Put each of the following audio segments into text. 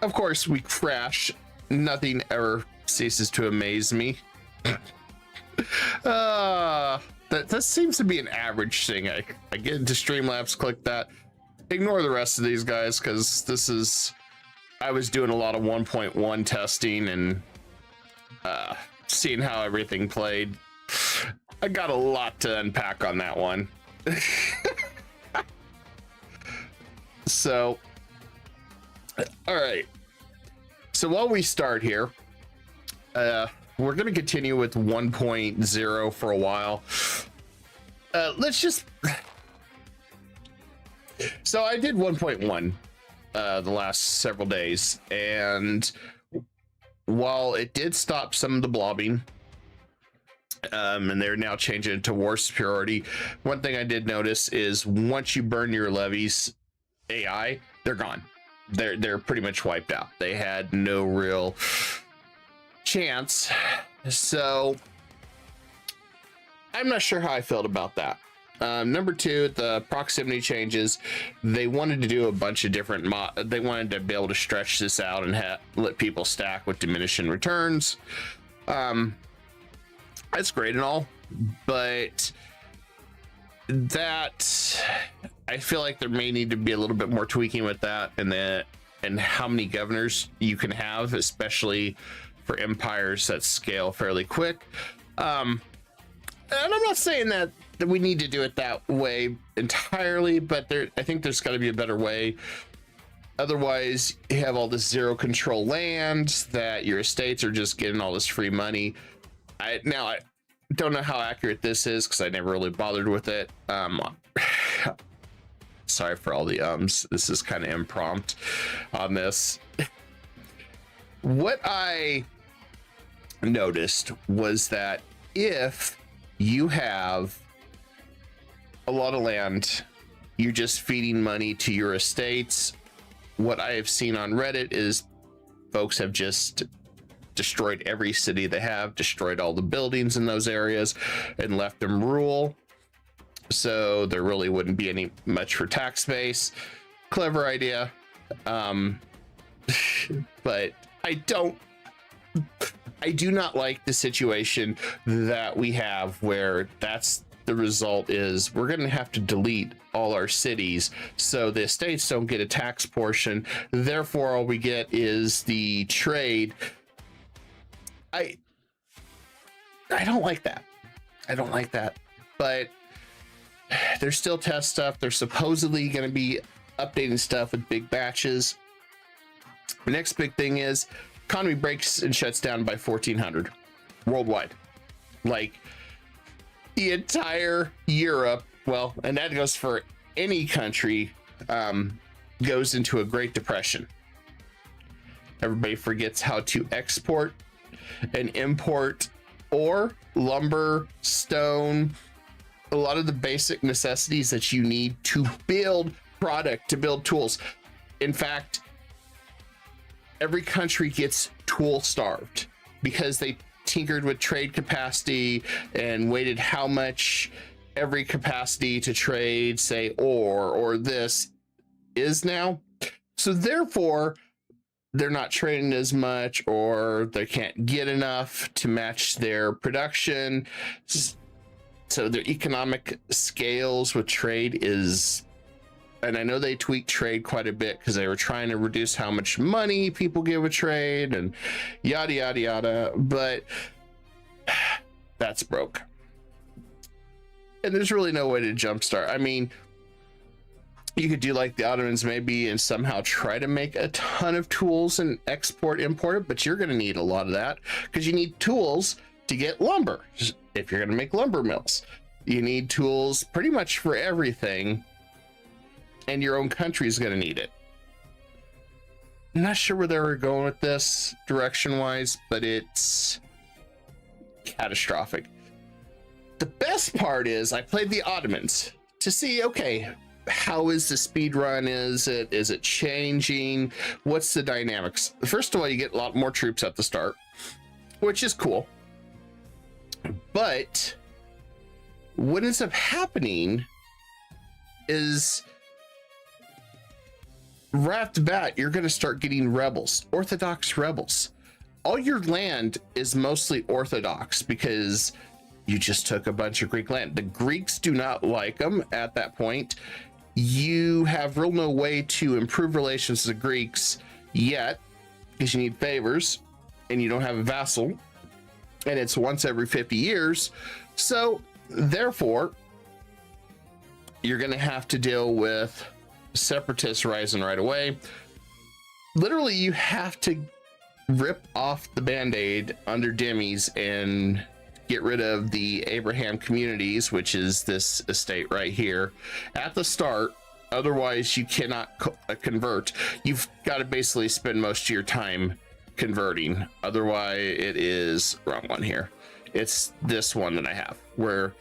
of course, we crash. Nothing ever ceases to amaze me. That seems to be an average thing. I get into Streamlabs, click that. Ignore the rest of these guys, because I was doing a lot of 1.1 testing and seeing how everything played. I got a lot to unpack on that one. So, all right. So while we start here, we're going to continue with 1.0 for a while. Let's just... So I did 1.1 the last several days, and while it did stop some of the blobbing, and they're now changing it to war superiority, one thing I did notice is once you burn your levies AI, they're gone. They're pretty much wiped out. They had no real chance. So I'm not sure how I felt about that. Number two, the proximity changes. They wanted to do a bunch of different they wanted to be able to stretch this out and let people stack with diminishing returns. That's great and all, but that I feel like there may need to be a little bit more tweaking with that, and how many governors you can have, especially for empires that scale fairly quick. And I'm not saying that we need to do it that way entirely, but I think there's got to be a better way. Otherwise, you have all this zero control land that your estates are just getting all this free money. I don't know how accurate this is because I never really bothered with it. Sorry for all the ums. This is kind of impromptu on this. What I noticed was that if you have a lot of land, you're just feeding money to your estates. What I have seen on Reddit is folks have just destroyed every city they have, destroyed all the buildings in those areas, and left them rural. So there really wouldn't be any much for tax base. Clever idea. But I do not like the situation that we have where that's the result is we're going to have to delete all our cities so the estates don't get a tax portion. Therefore, all we get is the trade. I don't like that. I don't like that. But there's still test stuff. They're supposedly going to be updating stuff with big batches. The next big thing is economy breaks and shuts down by 1400 worldwide. Like the entire Europe, well, and that goes for any country, goes into a Great Depression. Everybody forgets how to export and import ore, lumber, stone, a lot of the basic necessities that you need to build product, to build tools. In fact, every country gets tool starved because they tinkered with trade capacity and weighted how much every capacity to trade, say, or this is now. So therefore, they're not trading as much, or they can't get enough to match their production. So their economic scales with trade is, and I know they tweaked trade quite a bit because they were trying to reduce how much money people give a trade and yada, yada, yada, but that's broke. And there's really no way to jumpstart. I mean, you could do like the Ottomans maybe and somehow try to make a ton of tools and import it, but you're going to need a lot of that because you need tools to get lumber. If you're going to make lumber mills, you need tools pretty much for everything, and your own country is going to need it. I'm not sure where they were going with this direction wise, but it's catastrophic. The best part is I played the Ottomans to see, okay, how is the speed run? Is it changing? What's the dynamics? First of all, you get a lot more troops at the start, which is cool. But what ends up happening is right off the bat, you're going to start getting rebels, Orthodox rebels. All your land is mostly Orthodox because you just took a bunch of Greek land. The Greeks do not like them at that point. You have real no way to improve relations with the Greeks yet because you need favors and you don't have a vassal, and it's once every 50 years. So therefore, you're going to have to deal with separatists rising right away. Literally, you have to rip off the band-aid under Demis and get rid of the Abraham communities, which is this estate right here at the start. Otherwise, you cannot convert. You've got to basically spend most of your time converting. Otherwise, it is wrong one here. It's this one that I have, where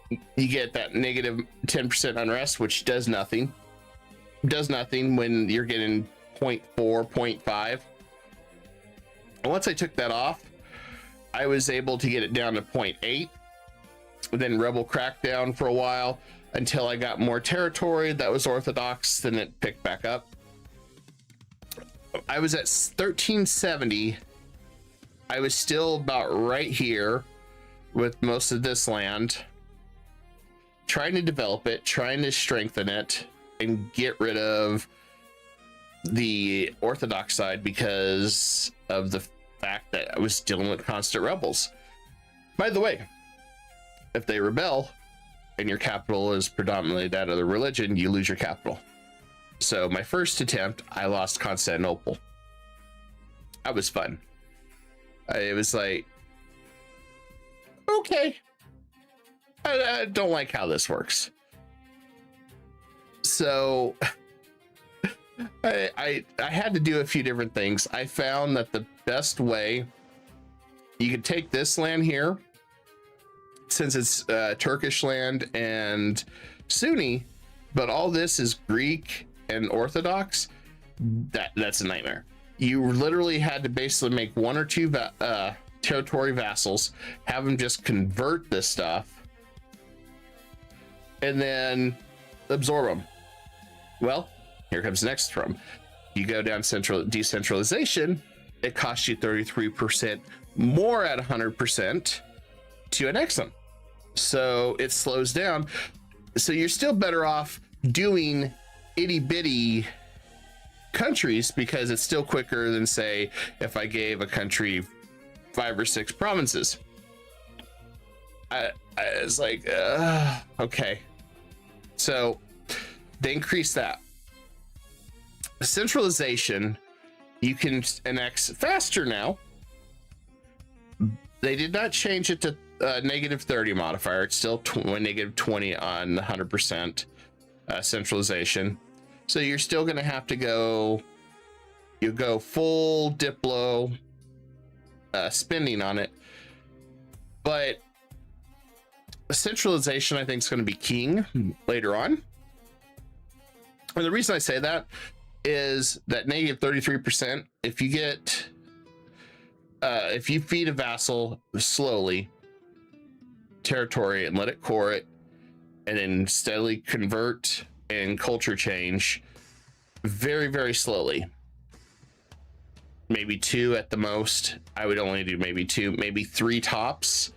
you get that negative 10% unrest, which does nothing. Does nothing when you're getting 0.4, 0.5. And once I took that off, I was able to get it down to 0.8. Then rebel crackdown for a while until I got more territory that was Orthodox. Then it picked back up. I was at 1370. I was still about right here with most of this land, trying to develop it, trying to strengthen it, and get rid of the Orthodox side because of the fact that I was dealing with constant rebels. By the way, if they rebel and your capital is predominantly that other religion, you lose your capital. So my first attempt, I lost Constantinople. That was fun. It was like, okay, I don't like how this works. So I had to do a few different things. I found that the best way, you could take this land here, since it's Turkish land and Sunni, but all this is Greek and Orthodox. That's a nightmare. You literally had to basically make one or two territory vassals, have them just convert this stuff, and then absorb them. Well, here comes the next from. You go down decentralization, it costs you 33% more at 100% to annex them. So it slows down. So you're still better off doing itty bitty countries because it's still quicker than, say, if I gave a country 5 or 6 provinces. I was like, okay. So they increase that. Centralization, you can annex faster now. They did not change it to negative 30 modifier. It's still negative 20 on the 100% centralization. So you're still going to have to go, you go full Diplo spending on it. But centralization, I think, is going to be king later on. And the reason I say that is that negative 33%, if you get, if you feed a vassal slowly territory and let it core it, and then steadily convert and culture change very, very slowly, maybe 2 at the most. I would only do maybe 2, maybe 3 tops.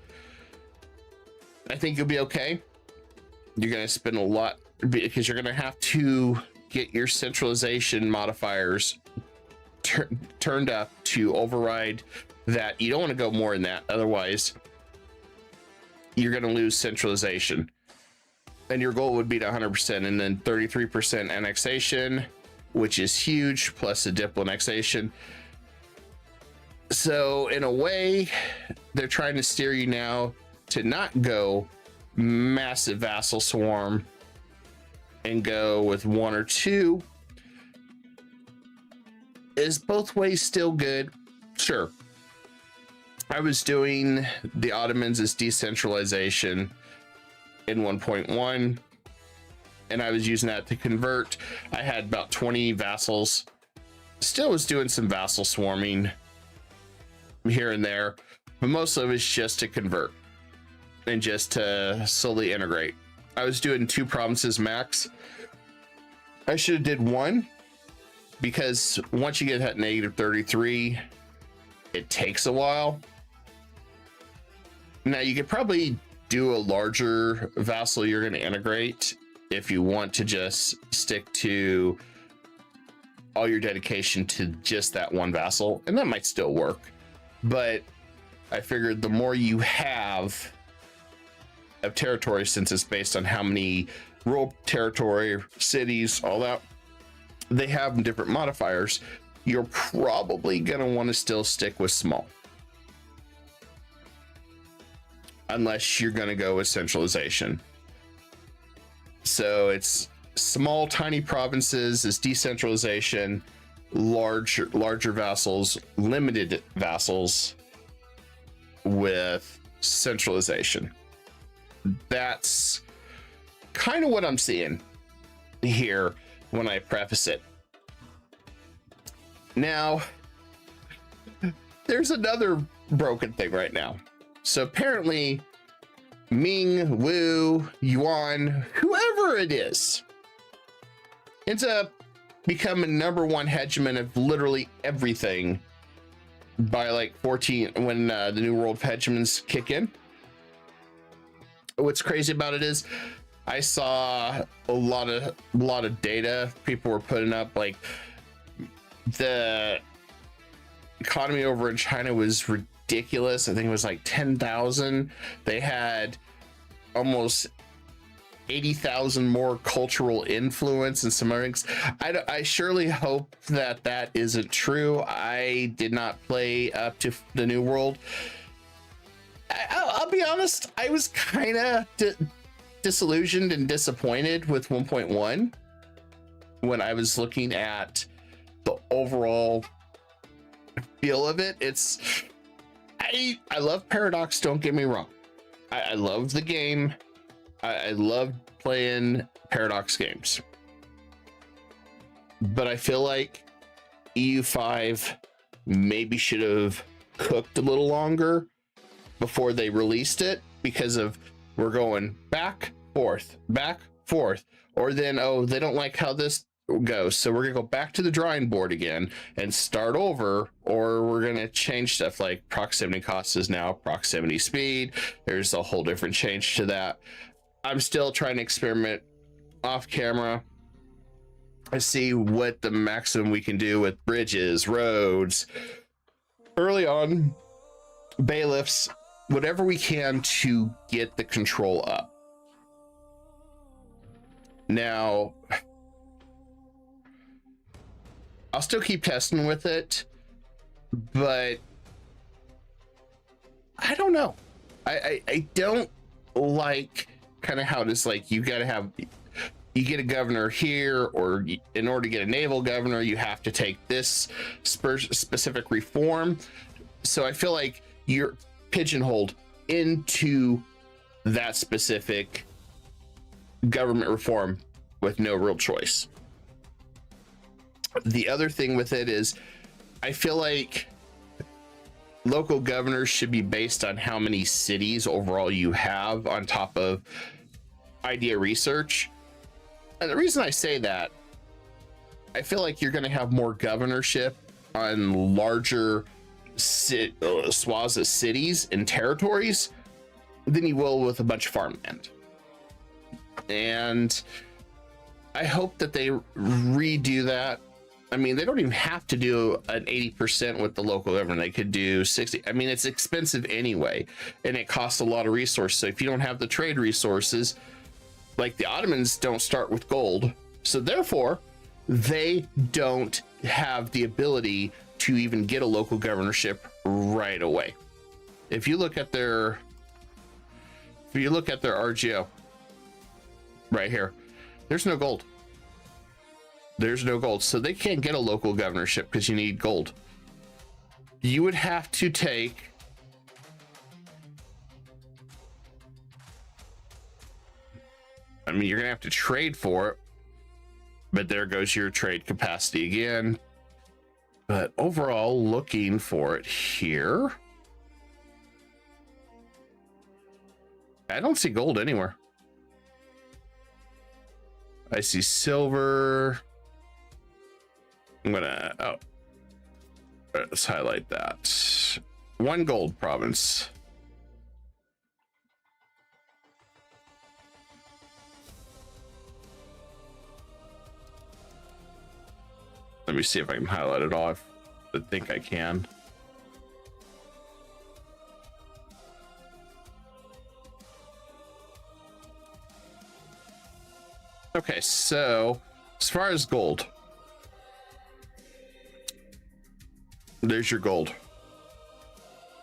I think you'll be okay. You're going to spend a lot because you're going to have to get your centralization modifiers turned up to override that. You don't want to go more than that. Otherwise, you're going to lose centralization. And your goal would be to 100%, and then 33% annexation, which is huge, plus the Diplo annexation. So in a way, they're trying to steer you now to not go massive vassal swarm and go with 1 or 2. Is both ways still good? Sure. I was doing the Ottomans as decentralization in 1.1, and I was using that to convert. I had about 20 vassals. Still was doing some vassal swarming here and there, but most of it's just to convert and just to slowly integrate. I was doing 2 provinces max. I should have did 1 because once you get at negative 33, it takes a while. Now you could probably do a larger vassal you're going to integrate if you want to just stick to all your dedication to just that one vassal, and that might still work. But I figured the more you have of territory, since it's based on how many rural territory, cities, all that, they have different modifiers, you're probably going to want to still stick with small. Unless you're going to go with centralization. So it's small, tiny provinces is decentralization, larger vassals, limited vassals with centralization. That's kind of what I'm seeing here when I preface it. Now, there's another broken thing right now. So apparently Ming, Wu, Yuan, whoever it is, ends up becoming number one hegemon of literally everything by like 14 when the new world of hegemons kick in. What's crazy about it is I saw a lot of data people were putting up, like the economy over in China was ridiculous. I think it was like 10,000. They had almost 80,000 more cultural influence and some other things. I surely hope that that isn't true. I did not play up to the New World. I'll be honest, I was kind of disillusioned and disappointed with 1.1 when I was looking at the overall feel of it. I love Paradox, don't get me wrong. I love the game. I love playing Paradox games. But I feel like EU5 maybe should have cooked a little longer before they released it, because of we're going back, forth, or then, oh, they don't like how this goes, so we're gonna go back to the drawing board again and start over, or we're gonna change stuff like proximity cost is now proximity speed. There's a whole different change to that. I'm still trying to experiment off camera. I see what the maximum we can do with bridges, roads, early on, bailiffs, whatever we can to get the control up. Now, I'll still keep testing with it, but I don't know. I don't like kind of how it is, like you got to have, you get a governor here, or in order to get a naval governor, you have to take this specific reform. So I feel like you're pigeonholed into that specific government reform with no real choice. The other thing with it is I feel like local governors should be based on how many cities overall you have on top of idea research. And the reason I say that, I feel like you're going to have more governorship on larger swaths of cities and territories than you will with a bunch of farmland. And I hope that they redo that. I mean, they don't even have to do an 80% with the local government. They could do 60. I mean, it's expensive anyway, and it costs a lot of resources. So if you don't have the trade resources, like the Ottomans don't start with gold, so therefore they don't have the ability to even get a local governorship right away. If you look at their RGO right here, there's no gold. There's no gold, so they can't get a local governorship because you need gold. You would have to take you're gonna have to trade for it, but there goes your trade capacity again. But overall, looking for it here, I don't see gold anywhere. I see silver. I'm gonna, oh, let's highlight that. 1 gold province. Let me see if I can highlight it all. I think I can. Okay, so as far as gold, there's your gold.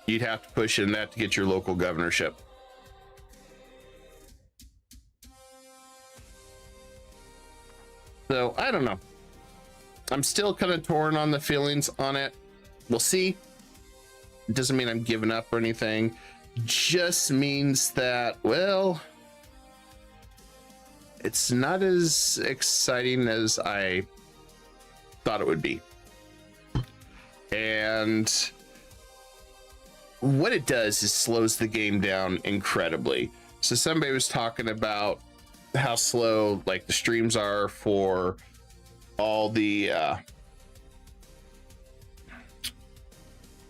You'd have to push in that to get your local governorship. So I don't know. I'm still kind of torn on the feelings on it. We'll see. It doesn't mean I'm giving up or anything. Just means that, well, it's not as exciting as I thought it would be. And what it does is slows the game down incredibly. So somebody was talking about how slow like the streams are for all the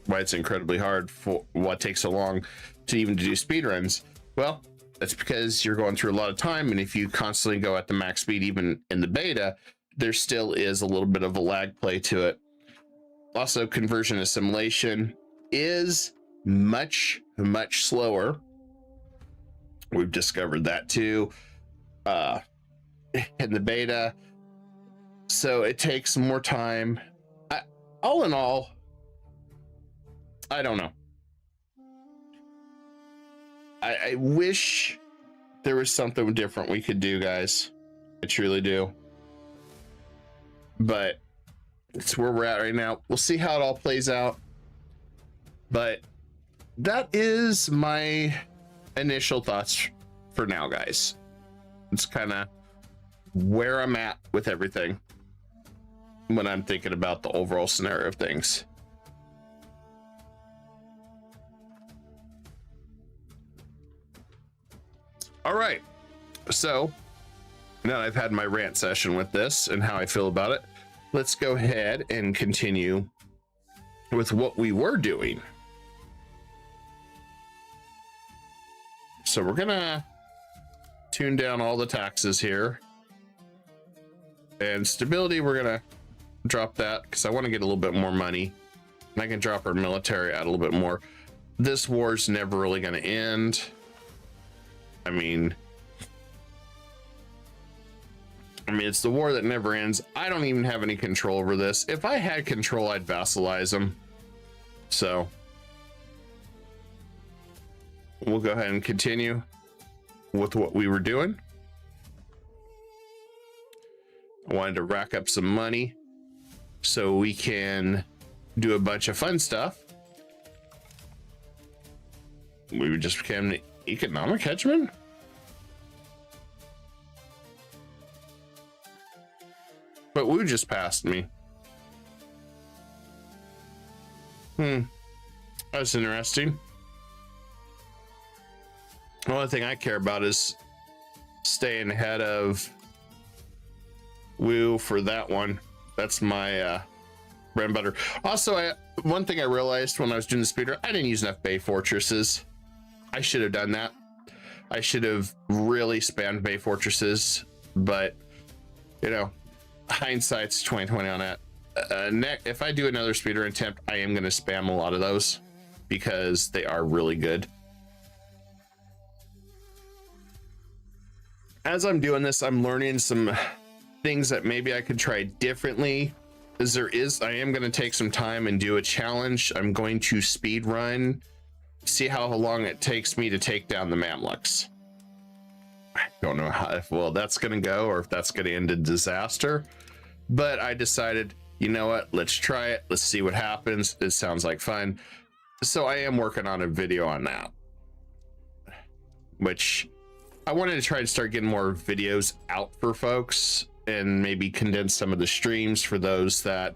why it's incredibly hard for what takes so long to even do speedruns. Well, that's because you're going through a lot of time, and if you constantly go at the max speed even in the beta, there still is a little bit of a lag play to it. Also, conversion assimilation is much slower. We've discovered that too in the beta, so it takes more time. All in all, I don't know. I wish there was something different we could do, guys. I truly do. But it's where we're at right now. We'll see how it all plays out. But that is my initial thoughts for now, guys. It's kind of where I'm at with everything when I'm thinking about the overall scenario of things. All right, so now I've had my rant session with this and how I feel about it, let's go ahead and continue with what we were doing. So we're gonna tune down all the taxes here, and stability, we're gonna drop that because I want to get a little bit more money, and I can drop our military out a little bit more. This war's never really going to end. I mean, it's the war that never ends. I don't even have any control over this. If I had control, I'd vassalize them. So we'll go ahead and continue with what we were doing. I wanted to rack up some money so we can do a bunch of fun stuff. We just became the economic hegemon. But Wu just passed me. That's interesting. The only thing I care about is staying ahead of Wu for that one. That's my bread and butter. Also, one thing I realized when I was doing the speedrun, I didn't use enough Bay Fortresses. I should have done that. I should have really spammed Bay Fortresses, but you know, hindsight's 2020 on that. If I do another speedrun attempt, I am going to spam a lot of those because they are really good. As I'm doing this, I'm learning some things that maybe I could try differently. As I am going to take some time and do a challenge. I'm going to speed run, see how long it takes me to take down the Mamluks. I don't know how well that's going to go, or if that's going to end in disaster, but I decided, you know what, let's try it. Let's see what happens. It sounds like fun. So I am working on a video on that, which I wanted to try to start getting more videos out for folks and maybe condense some of the streams for those that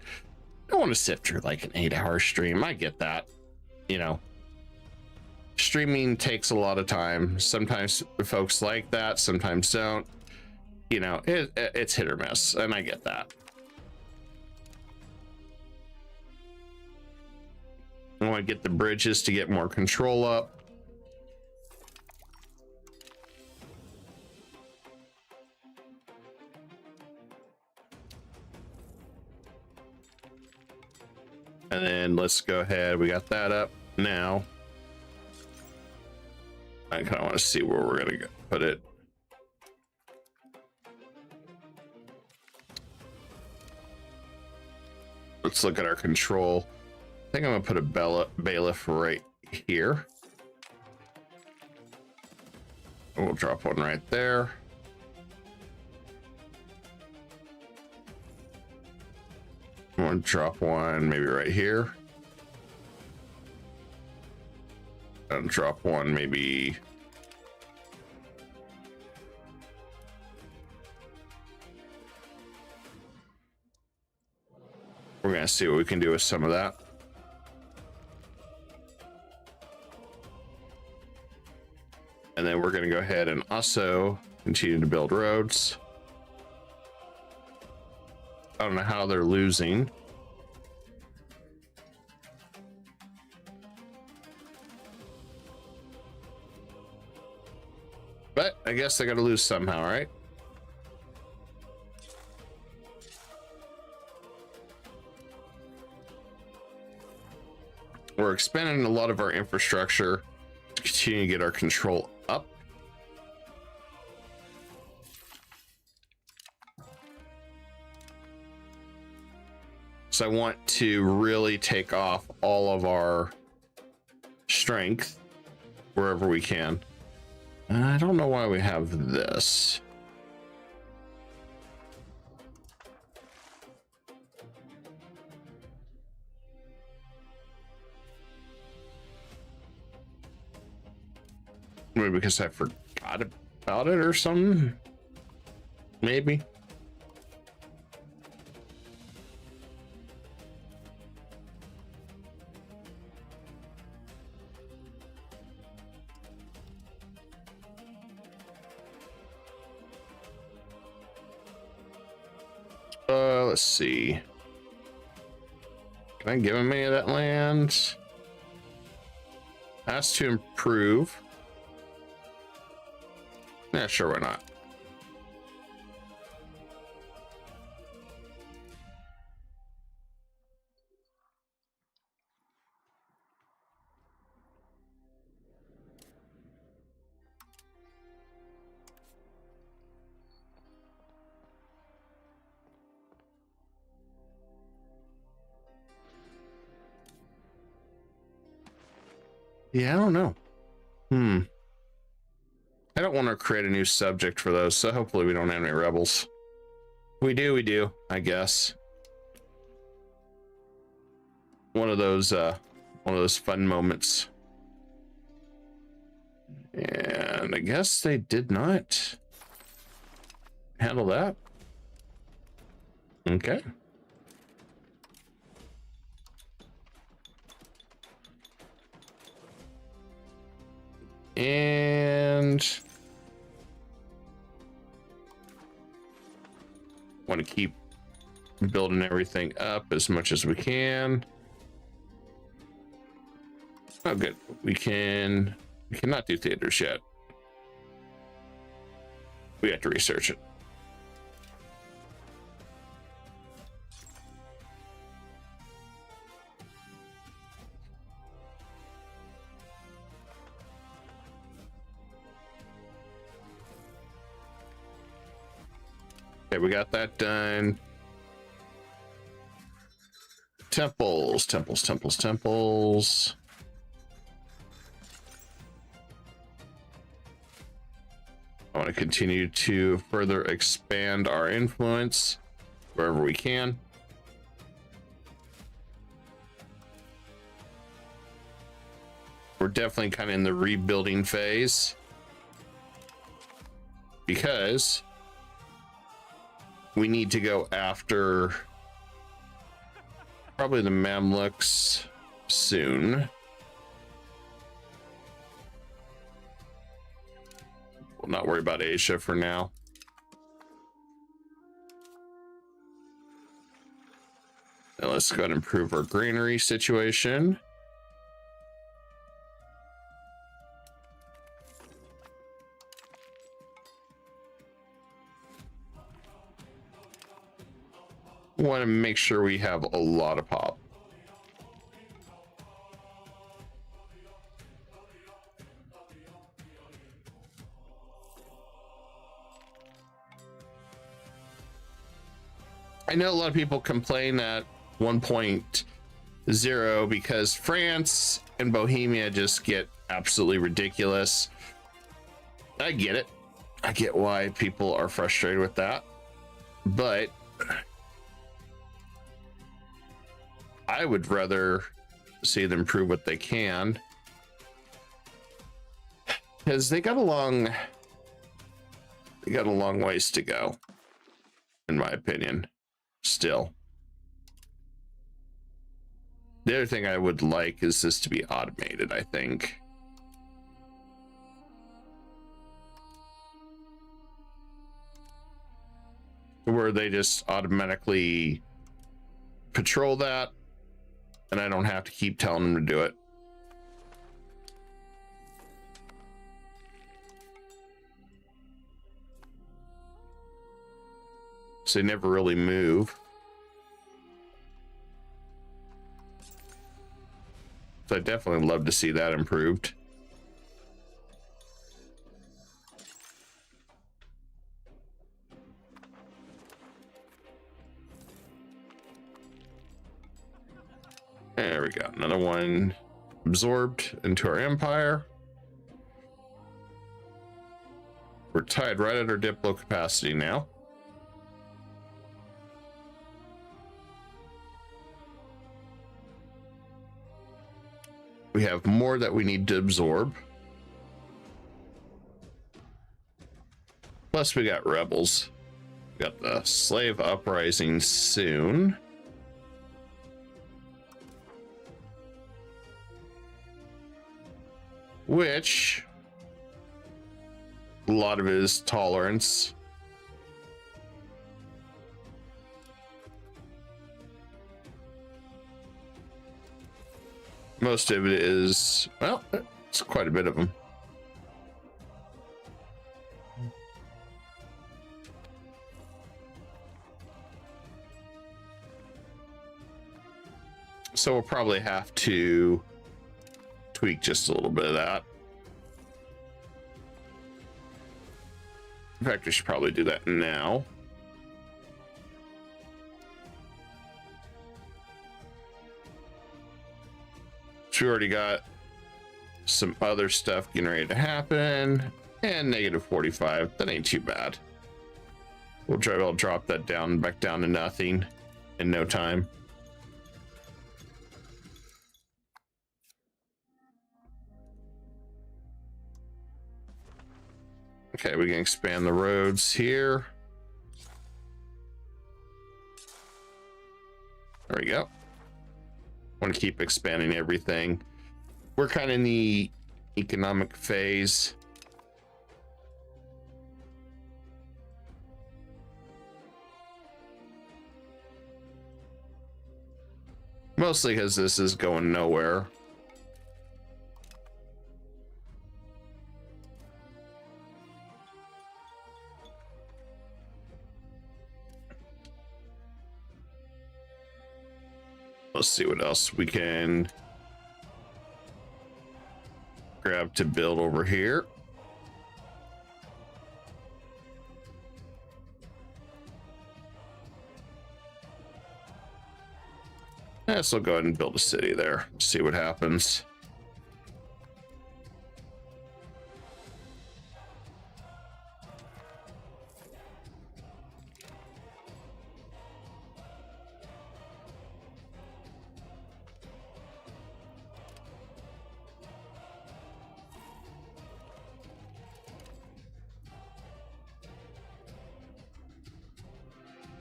don't want to sit through like an 8-hour stream. I get that, you know, streaming takes a lot of time. Sometimes folks like that, sometimes don't, you know, it's hit or miss, and I get that. I want to get the bridges to get more control up. And then let's go ahead. We got that up now. I kind of want to see where we're going to put it. Let's look at our control. I think I'm going to put a bailiff right here. We'll drop one right there. I'm going to drop one maybe right here. And drop one maybe we're going to see what we can do with some of that. And then we're going to go ahead and also continue to build roads. I don't know how they're losing. But I guess they got to lose somehow, right? We're expanding a lot of our infrastructure to continue to get our control up. So I want to really take off all of our strength wherever we can. I don't know why we have this. Maybe because I forgot about it or something. Maybe. Let's see. Can I give him any of that land? Has to improve. Yeah, sure, why not? Yeah, I don't know. I don't want to create a new subject for those, so hopefully we don't have any rebels. We do, I guess. One of those fun moments. And I guess they did not handle that. Okay. And want to keep building everything up as much as we can. Oh, good. We cannot do theaters yet. We have to research it. Okay, we got that done. Temples. I want to continue to further expand our influence wherever we can. We're definitely kind of in the rebuilding phase because we need to go after probably the Mamluks soon. We'll not worry about Asia for now. Now let's go ahead and improve our granary situation. want to make sure we have a lot of pop. I know a lot of people complain at 1.0 because France and Bohemia just get absolutely ridiculous. I get it. I get why people are frustrated with that. But I would rather see them prove what they can. Because they got a long ways to go, in my opinion. Still, the other thing I would like is this to be automated, I think. Where they just automatically patrol that and I don't have to keep telling them to do it. So they never really move. So I definitely love to see that improved. There we go. Another one absorbed into our empire. We're tied right at our diplo capacity now. We have more that we need to absorb. Plus we got rebels. We got the slave uprising soon. Which a lot of it is tolerance. Most of it is, well, it's quite a bit of them. So we'll probably have to tweak just a little bit of that. In fact, we should probably do that now. We already got some other stuff getting ready to happen, and negative 45. That ain't too bad. We'll try to drop that down back down to nothing in no time. Okay, we can expand the roads here. There we go. Want to keep expanding everything. We're kind of in the economic phase. Mostly because this is going nowhere. Let's see what else we can grab to build over here. Yeah, so go ahead and build a city there. See what happens.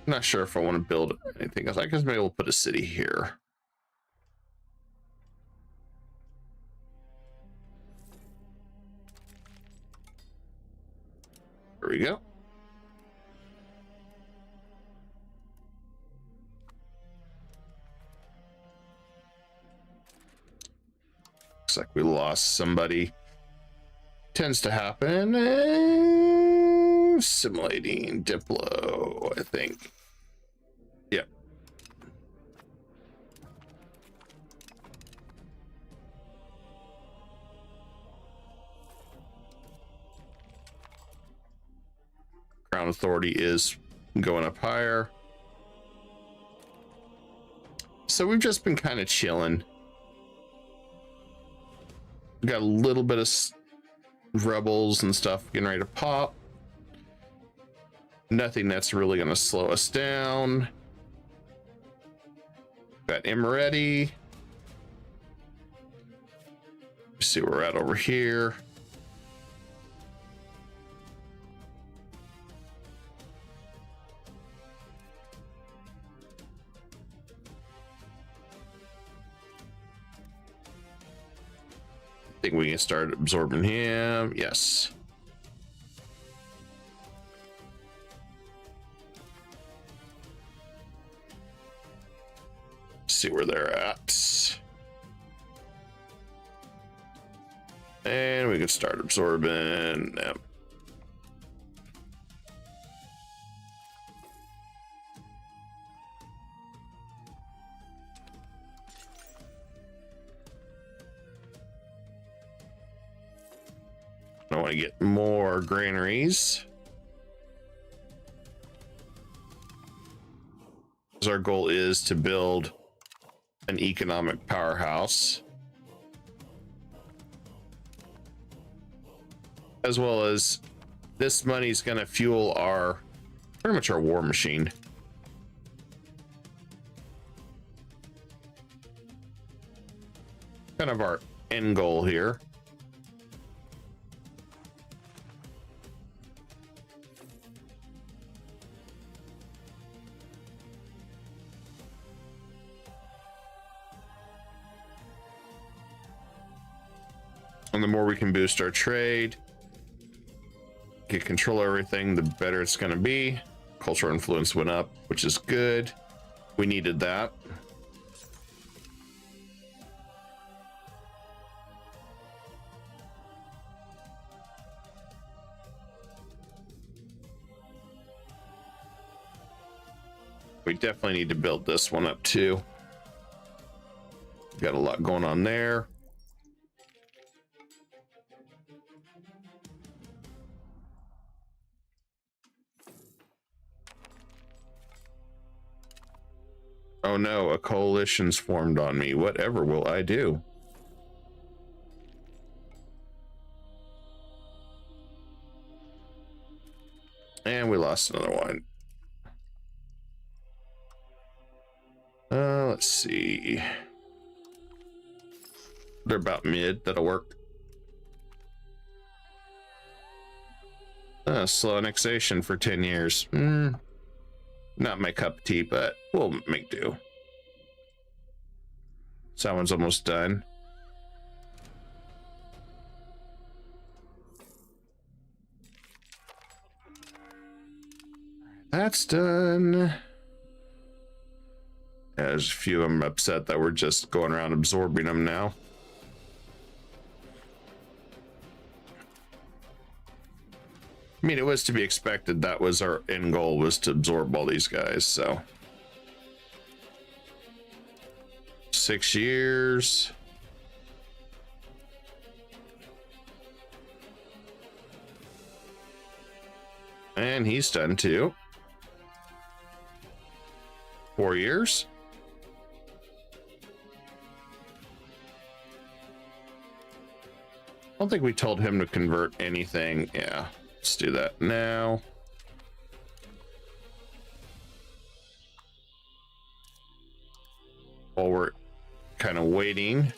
I'm not sure if I want to build anything else. I guess maybe we'll put a city here. There we go. Looks like we lost somebody. Tends to happen. Simulating Diplo, I think. Yeah, Crown authority is going up higher. So we've just been kind of chilling. We got a little bit of rebels and stuff getting ready to pop. Nothing that's really going to slow us down. Got Imereti. See where we're at over here. I think we can start absorbing him. Yes. See where they're at. And we can start absorbing them. I want to get more granaries. Our goal is to build an economic powerhouse, as well as this money is going to fuel our pretty much our war machine. Kind of our end goal here. And the more we can boost our trade, get control of everything, the better it's going to be. Cultural influence went up, which is good. We needed that. We definitely need to build this one up too. Got a lot going on there. Oh no, a coalition's formed on me. Whatever will I do? And we lost another one. Let's see. They're about mid. That'll work. Slow annexation for 10 years. Not my cup of tea, but we'll make do. So that one's almost done. That's done. Yeah, there's a few of them upset that we're just going around absorbing them now. I mean, it was to be expected. That was our end goal, was to absorb all these guys, so. 6 years. And he's done too. 4 years. I don't think we told him to convert anything. Yeah. Let's do that now. While we're kind of waiting.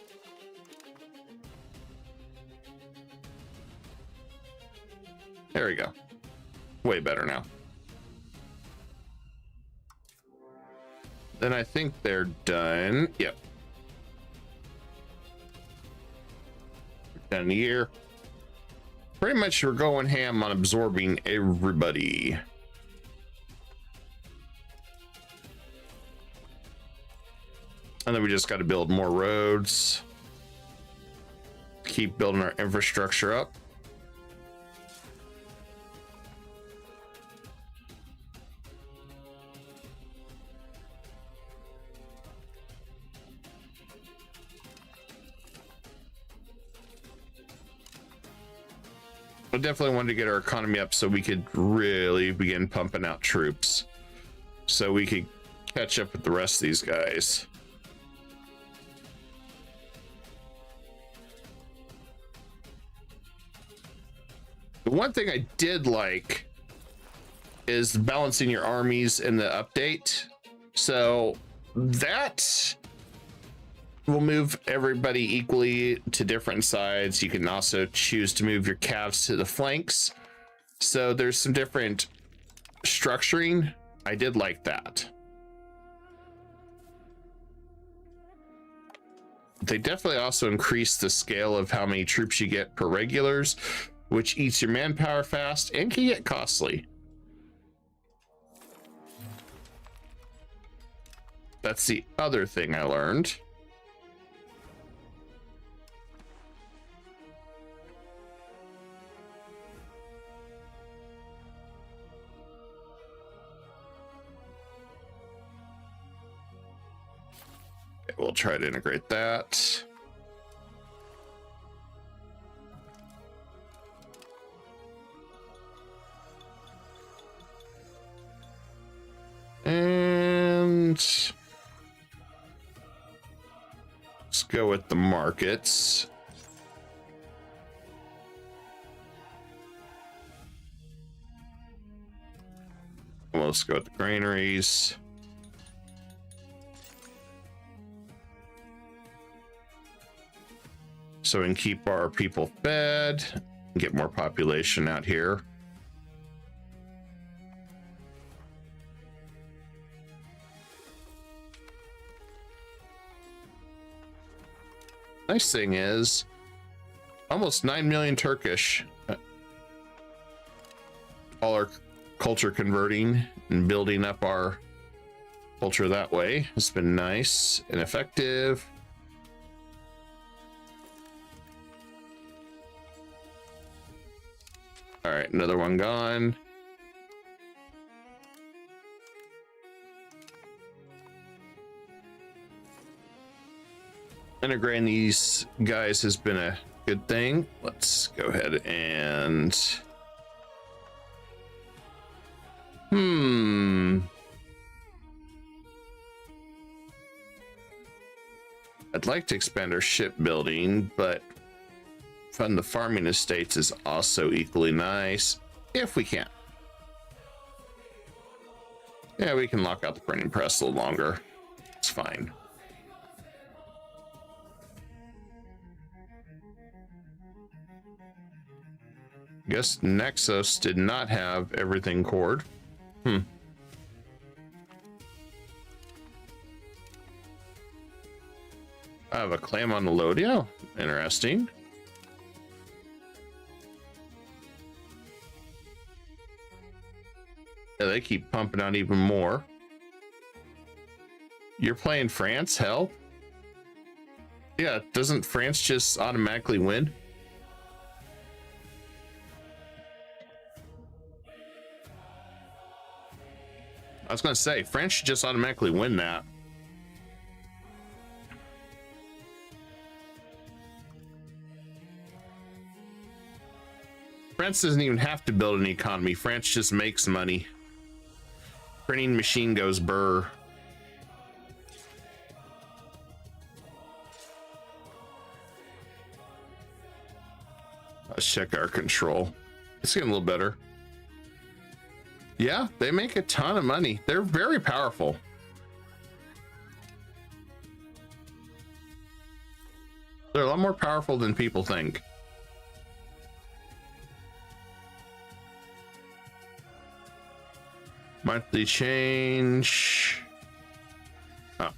There we go. Way better now. Then I think they're done. Yep. Done a year. Pretty much we're going ham on absorbing everybody. And then we just got to build more roads. Keep building our infrastructure up. I definitely wanted to get our economy up so we could really begin pumping out troops, so we could catch up with the rest of these guys. The one thing I did like is balancing your armies in the update. So that will move everybody equally to different sides. You can also choose to move your calves to the flanks. So there's some different structuring. I did like that. They definitely also increase the scale of how many troops you get per regulars, which eats your manpower fast and can get costly. That's the other thing I learned. Okay, we'll try to integrate that. And let's go with the markets. Well, let's go with the granaries. So we can keep our people fed and get more population out here. Nice thing is almost 9 million Turkish. All our culture converting and building up our culture that way has been nice and effective. All right, another one gone. Integrating these guys has been a good thing. Let's go ahead and I'd like to expand our shipbuilding, but fund the farming estates is also equally nice if we can. Yeah, we can lock out the printing press a little longer. It's fine. Guess Nexus did not have everything cored. I have a clam on the load. Yeah, interesting. Yeah, they keep pumping out even more. You're playing France? Hell. Yeah, doesn't France just automatically win? I was gonna say, France should just automatically win that. France doesn't even have to build an economy. France just makes money. Printing machine goes burr. Let's check our control. It's getting a little better. Yeah, they make a ton of money. They're very powerful. They're a lot more powerful than people think. Monthly change. Oh.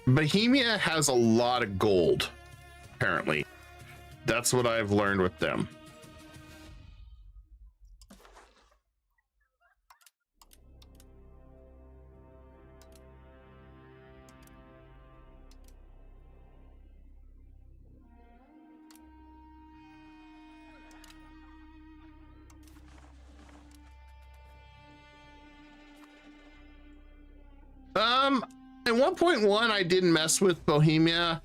Bohemia has a lot of gold, apparently. That's what I've learned with them. At 1.1, I didn't mess with Bohemia.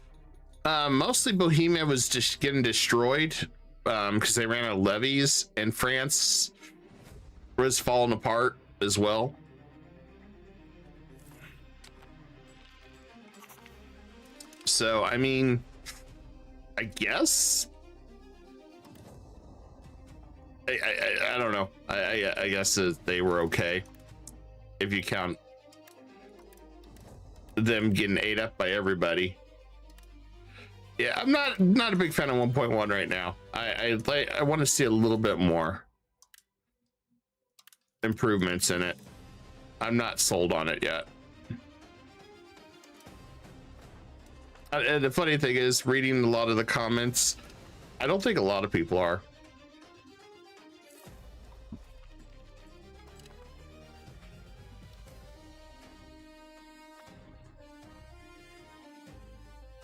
Mostly Bohemia was just getting destroyed because they ran out of levies, and France was falling apart as well. So, I mean, I guess I don't know. I guess they were okay if you count them getting ate up by everybody. Yeah, I'm not a big fan of 1.1 right now. I want to see a little bit more improvements in it. I'm not sold on it yet. And the funny thing is, reading a lot of the comments, I don't think a lot of people are.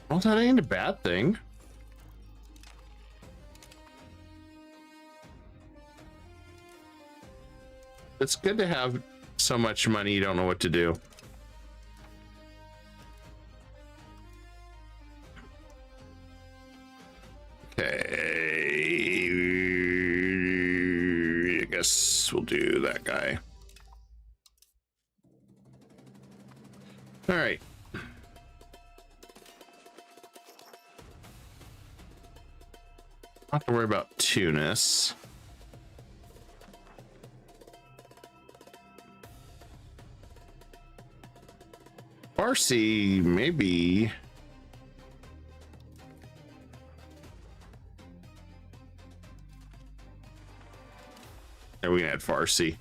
Well, that ain't a bad thing. It's good to have so much money you don't know what to do. Okay, I guess we'll do that guy. All right. Not to worry about Tunis. Farsi, maybe. Yeah, we can add Farsi.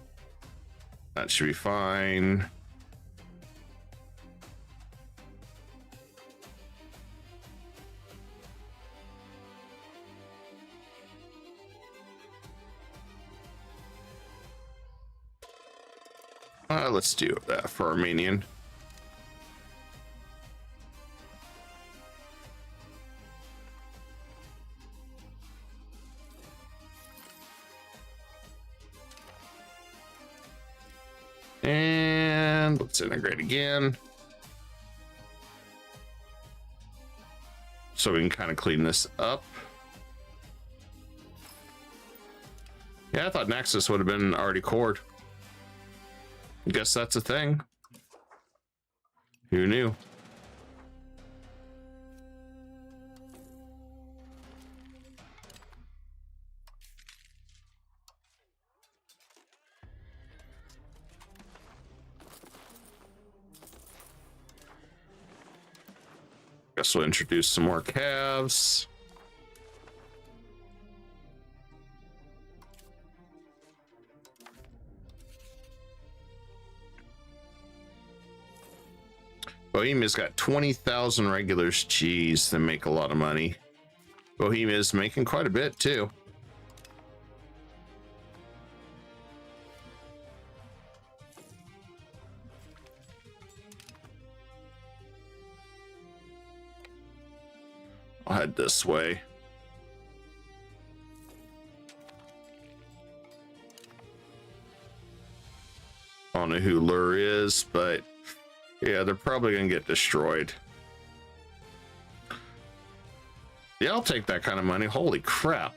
That should be fine. Let's do that for Armenian. And let's integrate again. So we can kind of clean this up. Yeah, I thought Nexus would have been already cored. I guess that's a thing. Who knew? Guess we'll introduce some more calves. Bohemia's got 20,000 regulars. Jeez, they make a lot of money. Bohemia's making quite a bit too. I'll head this way. I don't know who Lur is, but yeah, they're probably gonna get destroyed. Yeah, I'll take that kind of money. Holy crap.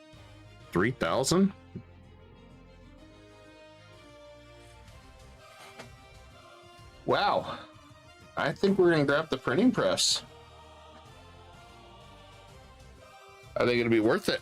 3,000? Wow. I think we're gonna grab the printing press. Are they gonna be worth it?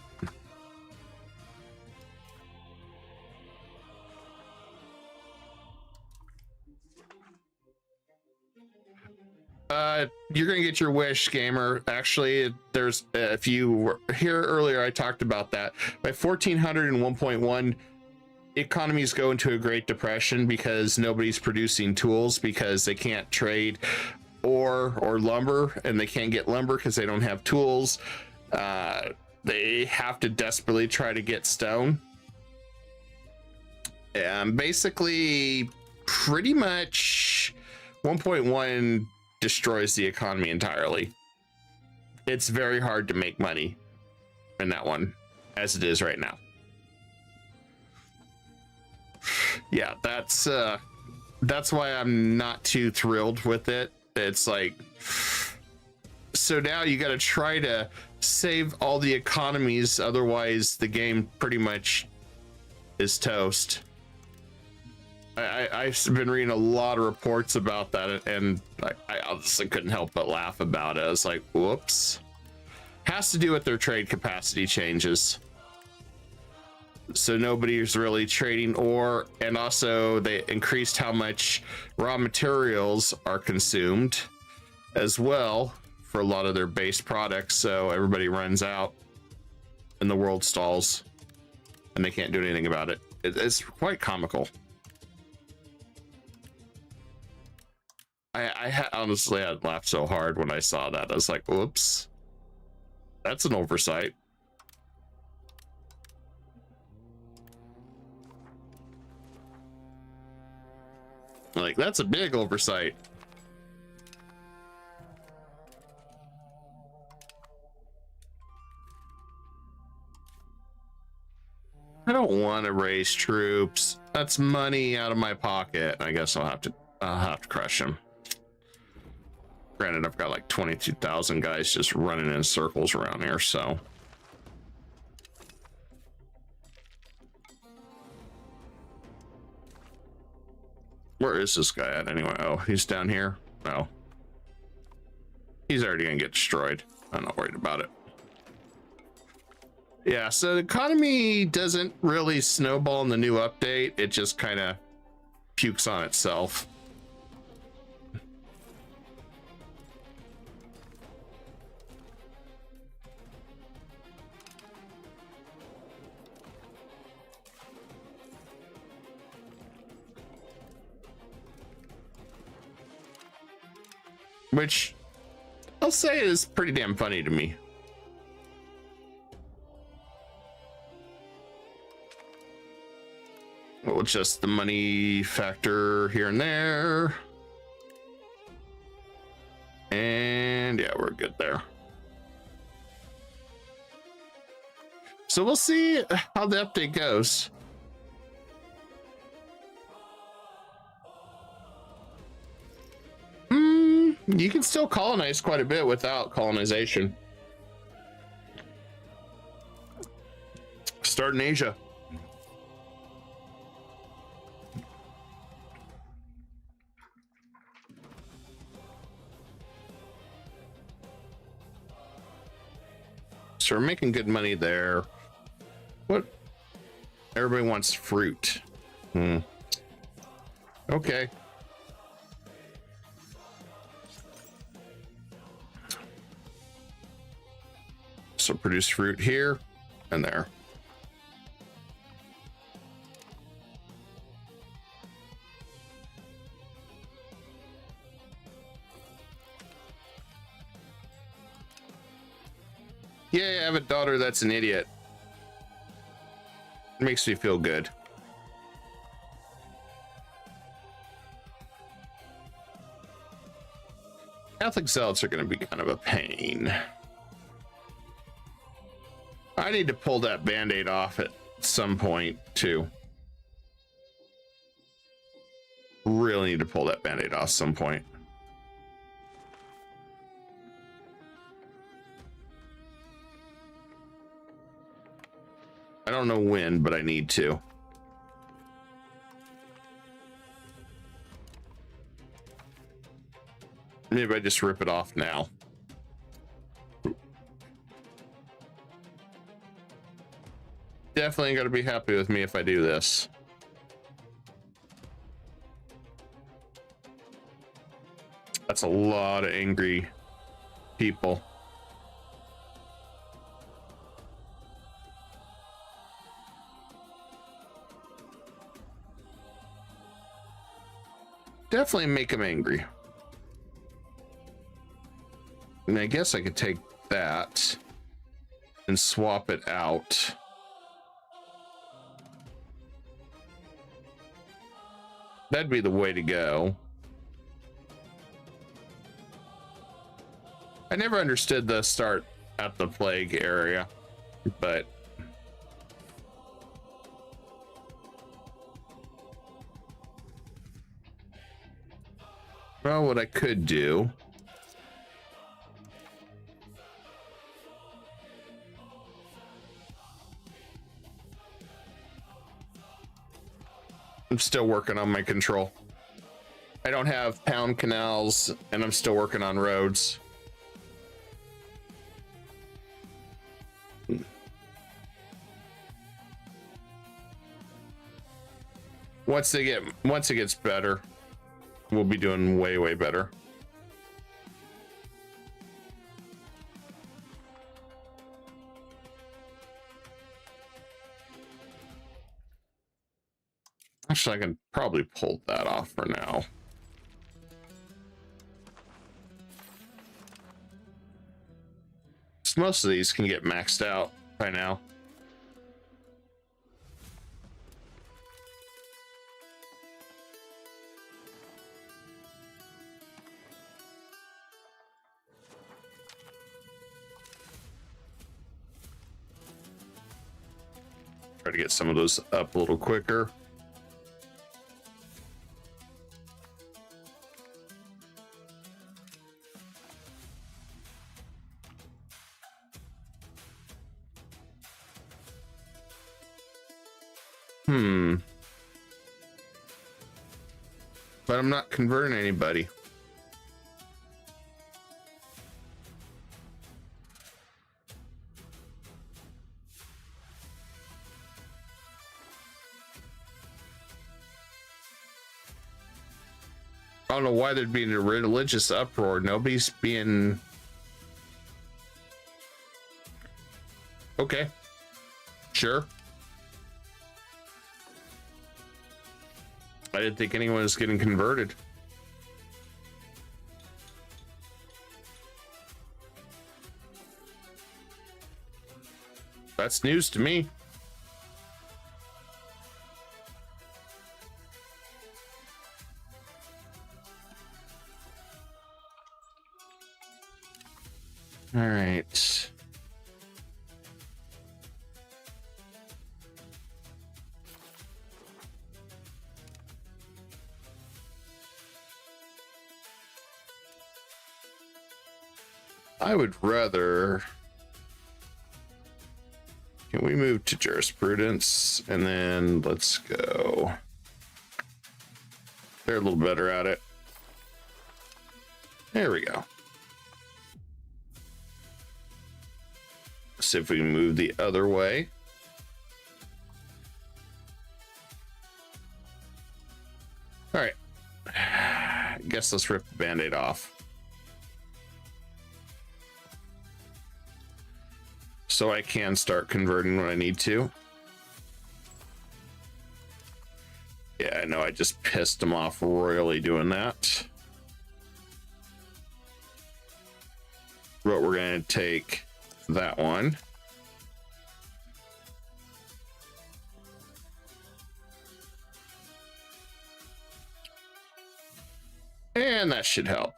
You're gonna get your wish, gamer. Actually, there's if you were here earlier, I talked about that. By 1400 and 1.1, economies go into a Great Depression because nobody's producing tools because they can't trade ore or lumber, and they can't get lumber because they don't have tools. They have to desperately try to get stone. And basically, pretty much 1.1 destroys the economy entirely. It's very hard to make money in that one as it is right now. Yeah, that's why I'm not too thrilled with it. It's like So now you got to try to save all the economies, otherwise the game pretty much is toast. I've been reading a lot of reports about that, and I honestly couldn't help but laugh about it. I was like, whoops. Has to do with their trade capacity changes. So nobody's really trading ore, and also they increased how much raw materials are consumed as well for a lot of their base products. So everybody runs out and the world stalls and they can't do anything about it. It's quite comical. I honestly had laughed so hard when I saw that. I was like, whoops, that's an oversight. Like, that's a big oversight. I don't want to raise troops. That's money out of my pocket. I guess I'll have to crush him. Granted, I've got like 22,000 guys just running in circles around here, so. Where is this guy at anyway? Oh, he's down here? No. He's already gonna get destroyed. I'm not worried about it. Yeah, so the economy doesn't really snowball in the new update. It just kind of pukes on itself. Which I'll say is pretty damn funny to me. Well, just the money factor here and there. And yeah, we're good there. So we'll see how the update goes. You can still colonize quite a bit without colonization. Start in Asia. So we're making good money there. What? Everybody wants fruit. Okay. So produce fruit here and there. Yeah, I have a daughter that's an idiot. It makes me feel good. Catholic zealots are going to be kind of a pain. I need to pull that band-aid off at some point too. Really need to pull that band-aid off some point. I don't know when, but I need to. Maybe I just rip it off now. Definitely gonna be happy with me if I do this. That's a lot of angry people. Definitely make them angry. And I guess I could take that and swap it out. That'd be the way to go. I never understood the start at the plague area, but well, what I could do I'm still working on my control. I don't have pound canals, and I'm still working on roads. Once it gets better, we'll be doing way better. Actually, I can probably pull that off for now. So most of these can get maxed out by now. Try to get some of those up a little quicker. But I'm not converting anybody. I don't know why there'd be a religious uproar. Nobody's being... Okay. Sure. I didn't think anyone was getting converted. That's news to me. All right. I would rather... Can we move to jurisprudence? And then let's go. They're a little better at it. There we go. See if we can move the other way. All right. I guess let's rip the Band-Aid off. So I can start converting when I need to. Yeah, I know I just pissed them off royally doing that. But we're going to take that one. And that should help.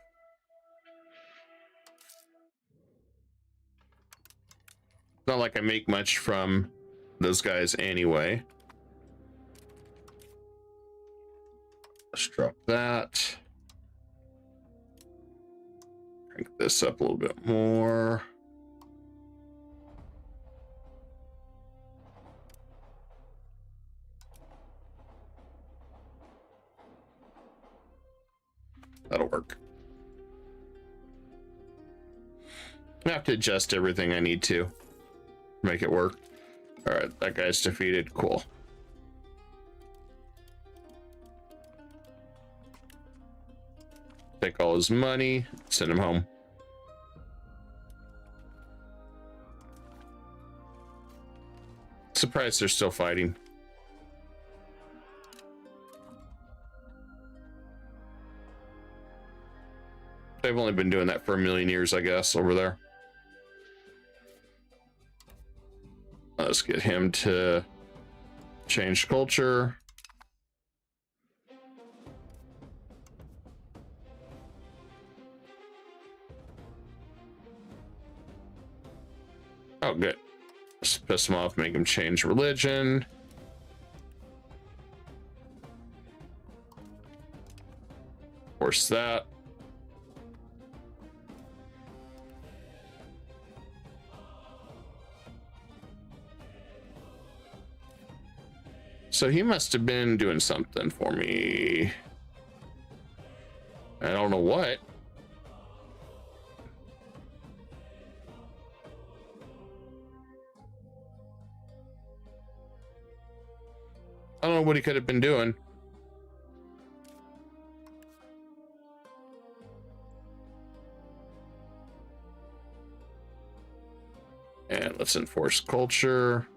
Not like I make much from those guys anyway. Let's drop that. Crank this up a little bit more. That'll work. I have to adjust everything I need to make it work. All right, that guy's defeated. Cool. Take all his money, send him home. Surprised they're still fighting. They've only been doing that for 1,000,000 years, I guess, over there. Let's get him to change culture. Oh, good. Just piss him off, make him change religion. Force that. So he must have been doing something for me. I don't know what. I don't know what he could have been doing. And let's enforce culture.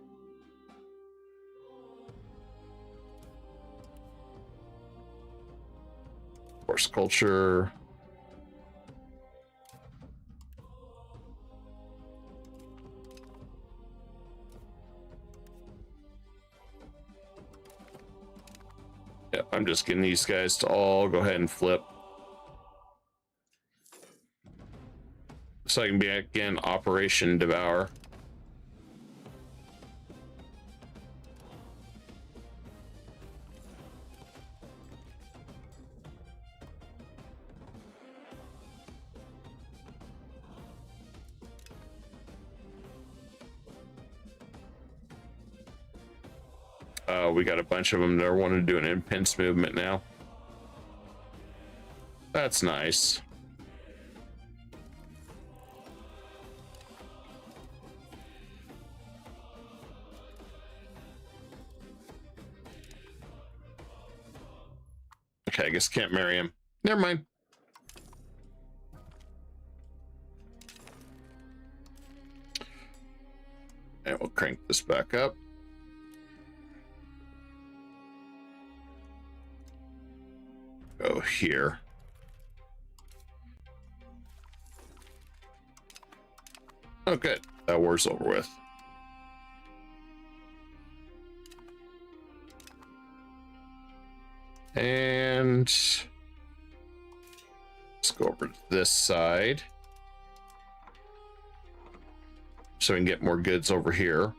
Enforce culture. Yep, I'm just getting these guys to all go ahead and flip. So I can be again Operation Devour. We got a bunch of them that want to do an impinse movement now. That's nice. Okay, I guess can't marry him. Never mind. And we'll crank this back up. Go here. Oh, good. That war's over with. And let's go over to this side so we can get more goods over here.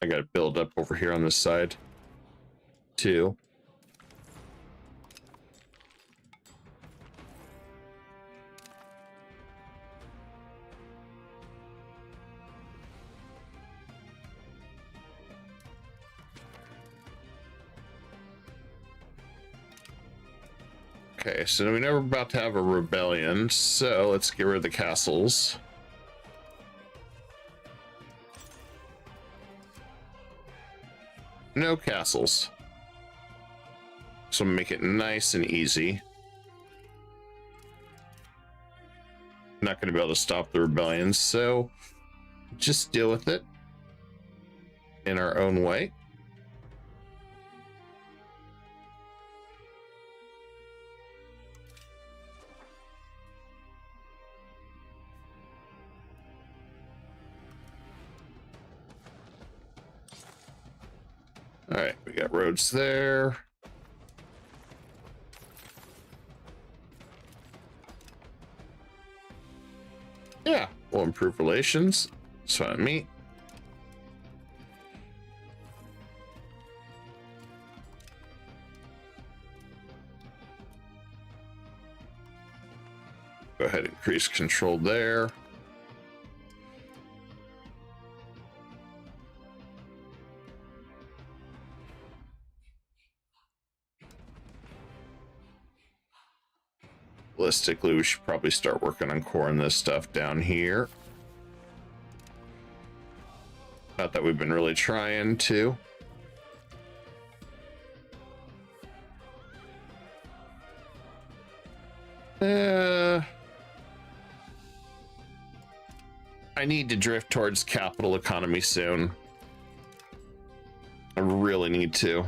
I got to build up over here on this side too. Okay, so we're never about to have a rebellion, so let's get rid of the castles. No castles. So make it nice and easy. Not going to be able to stop the rebellions, so just deal with it in our own way. All right, we got roads there. Yeah, we'll improve relations. It's fine with me. Go ahead and increase control there. Realistically, we should probably start working on coring this stuff down here. Not that we've been really trying to. I need to drift towards capital economy soon. I really need to.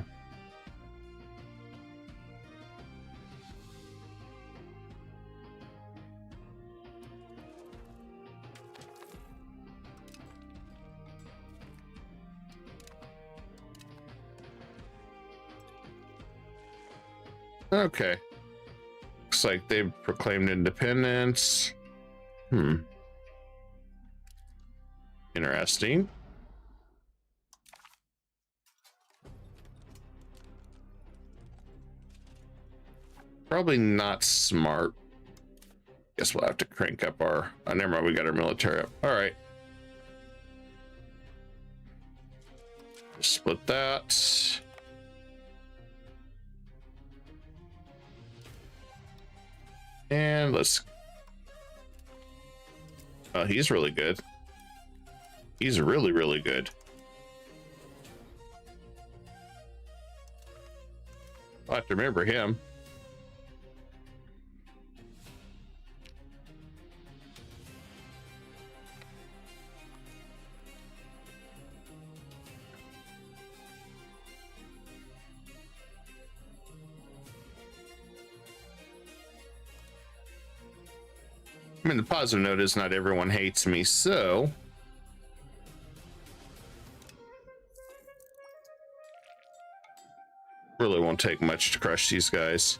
Okay. Looks like they've proclaimed independence. Interesting. Probably not smart. Guess we'll have to crank up our, oh, never mind, we got our military up. All right. Split that. And let's, oh, he's really good. He's really, really good. I'll have to remember him. I mean, the positive note is not everyone hates me, so really won't take much to crush these guys.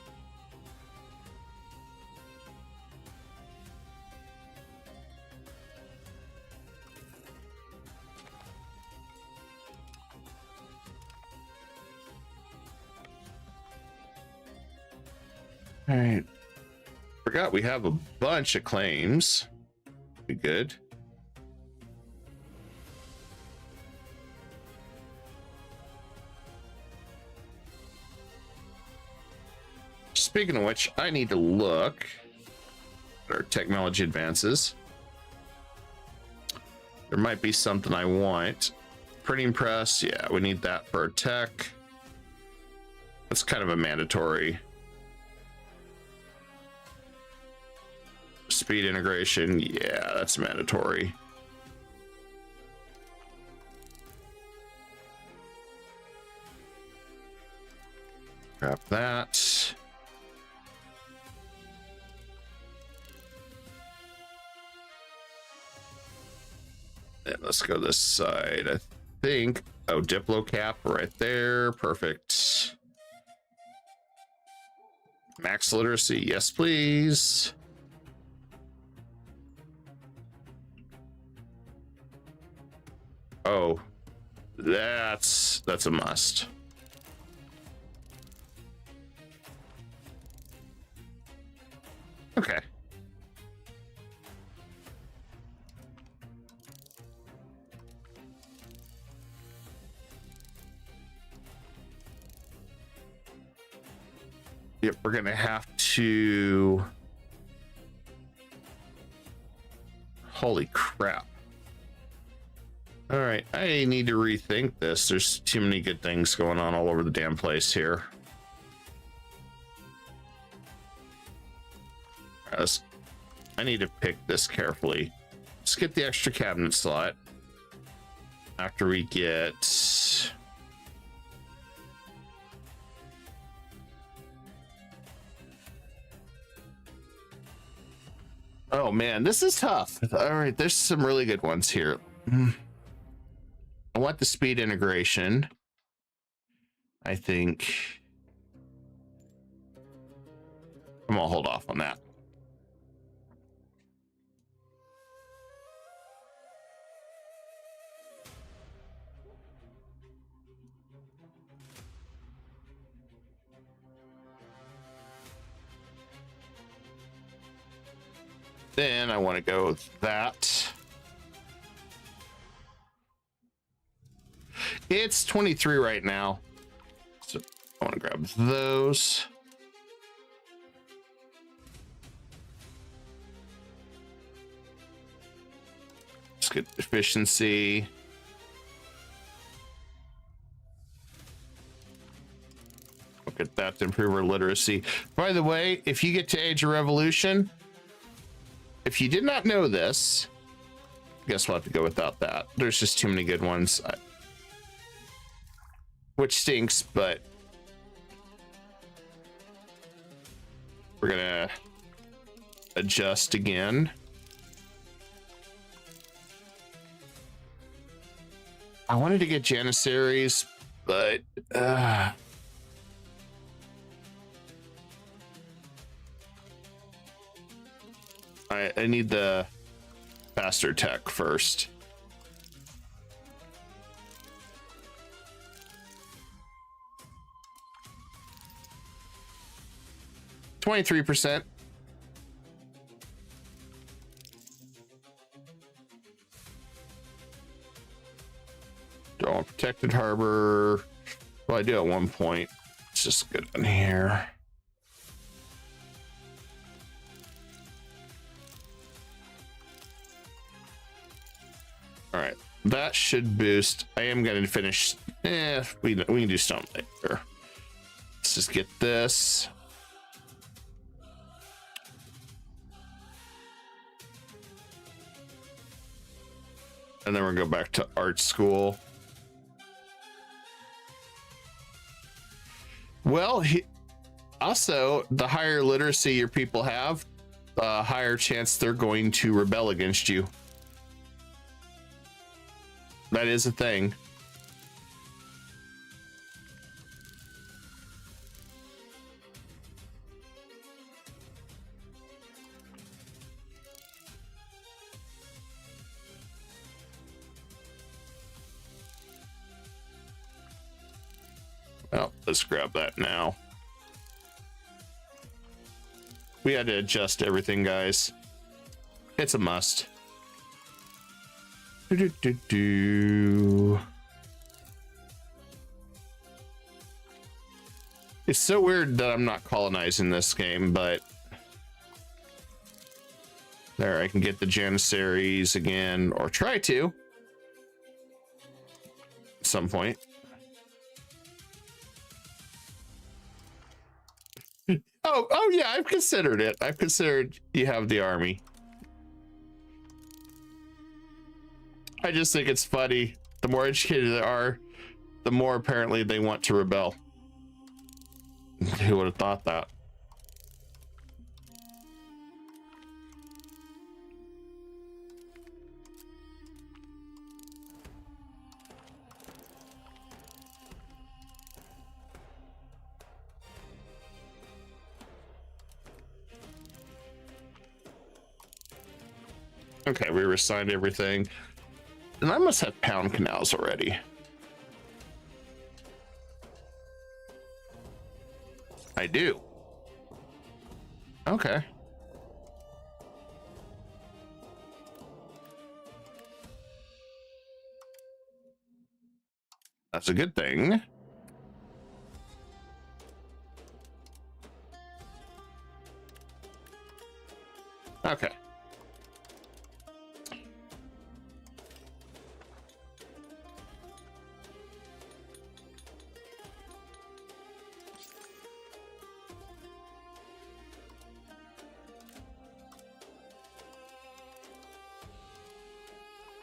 All right. Forgot we have a bunch of claims. Be good. Speaking of which, I need to look at our technology advances. There might be something I want. Printing press, yeah, we need that for our tech. That's kind of a mandatory. Speed integration, yeah, that's mandatory. Grab that. And let's go this side. I think, oh, Diplo cap right there. Perfect. Max literacy, yes, please. Oh, that's a must. Okay. Yep, we're gonna have to. Holy crap. All right, I need to rethink this. There's too many good things going on all over the damn place here. I need to pick this carefully. Let's get the extra cabinet slot. After we get... Oh man, this is tough. All right, there's some really good ones here. I want the speed integration. I think I'm gonna hold off on that. Then I want to go with that. It's 23 right now, so I want to grab those. Let's get efficiency. Look at that to improve our literacy. By the way, if you get to Age of Revolution, if you did not know this, I guess we'll have to go without that. There's just too many good ones. Which stinks, but we're gonna adjust again. I wanted to get Janissaries, but I need the faster tech first. 23%. Oh, protected harbor. Well, I do at one point. Let's just get in here. All right, that should boost. I am going to finish. We can do stone later. Let's just get this. And then we're going to go back to art school. Well, also, the higher literacy your people have, the higher chance they're going to rebel against you. That is a thing. Well, let's grab that now. We had to adjust everything, guys. It's a must. It's so weird that I'm not colonizing this game, but there, I can get the Janissaries again, or try to at some point. Oh yeah, I've considered it. I've considered you have the army. I just think it's funny. The more educated they are, the more apparently they want to rebel. Who would have thought that? Okay, we reassigned everything. And I must have pound canals already. I do. Okay. That's a good thing. Okay.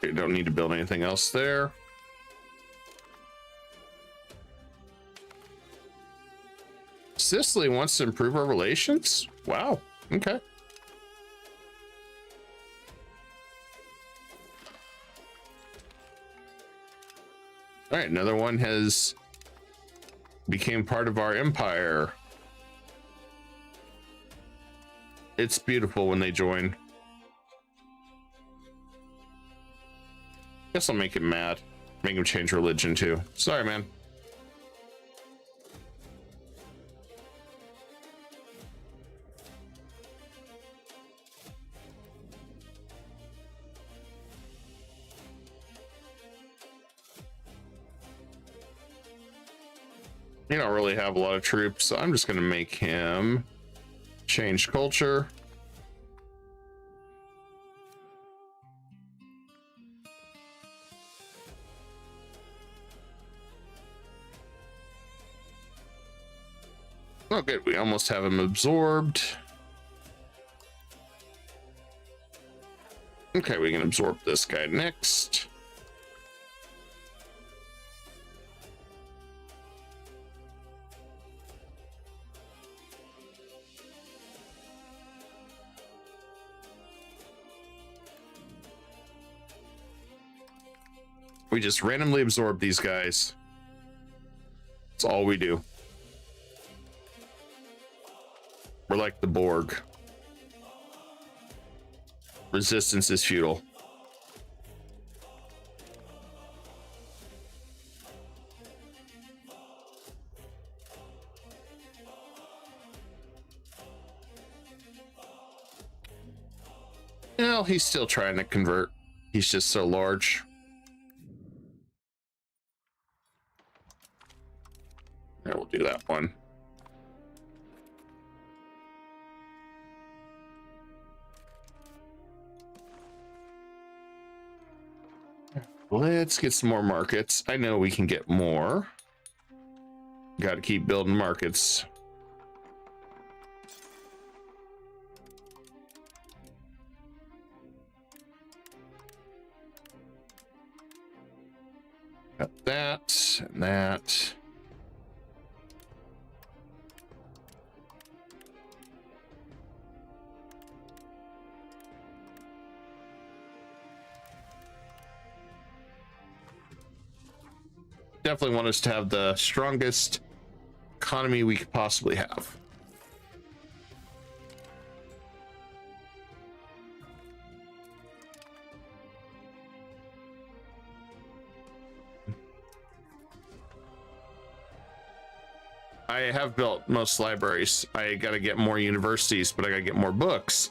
Okay, don't need to build anything else there. Sicily wants to improve our relations? Wow. Okay. All right, another one has became part of our empire. It's beautiful when they join. Guess I'll make him mad. Make him change religion too. Sorry, man. You don't really have a lot of troops, so I'm just going to make him change culture. Oh, good. We almost have him absorbed. Okay, we can absorb this guy next. We just randomly absorb these guys. That's all we do. We're like the Borg. Resistance is futile. Well, he's still trying to convert. He's just so large. There, we'll do that one. Let's get some more markets. I know we can get more. Got to keep building markets. Got that and that. Definitely want us to have the strongest economy we could possibly have. I have built most libraries. I got to get more universities, but I got to get more books.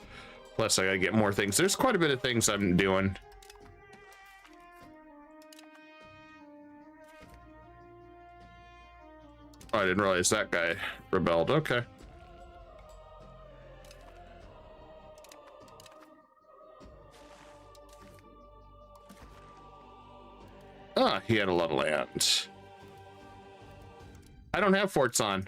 Plus, I got to get more things. There's quite a bit of things I'm doing. Oh, I didn't realize that guy rebelled. Okay. Ah, he had a lot of land. I don't have forts on.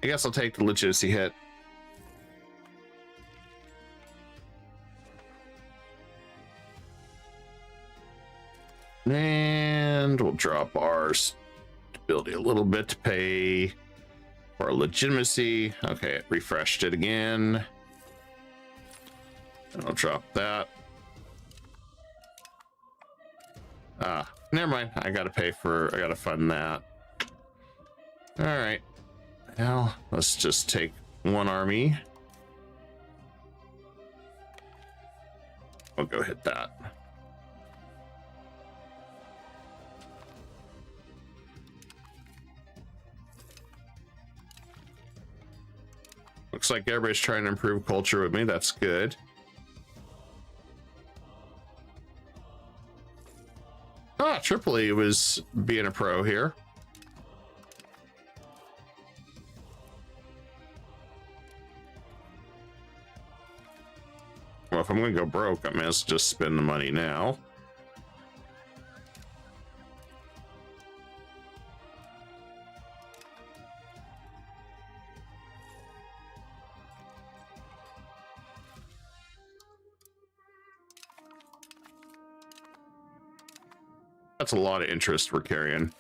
I guess I'll take the legitimacy hit. And we'll drop our stability a little bit to pay for our legitimacy. Okay, it refreshed it again. And I'll drop that. Ah, never mind. I gotta fund that. All right. Well, let's just take one army. We'll go hit that. Looks like everybody's trying to improve culture with me. That's good. Ah, Tripoli was being a pro here. Well, if I'm going to go broke, I may as well just spend the money now. That's a lot of interest we're carrying.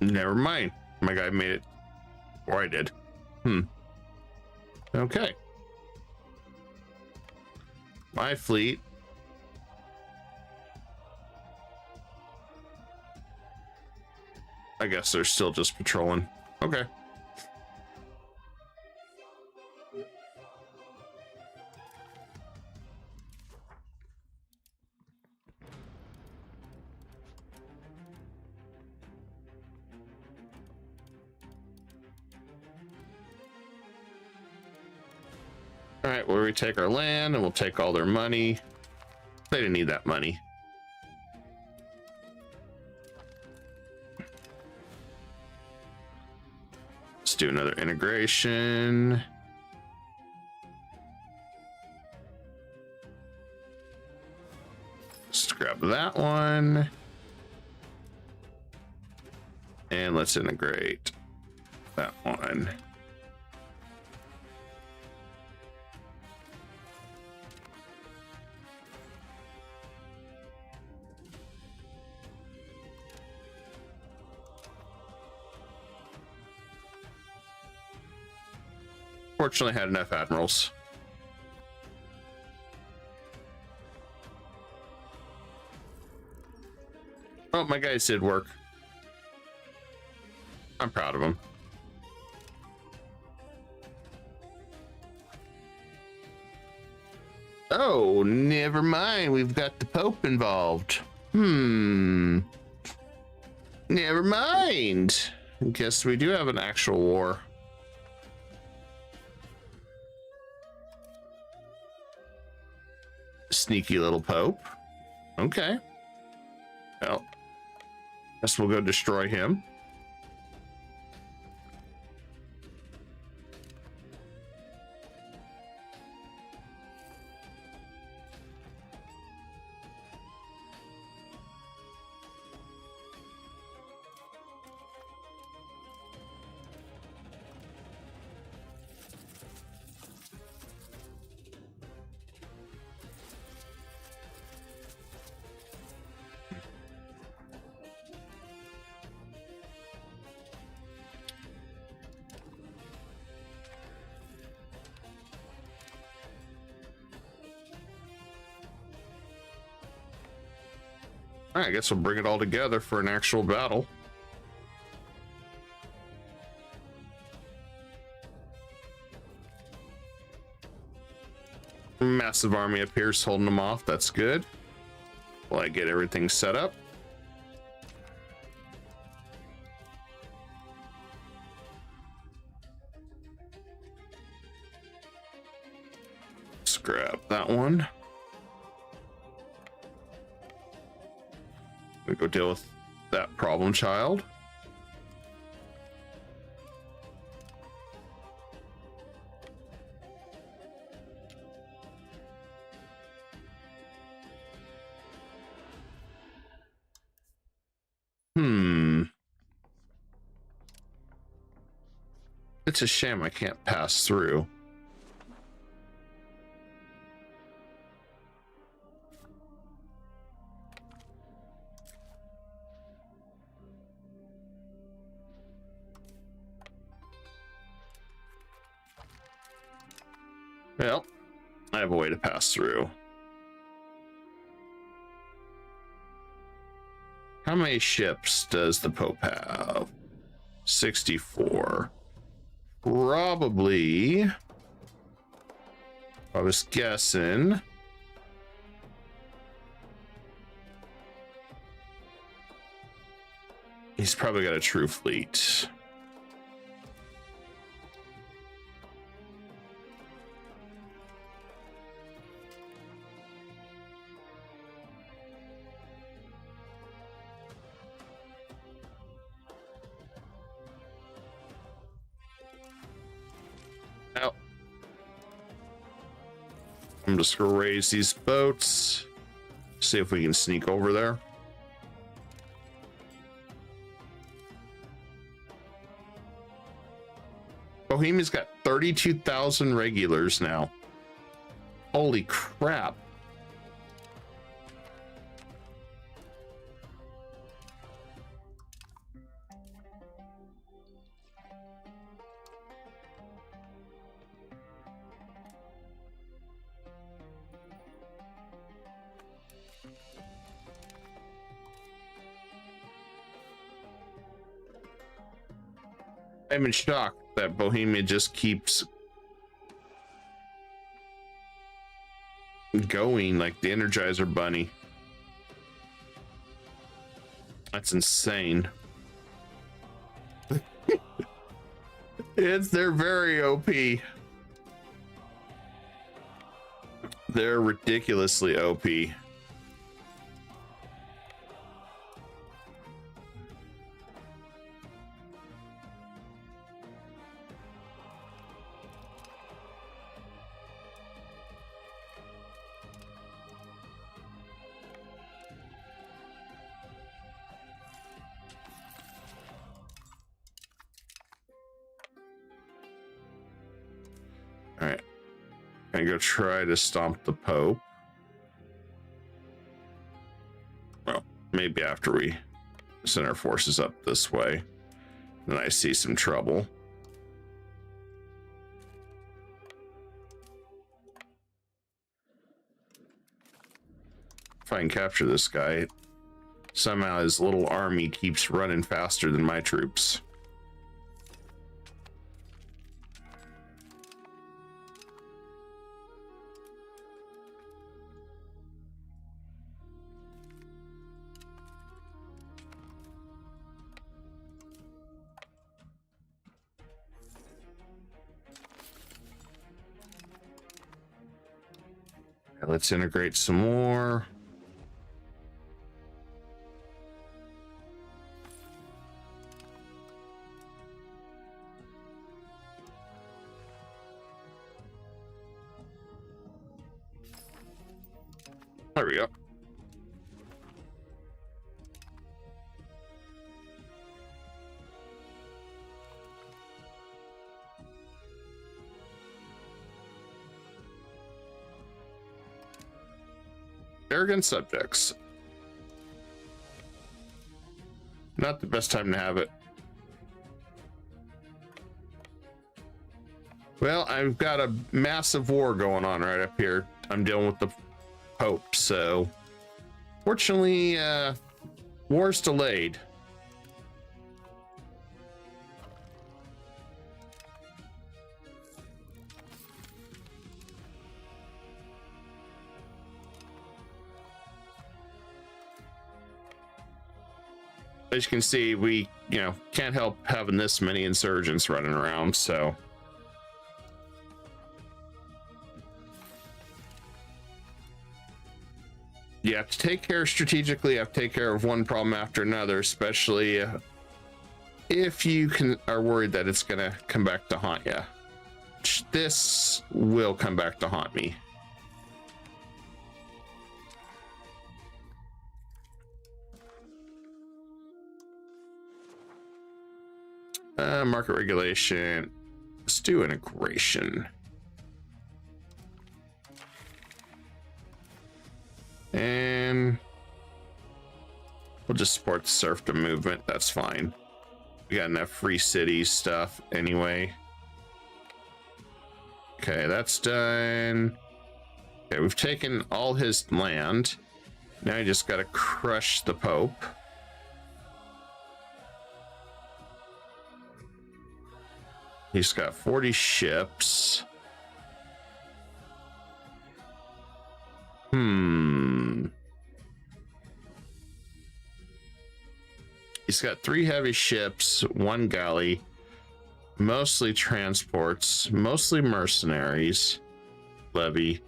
Never mind. My guy made it. Or I did. Okay. My fleet. I guess they're still just patrolling. Okay. All right, well, we take our land and we'll take all their money. They didn't need that money. Let's do another integration. Let's grab that one. And let's integrate that one. Fortunately, I had enough admirals. Oh, my guys did work. I'm proud of him. Oh, never mind. We've got the Pope involved. Never mind. I guess we do have an actual war. Sneaky little Pope. Okay. Well, guess we'll go destroy him. All right, I guess we'll bring it all together for an actual battle. Massive army appears holding them off. That's good. While I get everything set up. Let's grab that one. We go deal with that problem child. It's a shame I can't pass through. Well, I have a way to pass through. How many ships does the Pope have? 64. Probably, I was guessing, he's probably got a true fleet. I'm just gonna raise these boats, see if we can sneak over there. Bohemia's got 32,000 regulars now. Holy crap. I'm in shock that Bohemia just keeps going like the Energizer Bunny. That's insane. They're very OP. They're ridiculously OP. All right, I'm gonna go try to stomp the Pope. Well, maybe after we send our forces up this way, then I see some trouble. If I can capture this guy, Somehow his little army keeps running faster than my troops. Let's integrate some more. There we go. Arrogant subjects. Not the best time to have it. Well, I've got a massive war going on right up here. I'm dealing with the Pope, so fortunately, war's delayed. As you can see, we, can't help having this many insurgents running around, so. You have to take care strategically, you have to take care of one problem after another, especially if you are worried that it's gonna come back to haunt you. This will come back to haunt me. Market regulation. Let's do integration. And we'll just support the serfdom movement. That's fine. We got enough free cities stuff anyway. Okay, that's done. Okay, we've taken all his land. Now I just got to crush the Pope. He's got 40 ships. He's got 3 heavy ships, 1 galley, mostly transports, mostly mercenaries. Levy.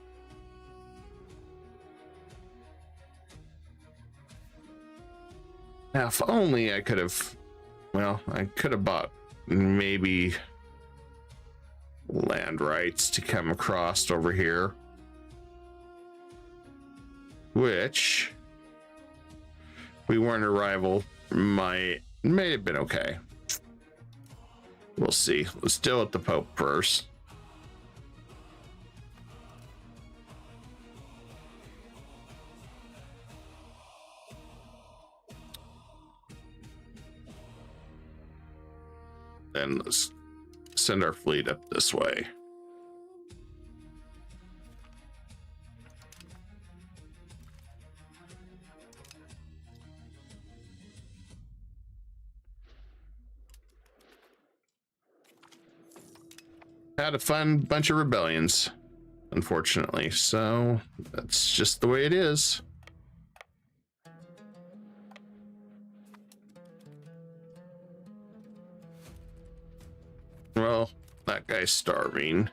Now, if only I could have, well, I could have bought maybe land rights to come across over here, which we weren't a rival, may have been okay. We'll see. Let's deal with the Pope first. Then let's send our fleet up this way. Had a fun bunch of rebellions, unfortunately, so that's just the way it is. Well, that guy's starving.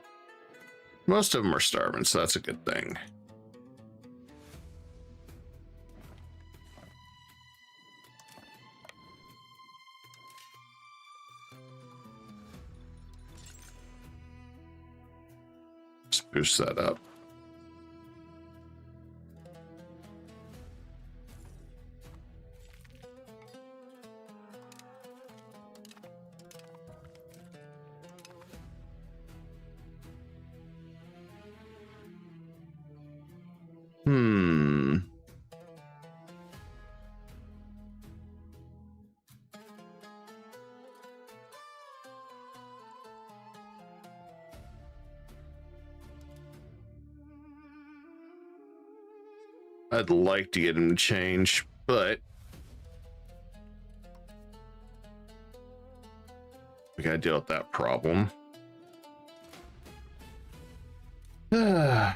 Most of them are starving, so that's a good thing. Let's boost that up. I'd like to get him to change, but We gotta deal with that problem. Well,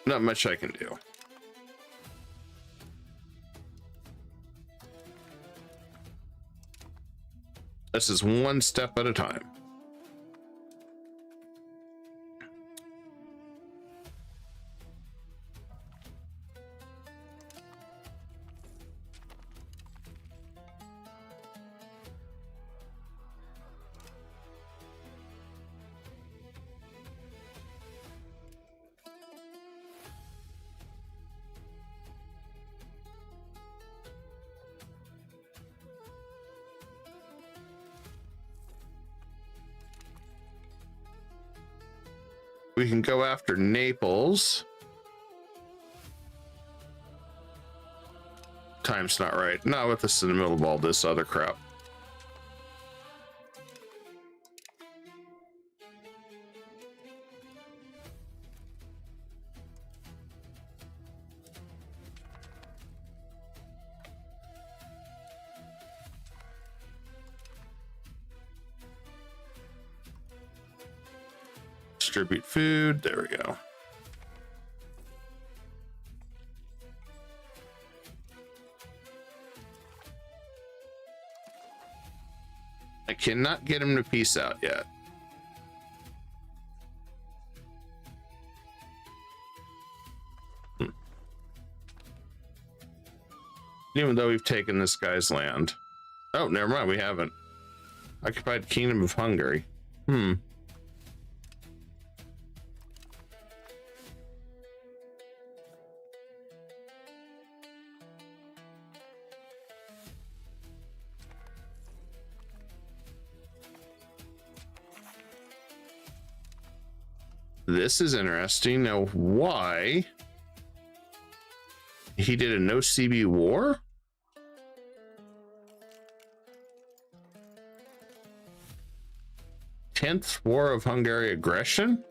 not much I can do. This is one step at a time. We can go after Naples. Time's not right. Not with us in the middle of all this other crap. Distribute food. There we go. I cannot get him to peace out yet. Even though we've taken this guy's land. Oh, never mind. We haven't. Occupied Kingdom of Hungary. This is interesting. Now, why? He did a no CB war? Tenth War of Hungary aggression?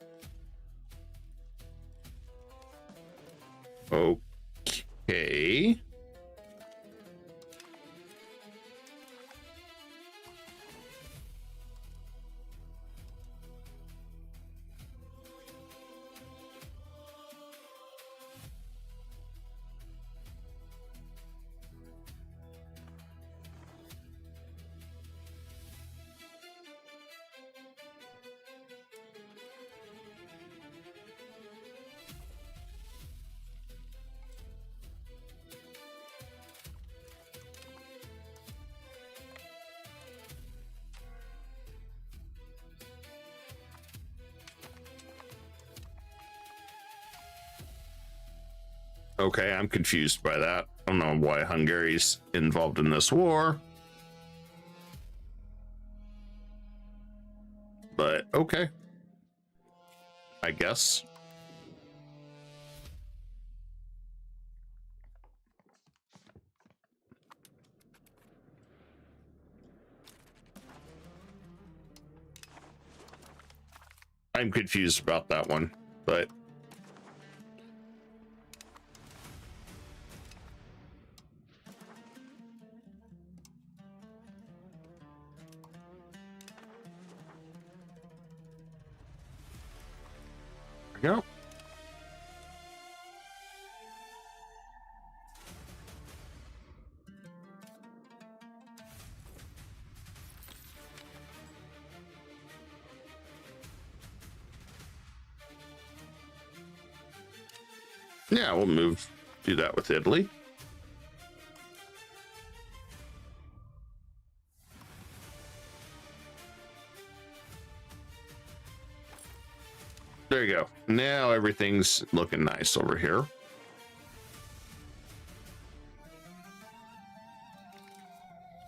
Okay. Okay, I'm confused by that. I don't know why Hungary's involved in this war. But okay. I guess. I'm confused about that one, but go. Yeah, we'll do that with Italy. There you go. Now everything's looking nice over here.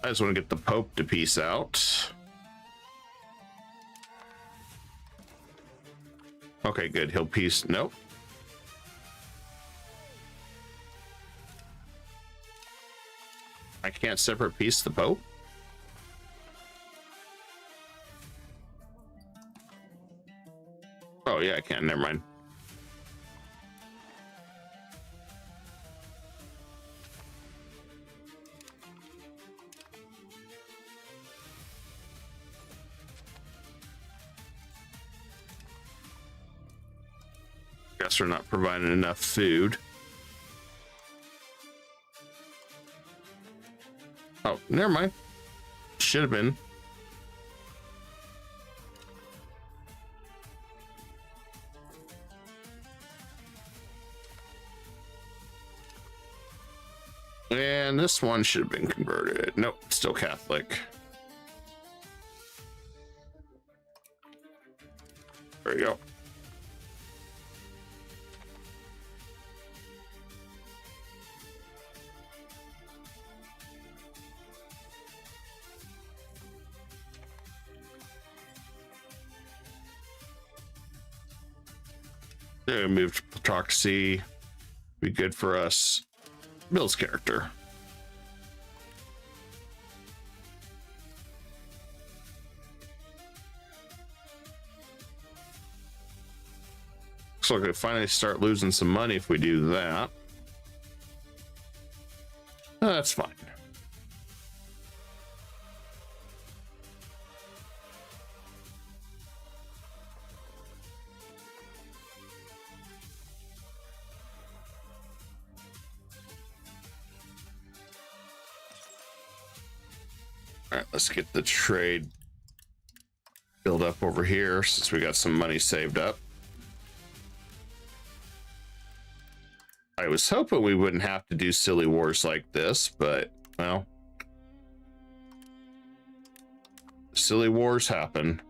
I just want to get the Pope to peace out. Okay, good. He'll peace. Nope. I can't separate peace the Pope. Oh yeah, I can. Never mind. Guess we're not providing enough food. Oh, never mind. Should have been. And this one should have been converted. Nope, still Catholic. There you go. Yeah, move to plutocracy. Be good for us. Bill's character. Looks like we finally start losing some money if we do that. That's fine. All right, let's get the trade build up over here since we got some money saved up. I was hoping we wouldn't have to do silly wars like this, but, well, silly wars happen.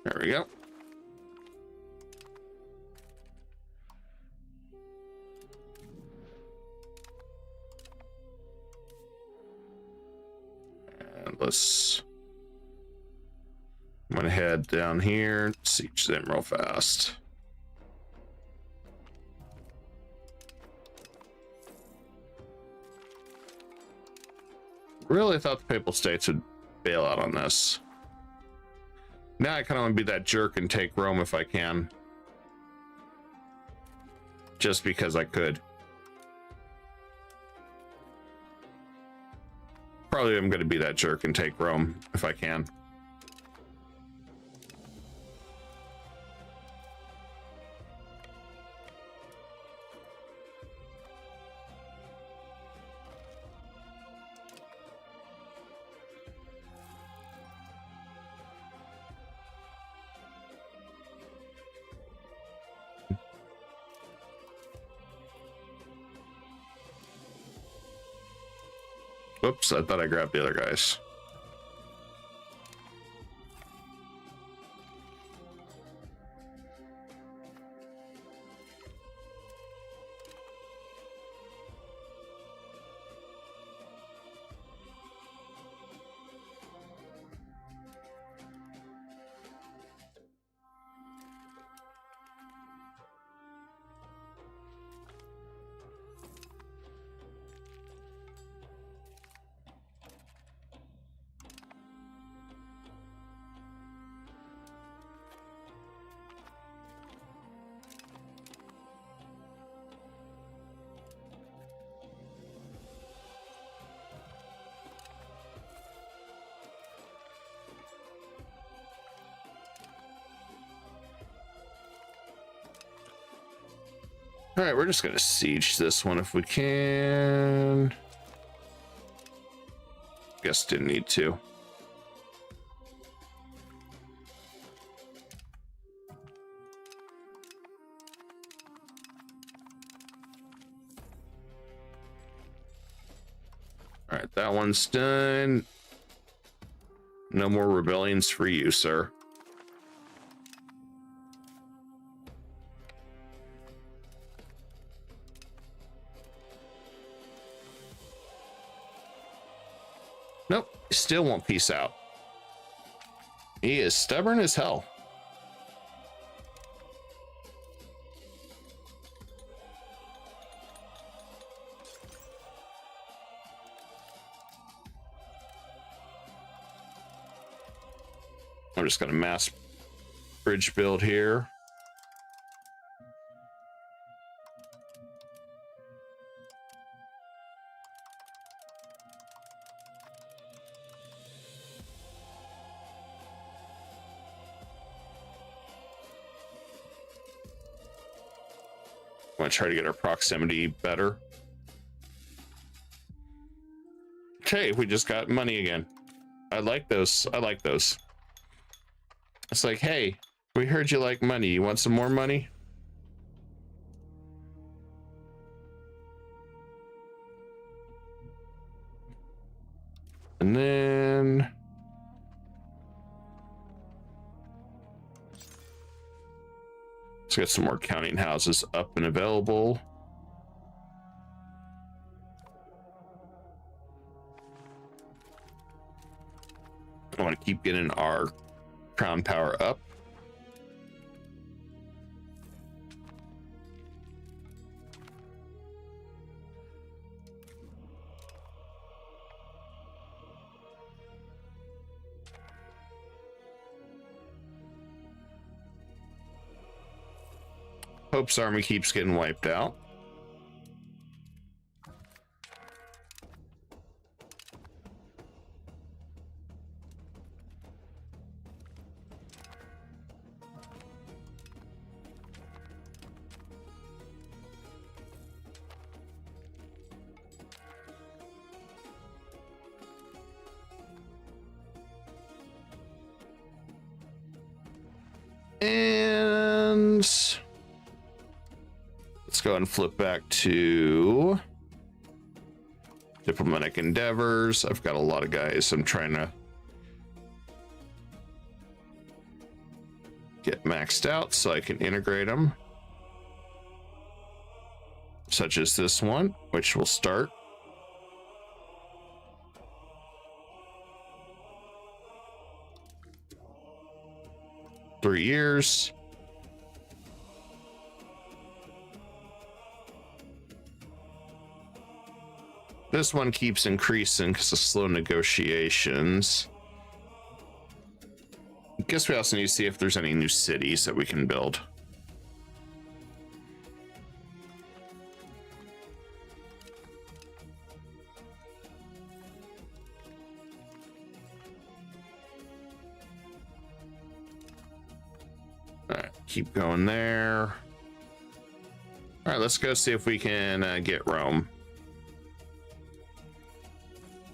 There we go. And let's went ahead down here, siege them real fast. Really thought the Papal States would bail out on this. Now I kind of want to be that jerk and take Rome if I can. Just because I could. Probably I'm going to be that jerk and take Rome if I can. Oops, I thought I grabbed the other guys. All right, we're just gonna siege this one if we can. Guess didn't need to. All right, that one's done. No more rebellions for you, sir. Nope, still won't peace out. He is stubborn as hell. I'm just gonna mass bridge build here. I want to try to get our proximity better. Okay, we just got money again. I like those. I like those. It's like, hey, we heard you like money. You want some more money? And then let's get some more counting houses up and available. I want to keep getting our crown power up. Pope's army keeps getting wiped out. And let's go and flip back to diplomatic endeavors. I've got a lot of guys I'm trying to get maxed out so I can integrate them, such as this one, which will start. Three years. This one keeps increasing because of slow negotiations. I guess we also need to see if there's any new cities that we can build. All right, keep going there. All right, let's go see if we can get Rome.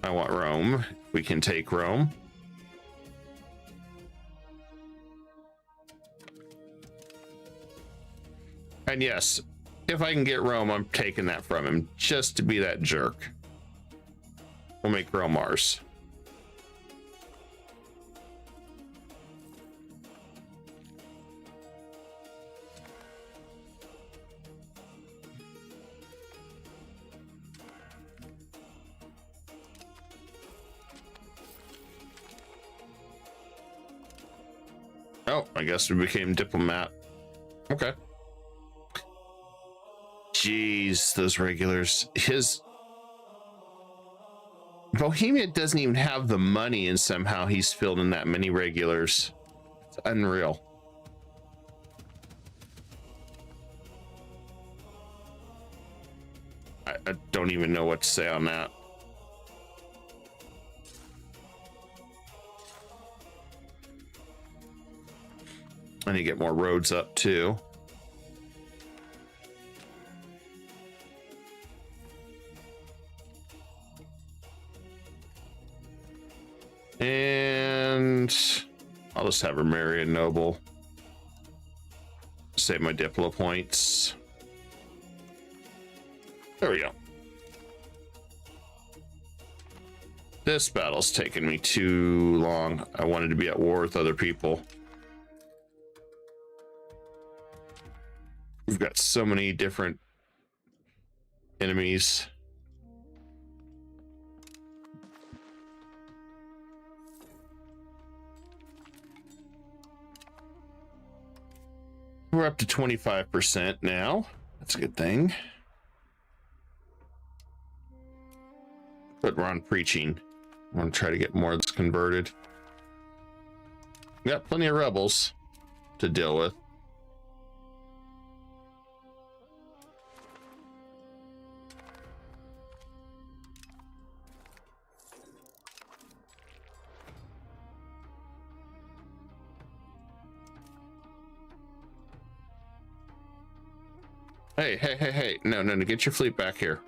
I want Rome. We can take Rome. And yes, if I can get Rome, I'm taking that from him just to be that jerk. We'll make Rome ours. Oh, I guess we became diplomat. Okay. Jeez, those regulars. His Bohemia doesn't even have the money, and somehow he's filled in that many regulars. It's unreal. I don't even know what to say on that. I need to get more roads up too. And I'll just have her marry a noble. Save my diplo points. There we go. This battle's taken me too long. I wanted to be at war with other people. We've got so many different enemies. We're up to 25% now. That's a good thing. But we're on preaching. I want to try to get more that's converted. We got plenty of rebels. to deal with. Hey, no, get your fleet back here.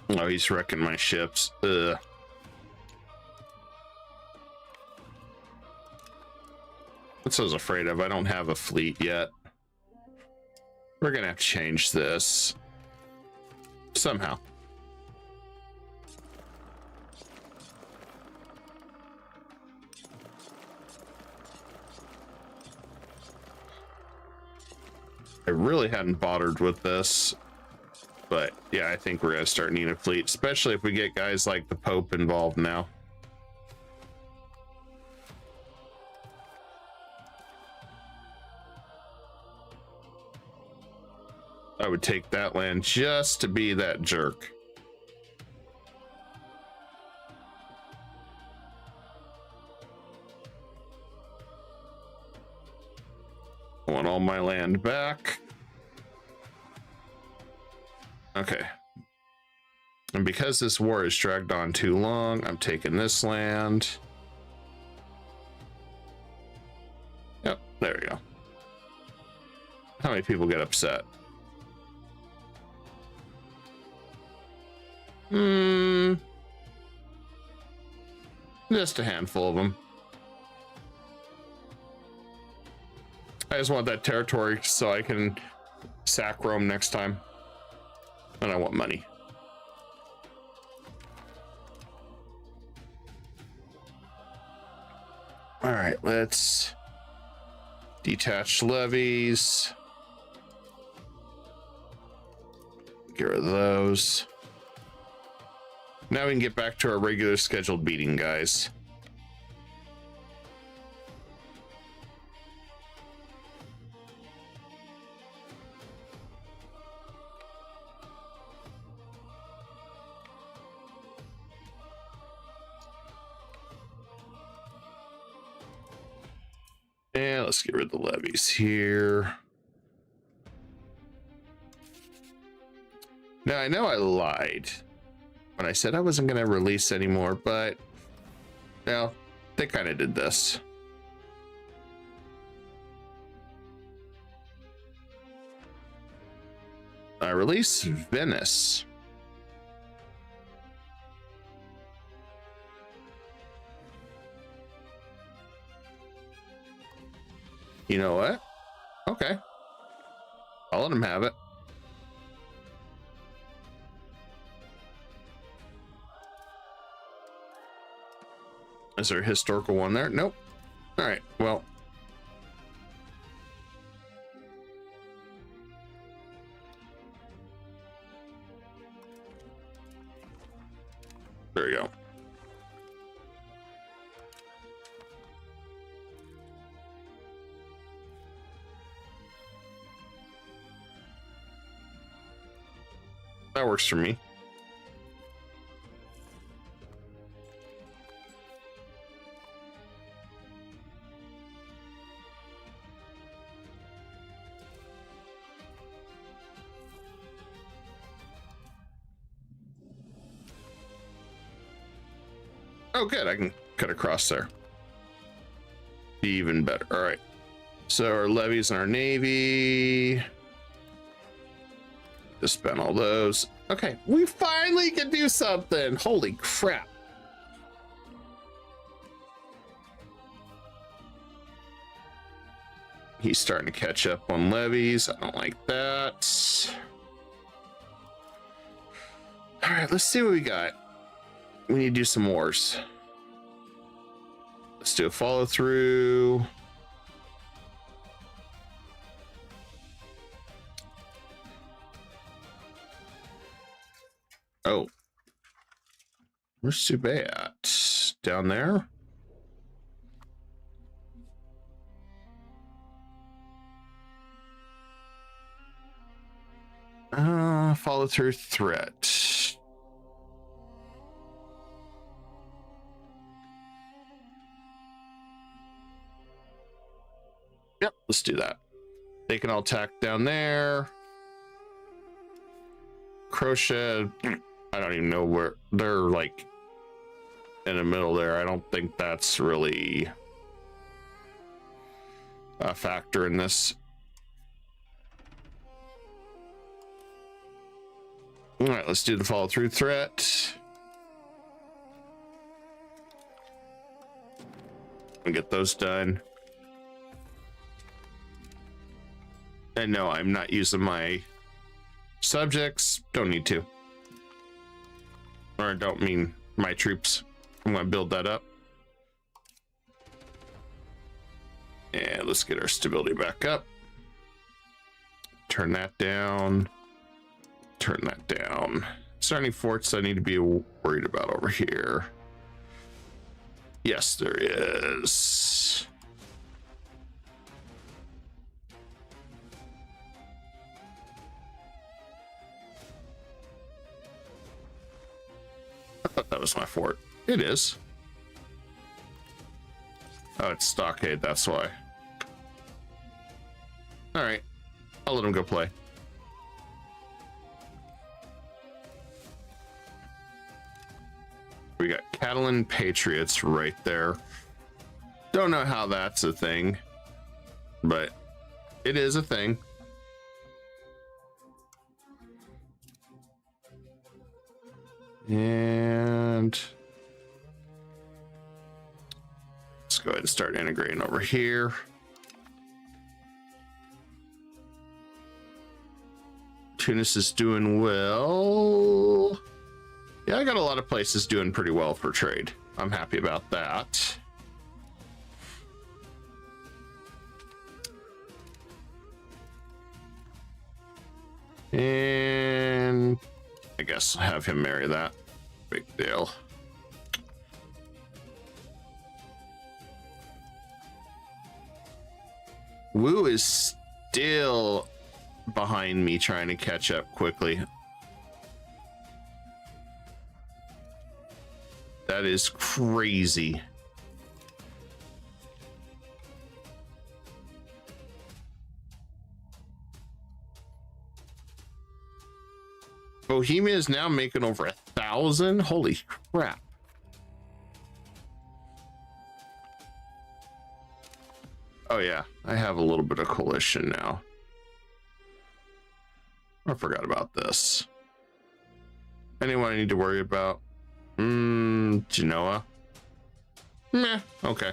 Oh, he's wrecking my ships. Ugh. That's what I was afraid of. I don't have a fleet yet. We're gonna have to change this somehow. I really hadn't bothered with this, but yeah, I think we're gonna start needing a fleet, especially if we get guys like the Pope involved now. I would take that land just to be that jerk. I want all my land back. Okay. And because this war has dragged on too long, I'm taking this land. Yep, there we go. How many people get upset? Just a handful of them. I just want that territory so I can sack Rome next time. And I want money. All right, let's detach levies. Get rid of those. Now we can get back to our regular scheduled beating, guys. And let's get rid of the levies here. Now, I know I lied when I said I wasn't going to release anymore, but well, they kind of did this. I release Venice. You know what? Okay. I'll let them have it. Is there a historical one there? Nope. All right, well. There we go. That works for me. Oh, good. I can cut across there. Even better. All right. So our levies and our navy. Just spent all those. Okay. We finally can do something. Holy crap. He's starting to catch up on levies. I don't like that. All right. Let's see what we got. We need to do some wars. Let's do a follow through. Oh. Where's Sube at? Down there? Follow through threat. Yep, let's do that. They can all attack down there. Crochet, I don't even know where they're, like in the middle there. I don't think that's really a factor in this. All right, let's do the follow through threat. And get those done. And no, I'm not using my subjects. Don't need to. Or I don't mean my troops. I'm going to build that up. And let's get our stability back up. Turn that down. Turn that down. Is there any forts I need to be worried about over here? Yes, there is. I thought that was my fort. It is. Oh, it's stockade, that's why. All right, I'll let him go play. We got Catalan Patriots right there. Don't know how that's a thing, but it is a thing. And let's go ahead and start integrating over here. Tunis is doing well. Yeah, I got a lot of places doing pretty well for trade. I'm happy about that. And I guess I'll have him marry that. Big deal. Wu is still behind me trying to catch up quickly. That is crazy. Bohemia is now making over 1,000. Holy crap. Oh yeah, I have a little bit of coalition now. I forgot about this. Anyone I need to worry about? Genoa. Meh, okay.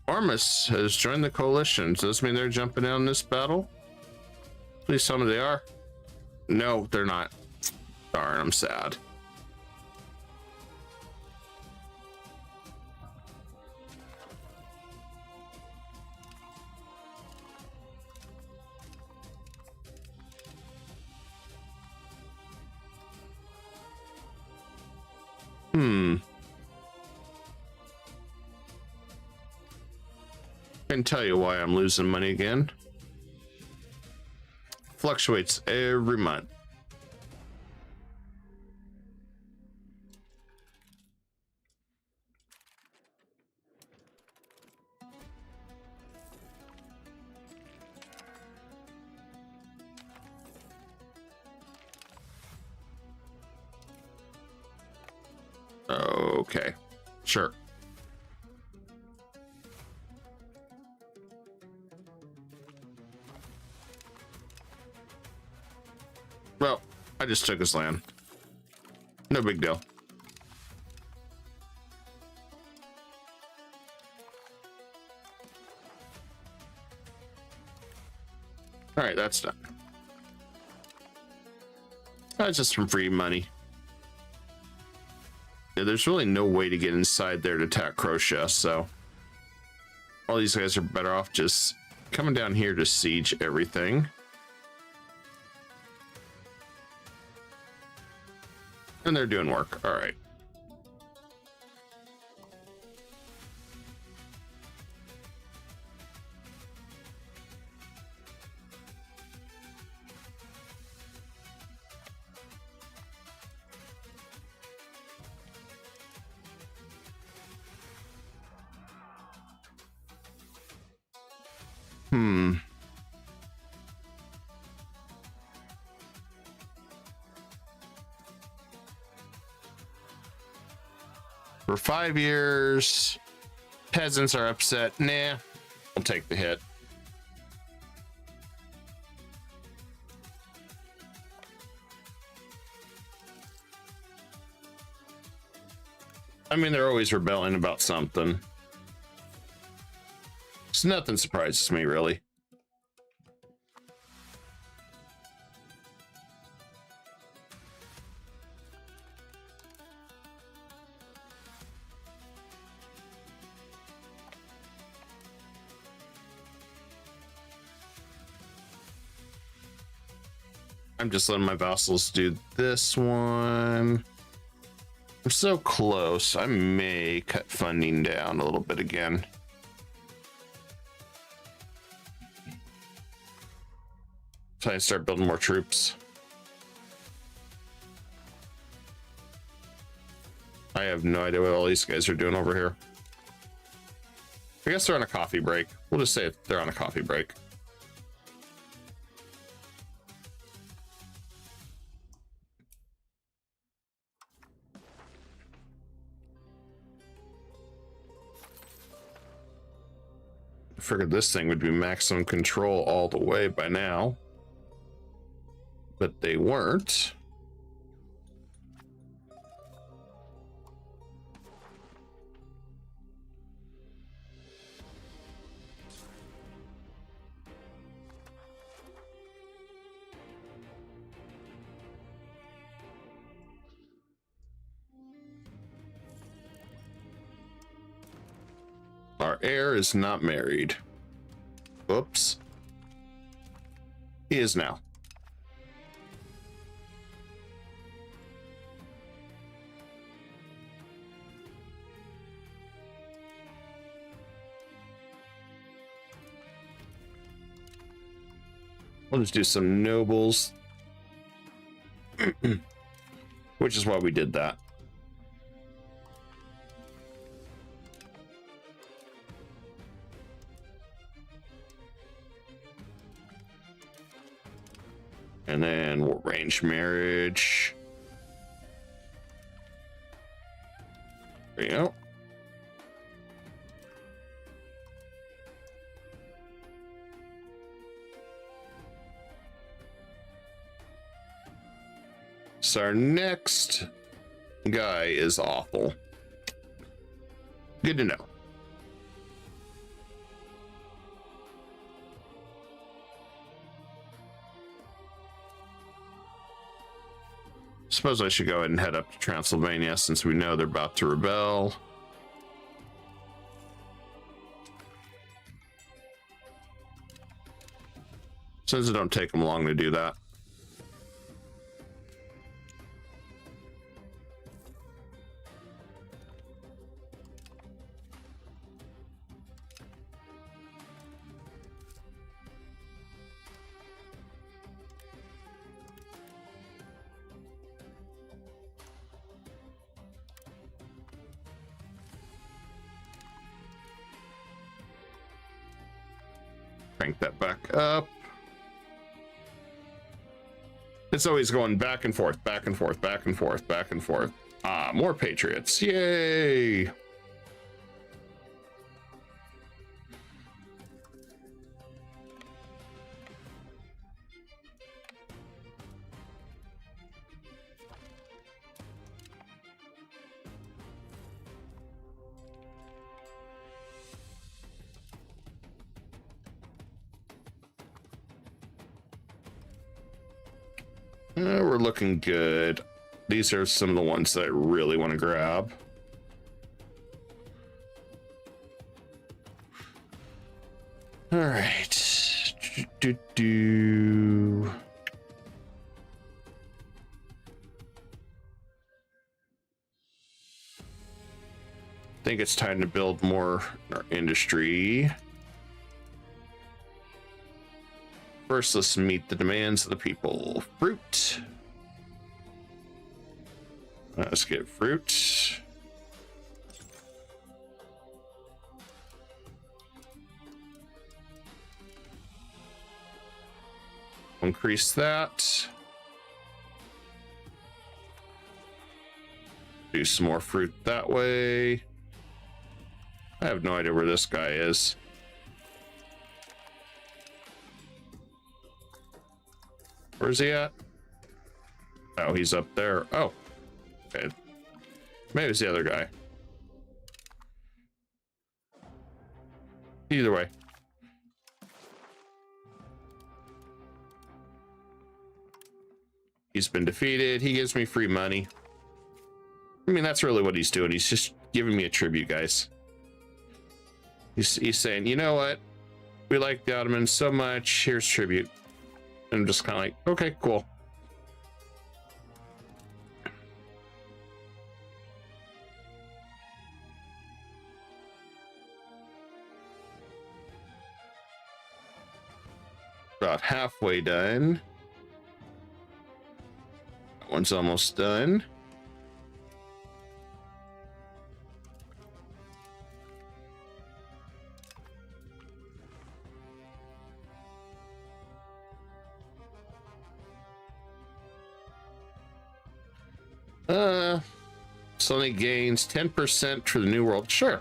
Ormus has joined the coalition. Does this mean they're jumping in on this battle? Please tell me they are. No, they're not. Darn, I'm sad. I can tell you why I'm losing money again. Fluctuates every month. Okay, sure. Well, I just took his land. No big deal. All right, that's done. That's just from free money. Yeah, there's really no way to get inside there to attack Croatia, so all these guys are better off just coming down here to siege everything. And they're doing work. All right. For 5 years, peasants are upset. Nah, I'll take the hit. I mean, they're always rebelling about something. So nothing surprises me, really. I'm just letting my vassals do this one. I'm so close. I may cut funding down a little bit again. So I start building more troops. I have no idea what all these guys are doing over here. I guess they're on a coffee break. We'll just say they're on a coffee break. I figured this thing would be maximum control all the way by now, but they weren't. Our heir is not married. Oops. He is now. We'll just do some nobles. Which is why we did that. And then we'll arrange marriage. There you go. So our next guy is awful. Good to know. Suppose I should go ahead and head up to Transylvania since we know they're about to rebel. Since it don't take them long to do that. Crank that back up. It's always going back and forth, back and forth, back and forth, back and forth. Ah, more patriots. Yay! We're looking good. These are some of the ones that I really want to grab. All right. I think it's time to build more in our industry. First, let's meet the demands of the people. Fruit. Let's get fruit. Increase that. Do some more fruit that way. I have no idea where this guy is. Where's he at? Oh, he's up there. Oh, okay. Maybe it's the other guy. Either way. He's been defeated. He gives me free money. I mean, that's really what he's doing. He's just giving me a tribute, guys. He's saying, you know what? We like the Ottomans so much. Here's tribute. And I'm just kind of like, okay, cool. About halfway done. That one's almost done. Only gains 10% for the New World. Sure.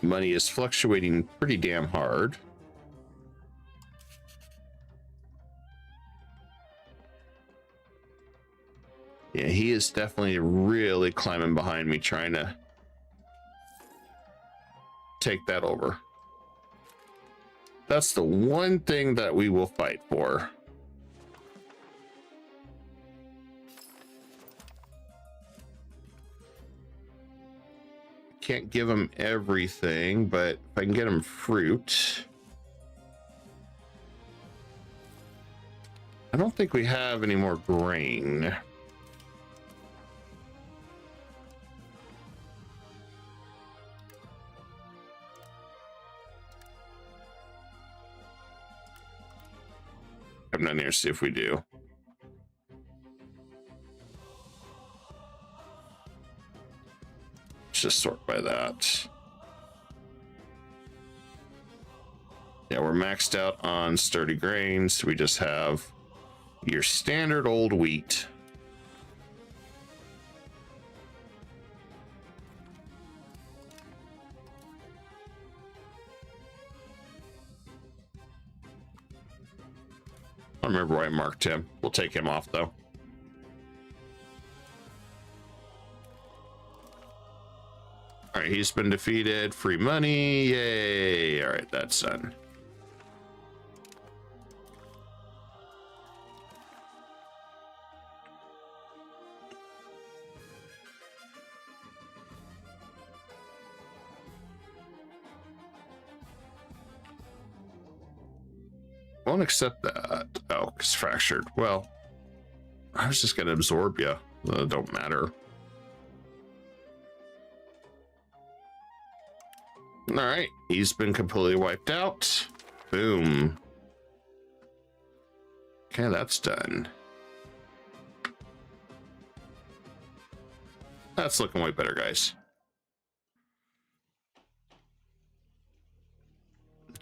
Money is fluctuating pretty damn hard. Yeah, he is definitely really climbing behind me, trying to take that over. That's the one thing that we will fight for. Can't give him everything, but if I can get him fruit. I don't think we have any more grain. I'm not near, see if we do. Let's just sort by that. Yeah, we're maxed out on sturdy grains. We just have your standard old wheat. I don't remember where I marked him. We'll take him off though. All right, he's been defeated. Free money. Yay. All right, that's done. I won't accept that. Oh, it's fractured. Well, I was just gonna absorb you. Don't matter. All right, he's been completely wiped out. Boom. Okay, that's done. That's looking way better, guys.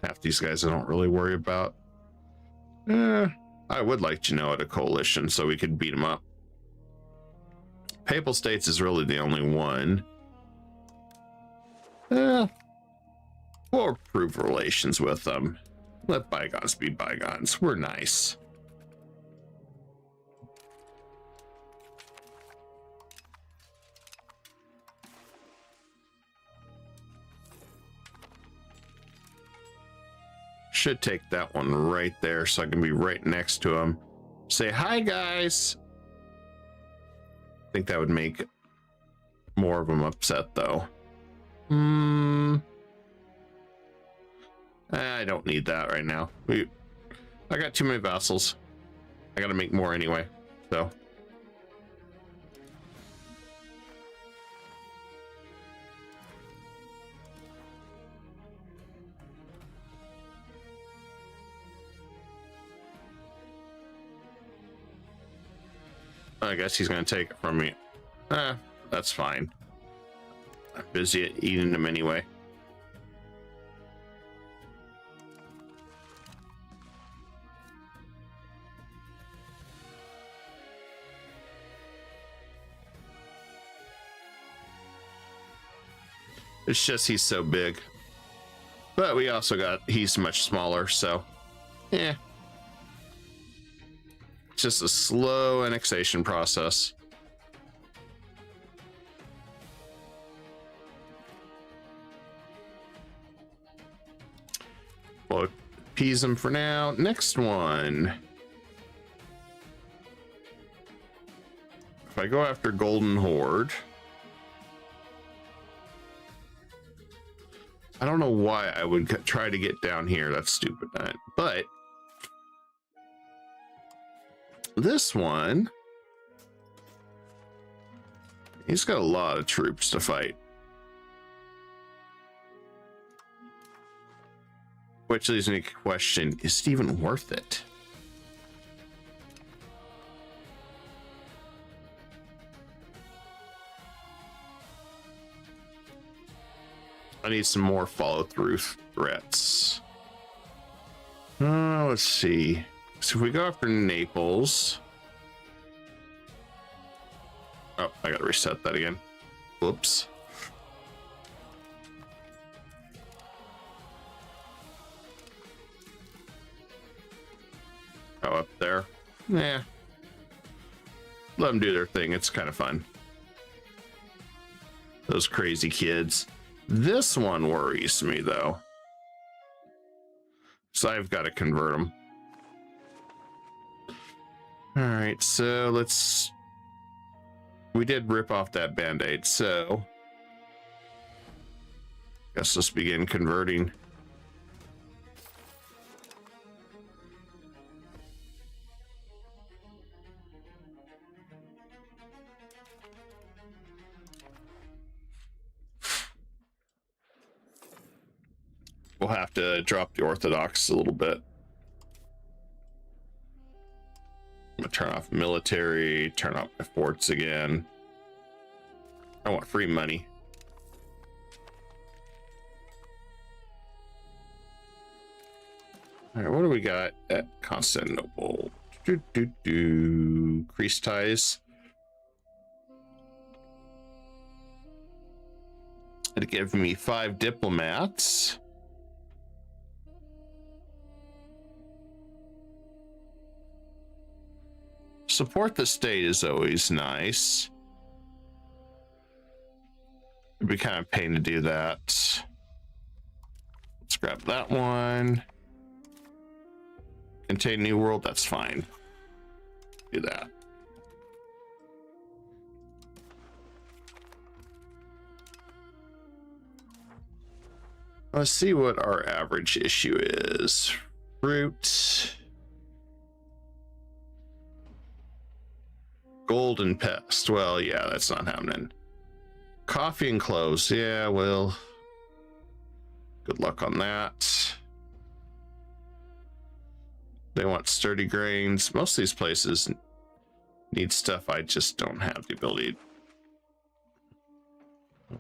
Half these guys I don't really worry about. I would like to know at a coalition so we could beat them up. Papal States is really the only one. We'll improve relations with them. Let bygones be bygones. We're nice. Should take that one right there so I can be right next to him. Say, hi, guys. I think that would make more of them upset, though. I don't need that right now. I got too many vassals. I got to make more anyway, so. I guess he's going to take it from me. That's fine. I'm busy at eating them anyway. It's just he's so big. But we also got, he's much smaller, so yeah. It's just a slow annexation process. We'll appease him for now. Next one. If I go after Golden Horde, I don't know why I would try to get down here. That's stupid. But this one, he's got a lot of troops to fight. Which leaves me to question, is it even worth it? I need some more follow-through threats. Let's see. So if we go after Naples. Oh, I gotta reset that again. Whoops. Oh, up there. Yeah. Let them do their thing. It's kind of fun. Those crazy kids. This one worries me, though. So I've got to convert them. All right, so let's... We did rip off that band-aid, so... Guess let's begin converting. We'll have to drop the Orthodox a little bit. I'm gonna turn off military, turn off my forts again. I want free money. All right, what do we got at Constantinople? Increase ties. It'll give me 5 diplomats. Support the state is always nice. It'd be kind of a pain to do that. Let's grab that one. Contain New World, that's fine. Do that. Let's see what our average issue is. Fruit. Golden pest. Well, yeah, that's not happening. Coffee and clothes. Yeah, well, good luck on that. They want sturdy grains. Most of these places need stuff I just don't have the ability.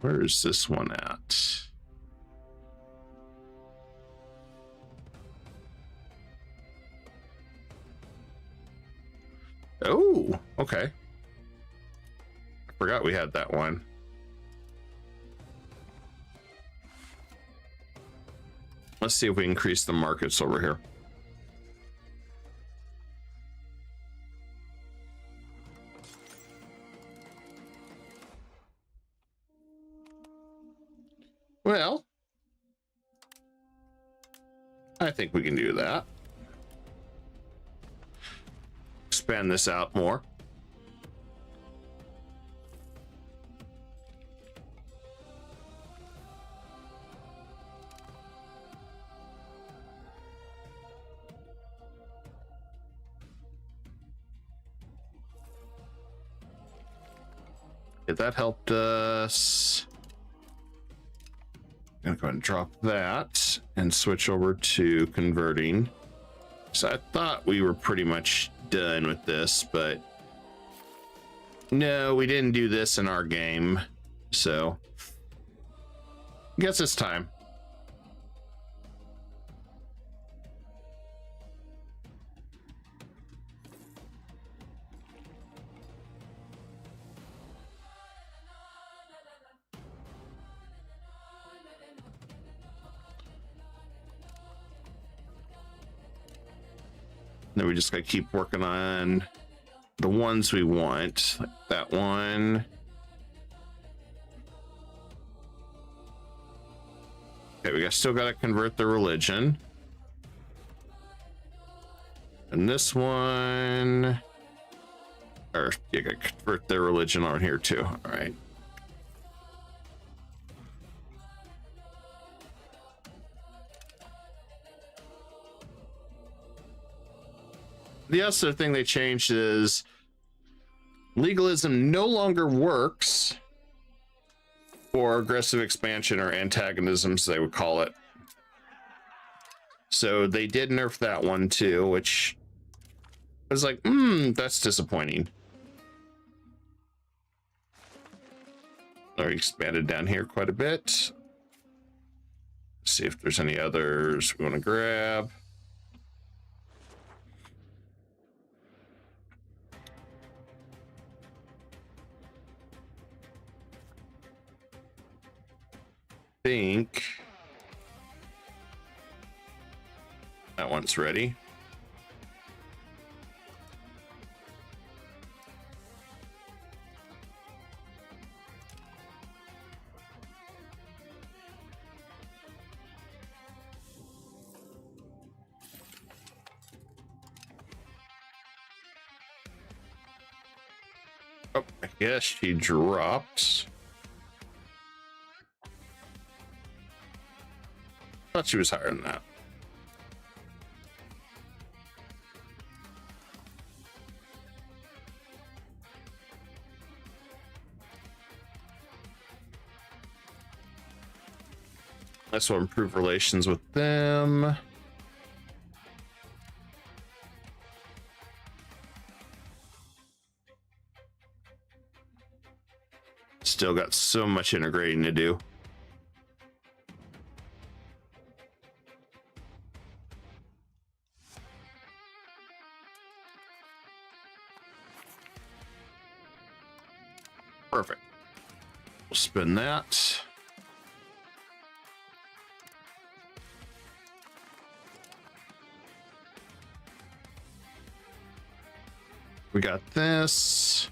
Where is this one at? Oh, okay. I forgot we had that one. Let's see if we increase the markets over here. Well, I think we can do that. Expand this out more. Okay, that helped us. I'm gonna go ahead and drop that and switch over to converting. So I thought we were pretty much done with this, but no, we didn't do this in our game. So I guess it's time. Then we just gotta keep working on the ones we want, like that one. Okay, we still gotta convert the religion. And this one, or you gotta convert their religion on here too. All right. The other thing they changed is legalism no longer works for aggressive expansion or antagonisms, they would call it. So they did nerf that one too, which was like, that's disappointing. Already expanded down here quite a bit. Let's see if there's any others we want to grab. Think that one's ready. Oh, I guess she dropped. I thought she was higher than that. This will improve relations with them. Still got so much integrating to do. Perfect. We'll spin that. We got this.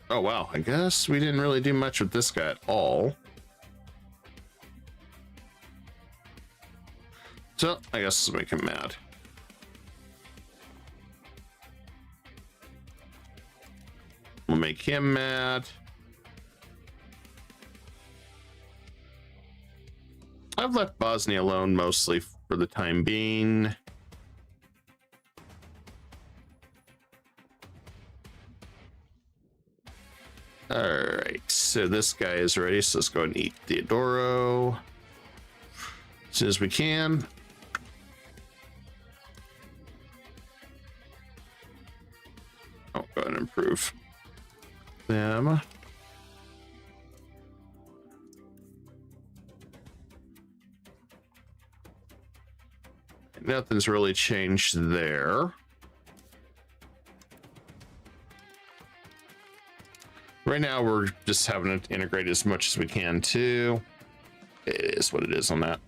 Oh, wow. I guess we didn't really do much with this guy at all. So I guess this will make him mad. We'll make him mad. I've left Bosnia alone mostly for the time being. All right, so this guy is ready. So let's go and eat Theodoro as soon as we can. Oh, go ahead and improve them. Nothing's really changed there. Right now, we're just having to integrate as much as we can too. It is what it is on that.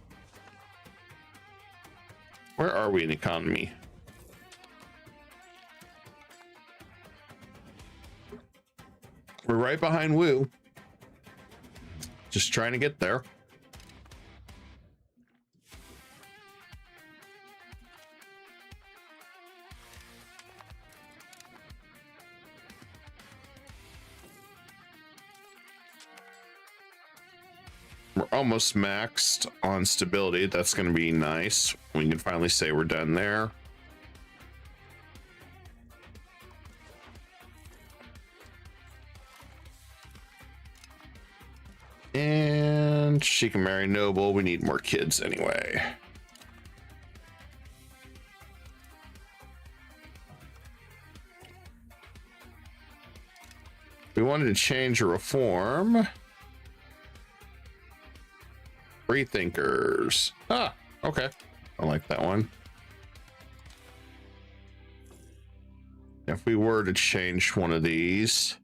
Where are we in economy? We're right behind Wu. Just trying to get there. We're almost maxed on stability. That's going to be nice. We can finally say we're done there. And she can marry noble. We need more kids anyway. We wanted to change or reform. Freethinkers. Ah, okay. I like that one. If we were to change one of these,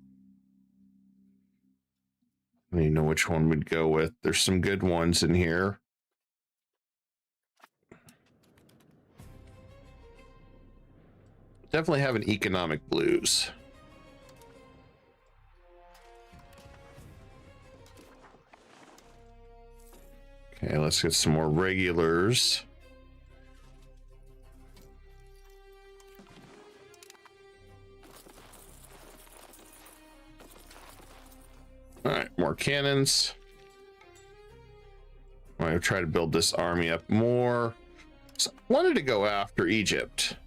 I don't even know which one we'd go with. There's some good ones in here. Definitely have an economic blues. Okay, let's get some more regulars. All right, more cannons. I'm gonna try to build this army up more. So I wanted to go after Egypt.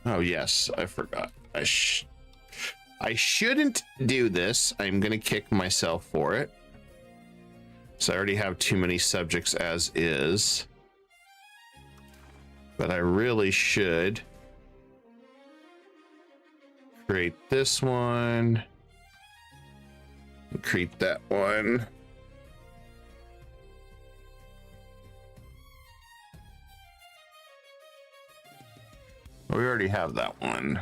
Oh yes, I forgot. I shouldn't do this. I'm gonna kick myself for it. So I already have too many subjects as is. But I really should create this one. Create that one. We already have that one.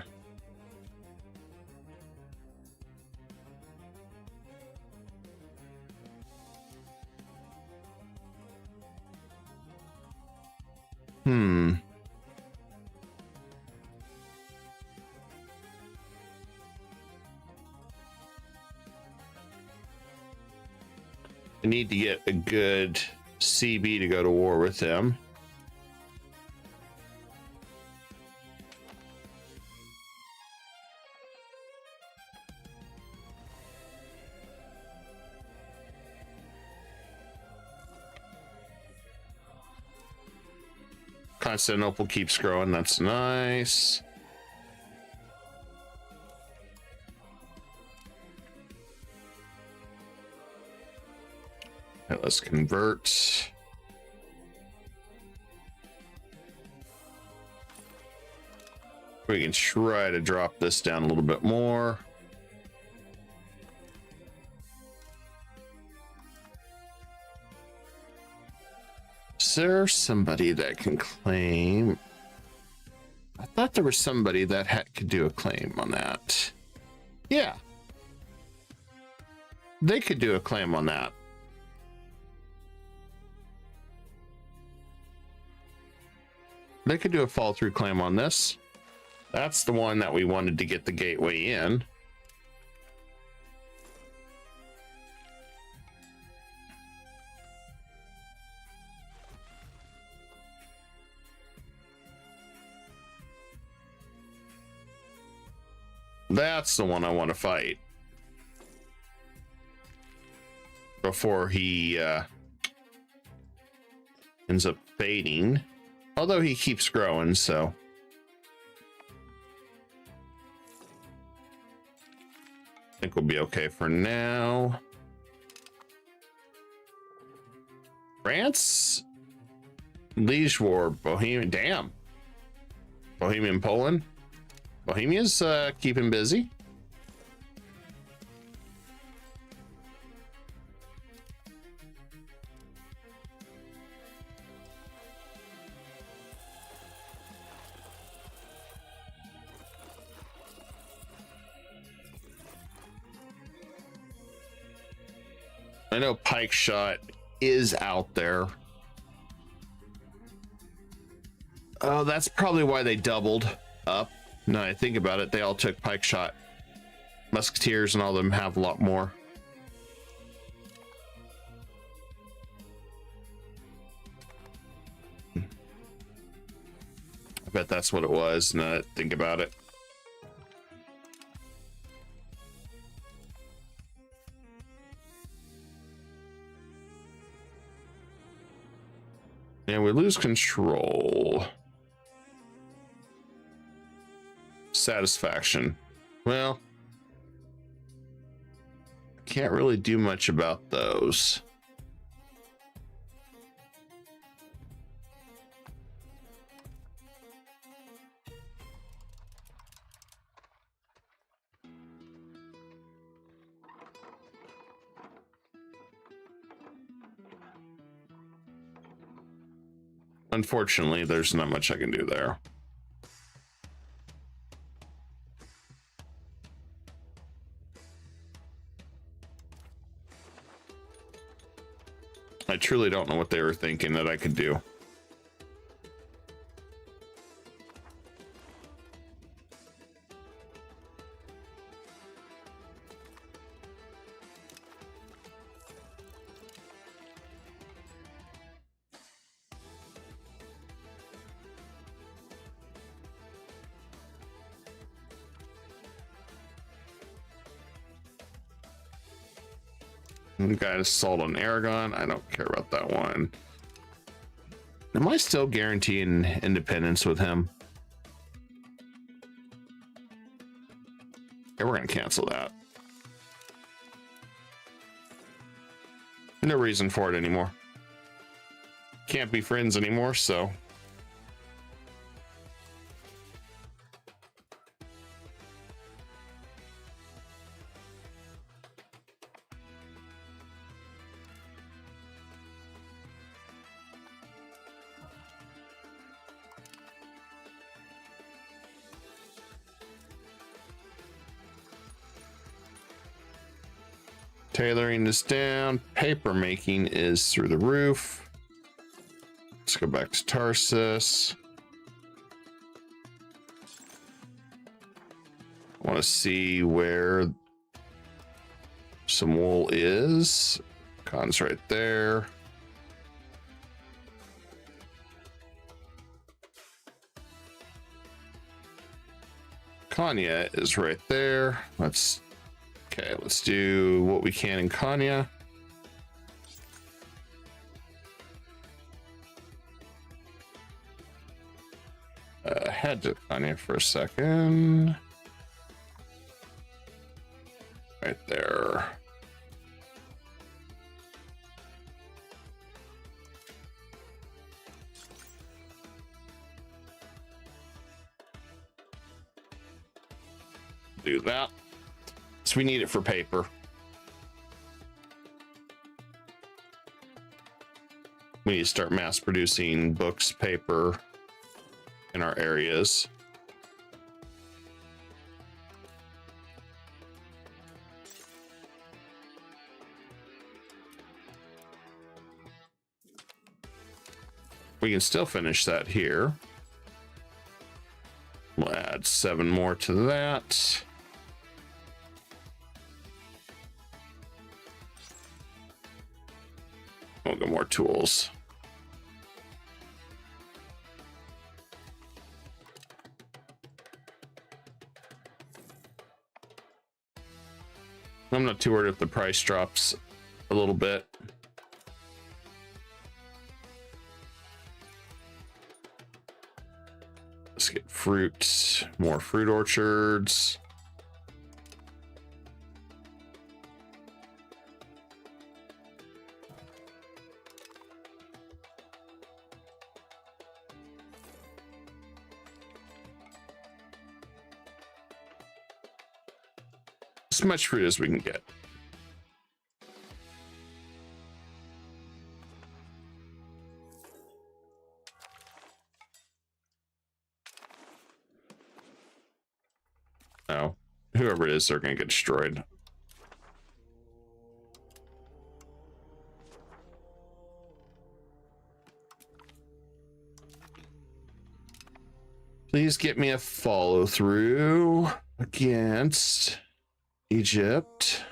I need to get a good CB to go to war with him. Constantinople keeps growing. That's nice. Okay, let's convert. We can try to drop this down a little bit more. Is there somebody that can claim? I thought there was somebody that could do a claim on that. Yeah. They could do a claim on that. They could do a fall through claim on this. That's the one that we wanted to get the gateway in. That's the one I want to fight before he ends up fading. Although he keeps growing, so. I think we'll be okay for now. France? Liege War, Bohemian, damn. Bohemian Poland. Bohemia's keeping busy. I know Pike Shot is out there. Oh, that's probably why they doubled. up. Now I think about it, they all took pike shot. Musketeers and all of them have a lot more. I bet that's what it was. Now that I think about it. And we lose control. Satisfaction. Well, can't really do much about those. Unfortunately, there's not much I can do there. I truly don't know what they were thinking that I could do. We got assault on Aragon. I don't care about that one. Am I still guaranteeing independence with him? Okay, we're gonna cancel that. No reason for it anymore. Can't be friends anymore, so. Tailoring is down. Paper making is through the roof. Let's go back to Tarsus. I want to see where some wool is. Con's right there. Kanya is right there. Okay, let's do what we can in Kanya. Head to Kanya for a second. Right there. Do that. So we need it for paper. We need to start mass producing books, paper in our areas. We can still finish that here. We'll add 7 more to that. We'll get more tools. I'm not too worried if the price drops a little bit. Let's get fruit, more fruit orchards. As much fruit as we can get. No, whoever it is, they're gonna get destroyed. Please get me a follow through against Egypt.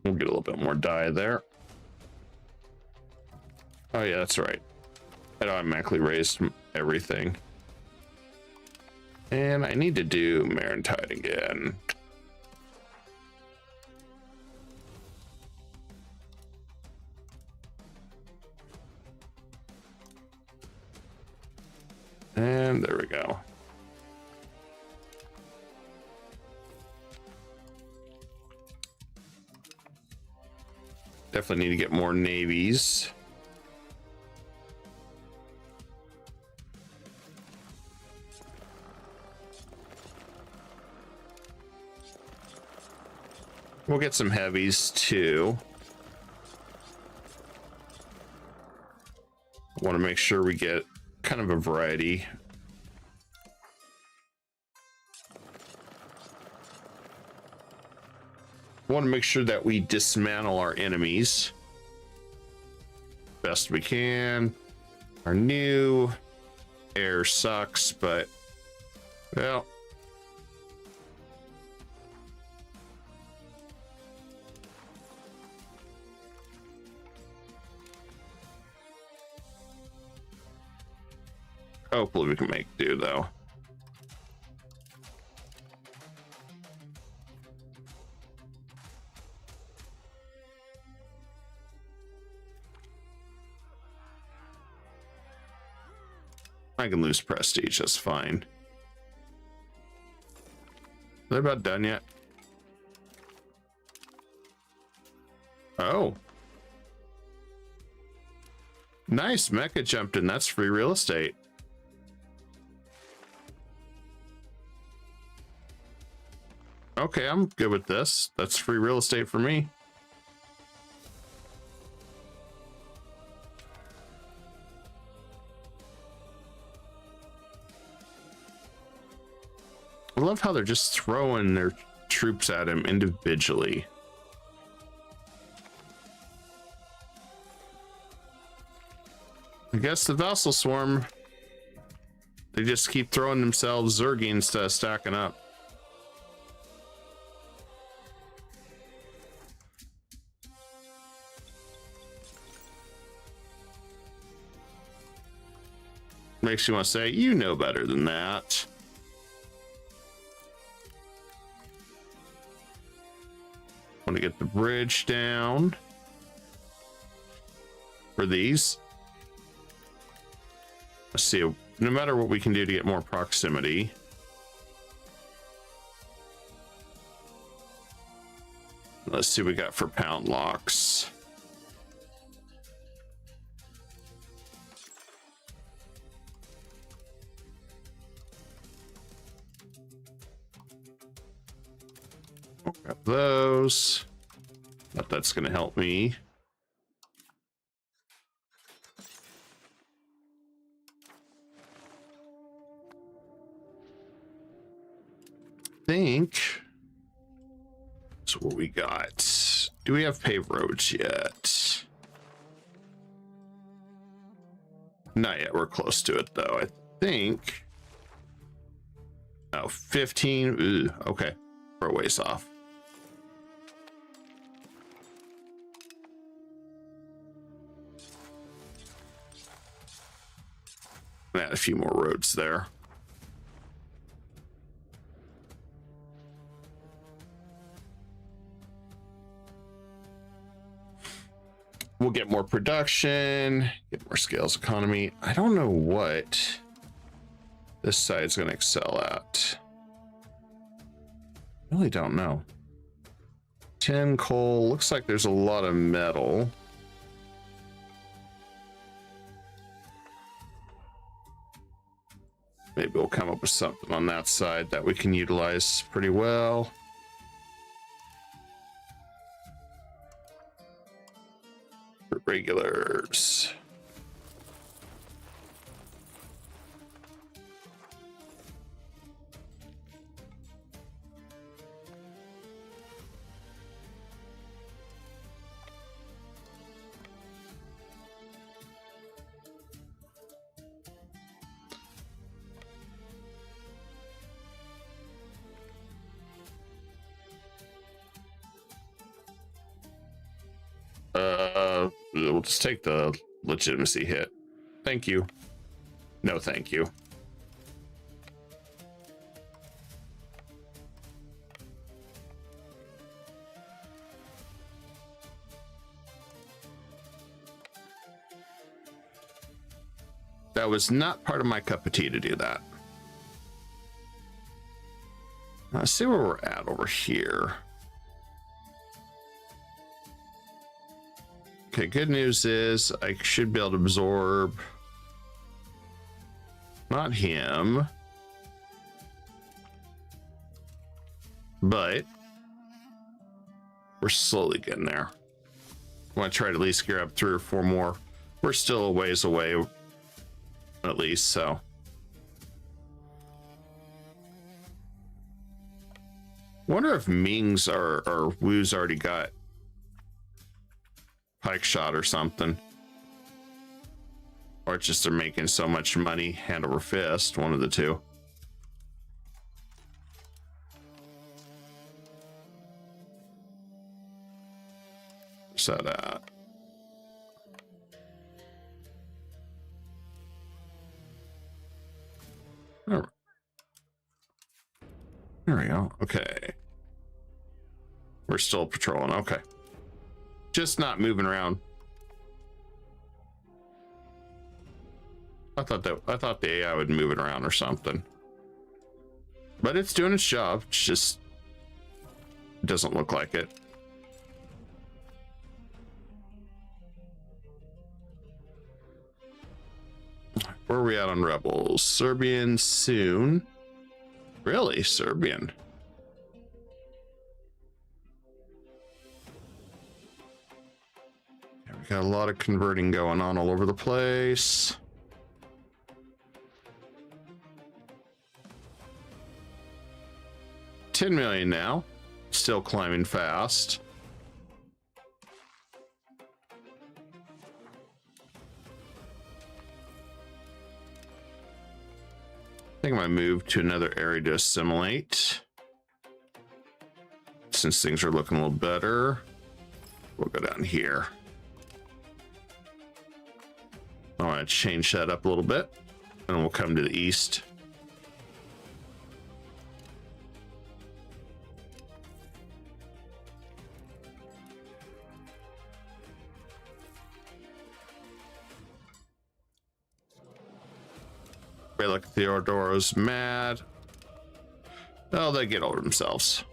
We'll get a little bit more dye there. Oh yeah, that's right. It automatically raised everything. And I need to do Maritime again. And there we go. Definitely need to get more navies. We'll get some heavies too. I want to make sure we get kind of a variety. I want to make sure that we dismantle our enemies best we can. Our new air sucks, but well, hopefully we can make do though. I can lose prestige, that's fine. They're about done yet? Oh. Nice, Mecha jumped in, that's free real estate. Okay, I'm good with this. That's free real estate for me. I love how they're just throwing their troops at him individually. I guess the Vassal swarm, they just keep throwing themselves Zergi instead of stacking up. Makes you want to say, you know better than that. Want to get the bridge down for these. Let's see, no matter what we can do to get more proximity. Let's see what we got for pound locks. Grab those. But that's going to help me. Think that's what we got. Do we have paved roads yet? Not yet. We're close to it though. I think. Oh, 15. Ooh, okay. We're a ways off. Add a few more roads there. We'll get more production, get more scales economy. I don't know what this side's going to excel at. Really don't know. 10 coal. Looks like there's a lot of metal. Maybe we'll come up with something on that side that we can utilize pretty well. For regulars. we'll just take the legitimacy hit. Thank you. No, thank you. That was not part of my cup of tea to do that. Let's see where we're at over here. Okay, good news is I should be able to absorb. Not him. But we're slowly getting there. I want to try to at least gear up 3 or 4 more. We're still a ways away, at least, so. Wonder if Ming's or Wu's already got pike shot or something. Or it's just they're making so much money hand over fist, one of the two. Where's that at? There we go. Okay. We're still patrolling. Okay. Just not moving around. I thought the AI would move it around or something. But it's doing its job. It's just doesn't look like it. Where are we at on rebels? Serbian soon. Really? Serbian? Yeah, we got a lot of converting going on all over the place. $10 million now. Still climbing fast. I think I might move to another area to assimilate. Since things are looking a little better, we'll go down here. I want to change that up a little bit, and we'll come to the east. Look, Theodoro's mad. Oh, they get over themselves.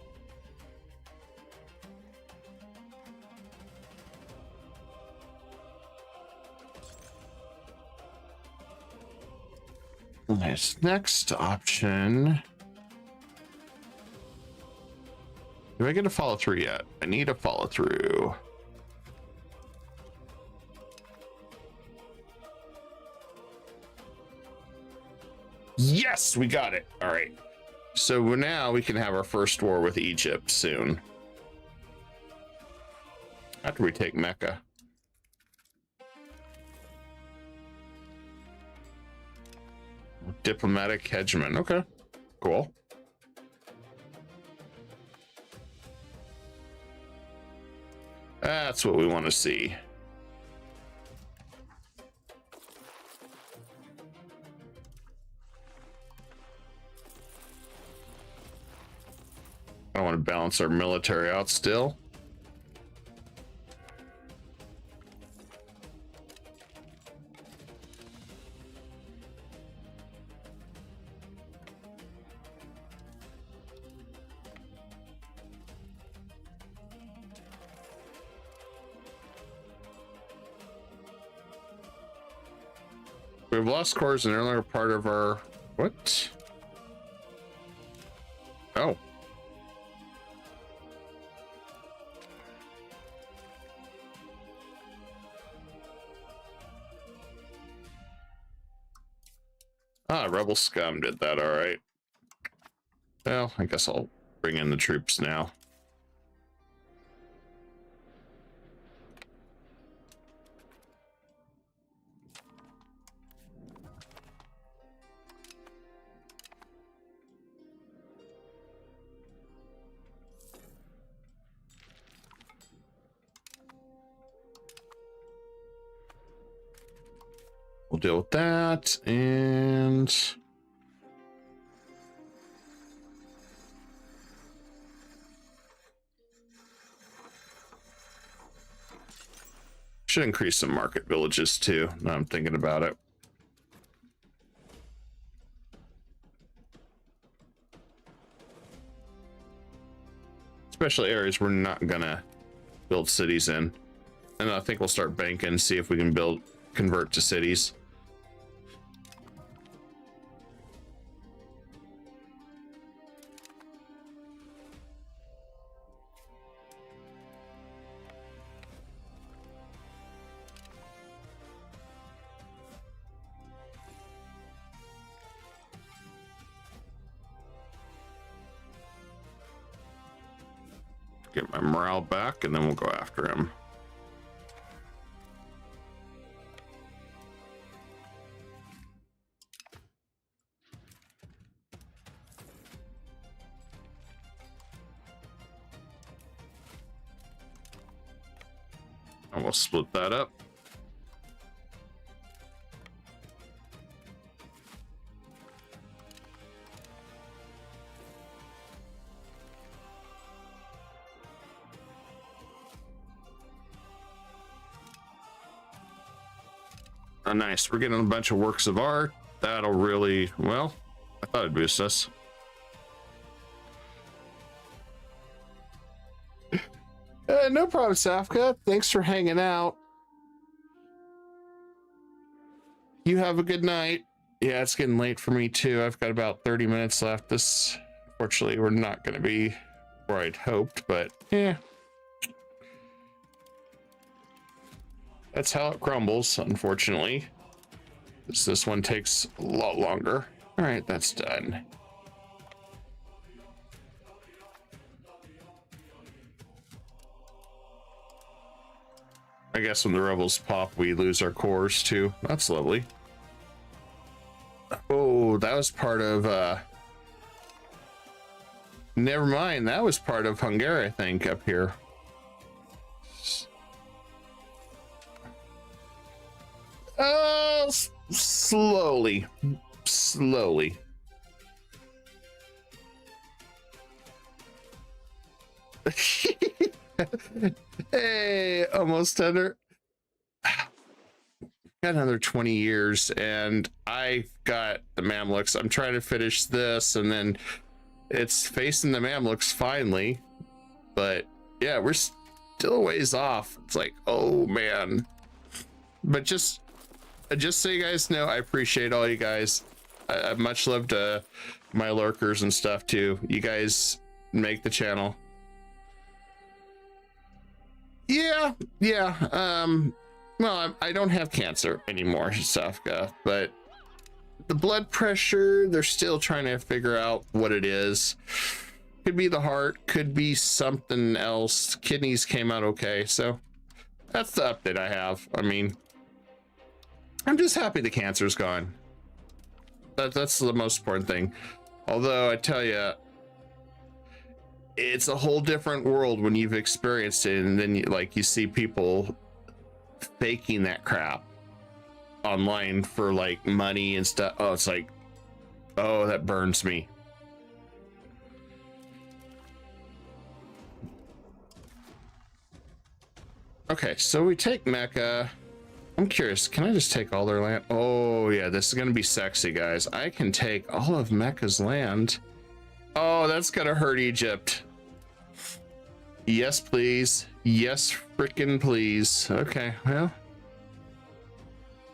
Nice. Next option. Do I get a follow through yet? I need a follow through. Yes, we got it. All right. So now we can have our first war with Egypt soon. After we take Mecca. Diplomatic hegemon. Okay, cool. That's what we want to see. I want to balance our military out still. We've lost cores in an earlier part of our... What? Oh. Ah, Rebel Scum did that, all right. Well, I guess I'll bring in the troops now. We'll deal with that. And should increase some market villages too. Now I'm thinking about it. Especially areas we're not gonna build cities in. And I think we'll start banking, see if we can convert to cities. Get my morale back, and then we'll go after him. And we'll split that up. Oh, nice. We're getting a bunch of works of art. That'll really, well, I thought it'd boost us. No problem, Safka. Thanks for hanging out. You have a good night. Yeah, it's getting late for me too. I've got about 30 minutes left. This, fortunately, we're not going to be where I'd hoped, but yeah. That's how it crumbles, unfortunately. This one takes a lot longer. All right, that's done. I guess when the rebels pop, we lose our cores too. That's lovely. Oh, that was part of never mind, that was part of Hungary, I think, up here. Slowly. Hey, almost tender. Got another 20 years, and I've got the Mamluks. I'm trying to finish this, and then it's facing the Mamluks finally. But yeah, we're still a ways off. It's like, oh man. But just so you guys know, I appreciate all you guys. I much love to my lurkers and stuff too. You guys make the channel. Yeah. Well, I don't have cancer anymore, Safka, but the blood pressure, they're still trying to figure out what it is. Could be the heart, could be something else. Kidneys came out okay, so that's the update I have. I mean, I'm just happy the cancer's gone. That's the most important thing. Although I tell you, it's a whole different world when you've experienced it, and then you see people faking that crap online for like money and stuff. Oh, it's like, oh, that burns me. Okay, so we take Mecca. I'm curious, can I just take all their land? Oh yeah, this is gonna be sexy, guys. I can take all of Mecca's land. Oh, that's gonna hurt Egypt. Yes, please. Yes, frickin' please. Okay, well,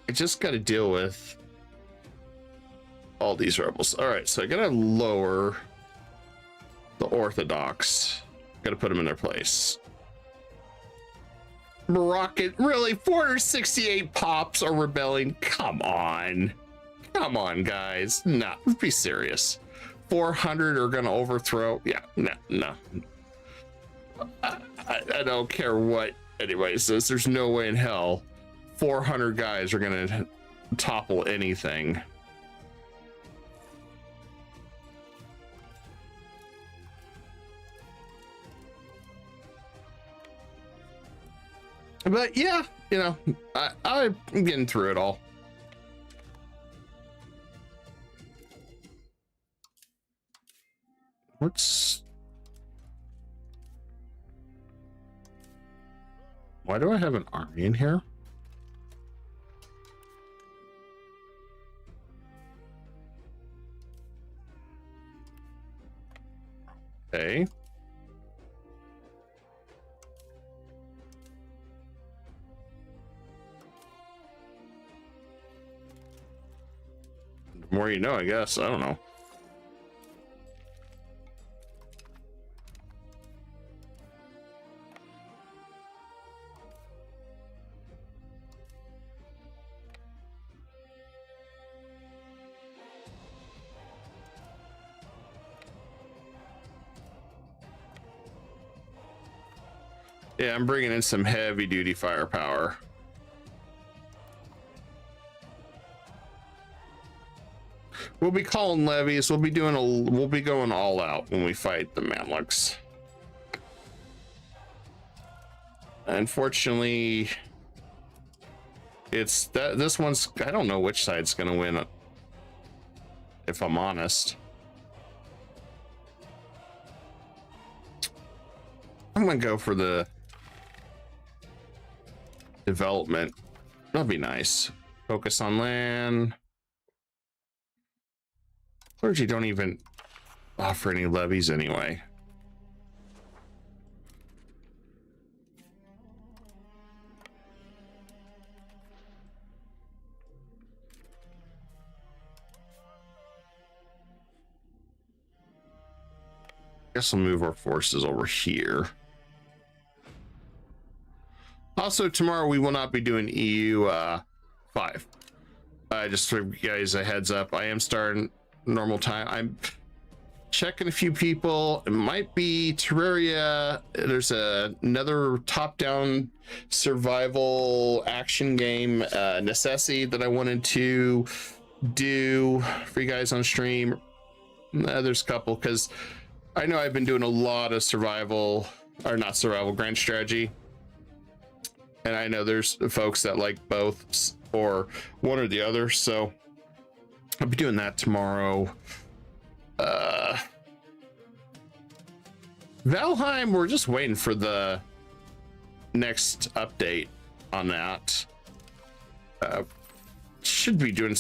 I just gotta deal with all these rebels. All right, so I gotta lower the Orthodox. Gotta put them in their place. Moroccan, really? 468 pops are rebelling? Come on, guys. No, be serious. 400 are gonna overthrow. Yeah, no. I don't care what anybody says. There's no way in hell 400 guys are gonna topple anything. But yeah, you know, I'm getting through it all. Why do I have an army in here? Okay. The more you know, I guess. I don't know. Yeah, I'm bringing in some heavy duty firepower. We'll be calling levies. We'll be going all out when we fight the Mamluks. Unfortunately, it's that this one's, I don't know which side's gonna win, if I'm honest. I'm gonna go for the development. That'll be nice. Focus on land. Clergy don't even offer any levies anyway. Guess we'll move our forces over here. Also, tomorrow we will not be doing EU 5. Just for you guys a heads up, I am starting normal time. I'm checking a few people. It might be Terraria. There's another top-down survival action game, Necessity, that I wanted to do for you guys on stream. There's a couple, because I know I've been doing a lot of survival, or not survival, grand strategy. And I know there's folks that like both or one or the other, so I'll be doing that tomorrow. Valheim, we're just waiting for the next update on that. Should be doing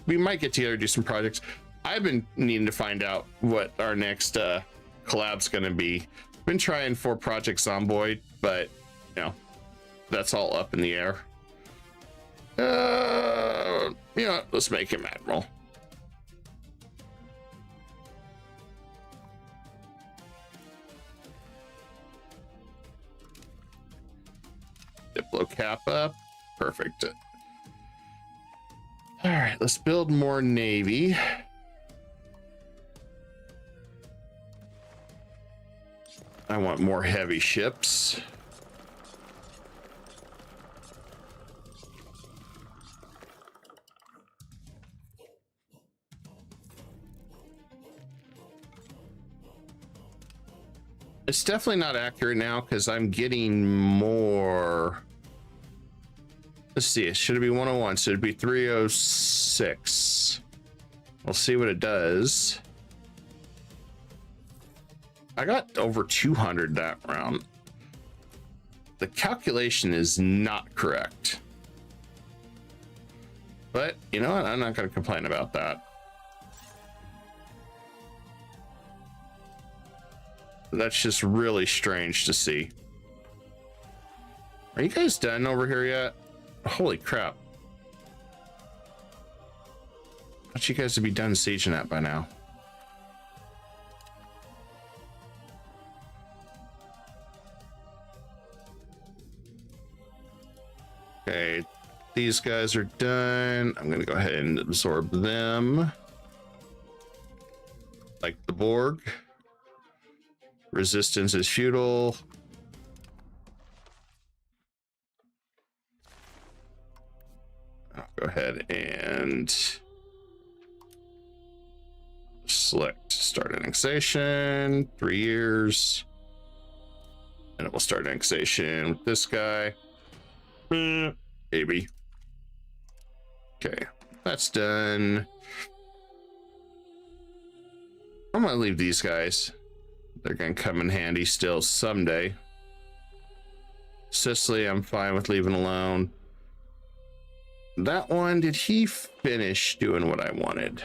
we might get together, do some projects. I've been needing to find out what our next collab's gonna be. Been trying 4 projects on Boyd, but you know, that's all up in the air. You know, let's make him admiral. Diplo cap up. Perfect. All right, let's build more navy. I want more heavy ships. It's definitely not accurate now because I'm getting more. Let's see, it should be 101, so it'd be 306. We'll see what it does. I got over 200 that round. The calculation is not correct. But you know what? I'm not going to complain about that. That's just really strange to see. Are you guys done over here yet? Holy crap. I thought you guys would be done sieging that by now. Okay, these guys are done. I'm gonna go ahead and absorb them. Like the Borg. Resistance is futile. I'll go ahead and select start annexation, 3 years. And it will start annexation with this guy. Maybe. Okay, that's done. I'm gonna leave these guys. They're gonna come in handy still someday. Sicily, I'm fine with leaving alone. That one, did he finish doing what I wanted?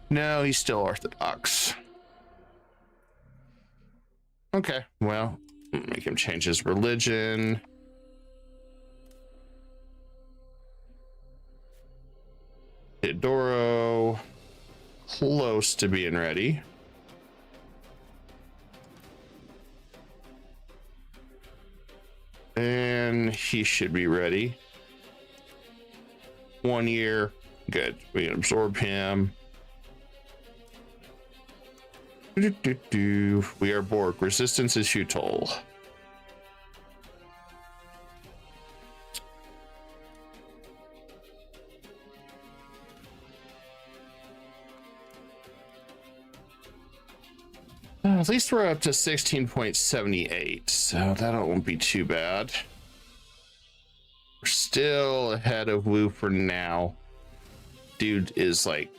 No, he's still Orthodox. Okay, well, make him change his religion. Theodoro, close to being ready. And he should be ready. 1 year, good. We can absorb him. We are Borg. Resistance is futile. At least we're up to 16.78, so that won't be too bad. We're still ahead of Wu for now. Dude is like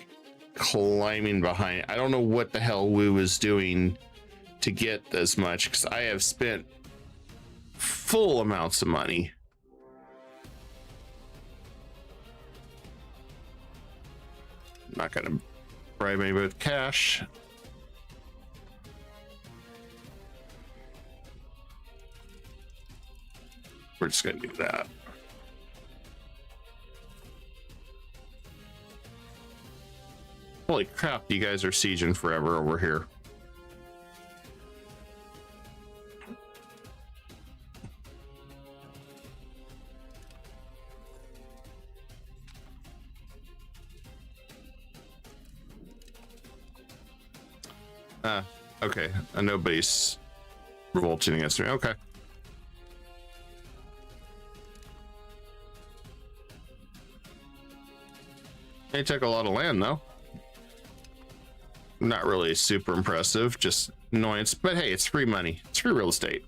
climbing behind. I don't know what the hell Wu is doing to get as much, because I have spent full amounts of money. I'm not gonna bribe anybody with cash. We're just gonna do that. Holy crap, you guys are sieging forever over here. Okay. Nobody's revolting against me. Okay. They took a lot of land, though. Not really super impressive, just annoyance. But hey, it's free money. It's free real estate.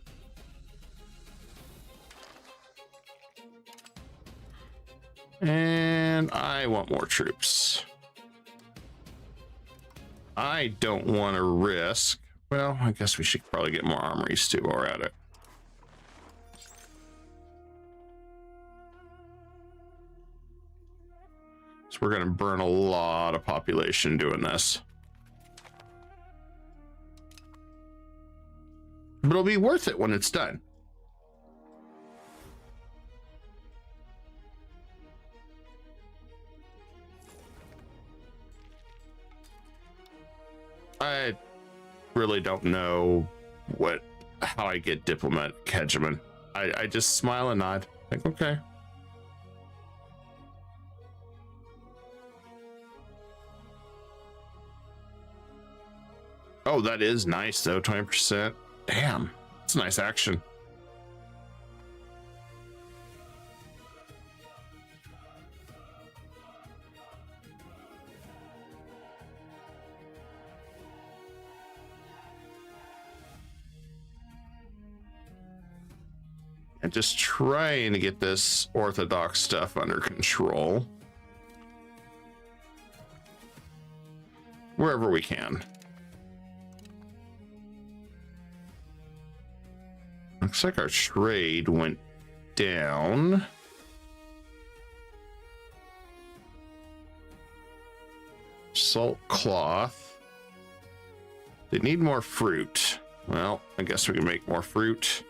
And I want more troops. I don't want to risk. Well, I guess we should probably get more armories too while we're at it. So we're going to burn a lot of population doing this. But it'll be worth it when it's done. I really don't know how I get diplomatic hegemon. I just smile and nod. Like, okay. Oh, that is nice though, 20%. Damn, that's a nice action. And just trying to get this Orthodox stuff under control. Wherever we can. Looks like our trade went down. Salt cloth. They need more fruit. Well, I guess we can make more fruit.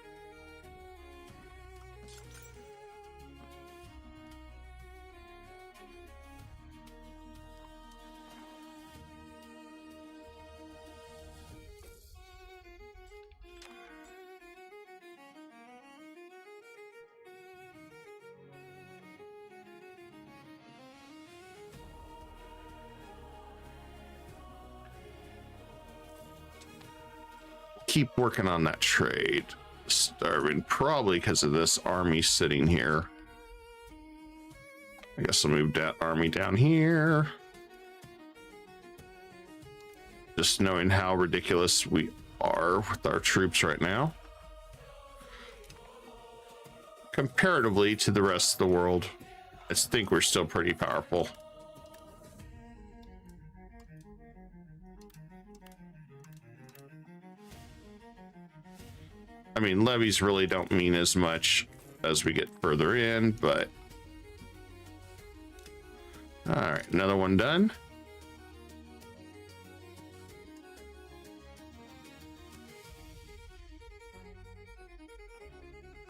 Keep working on that trade. Starving, probably because of this army sitting here. I guess I'll move that army down here. Just knowing how ridiculous we are with our troops right now. Comparatively to the rest of the world, I think we're still pretty powerful. mean, levies really don't mean as much as we get further in, but all right, another one done.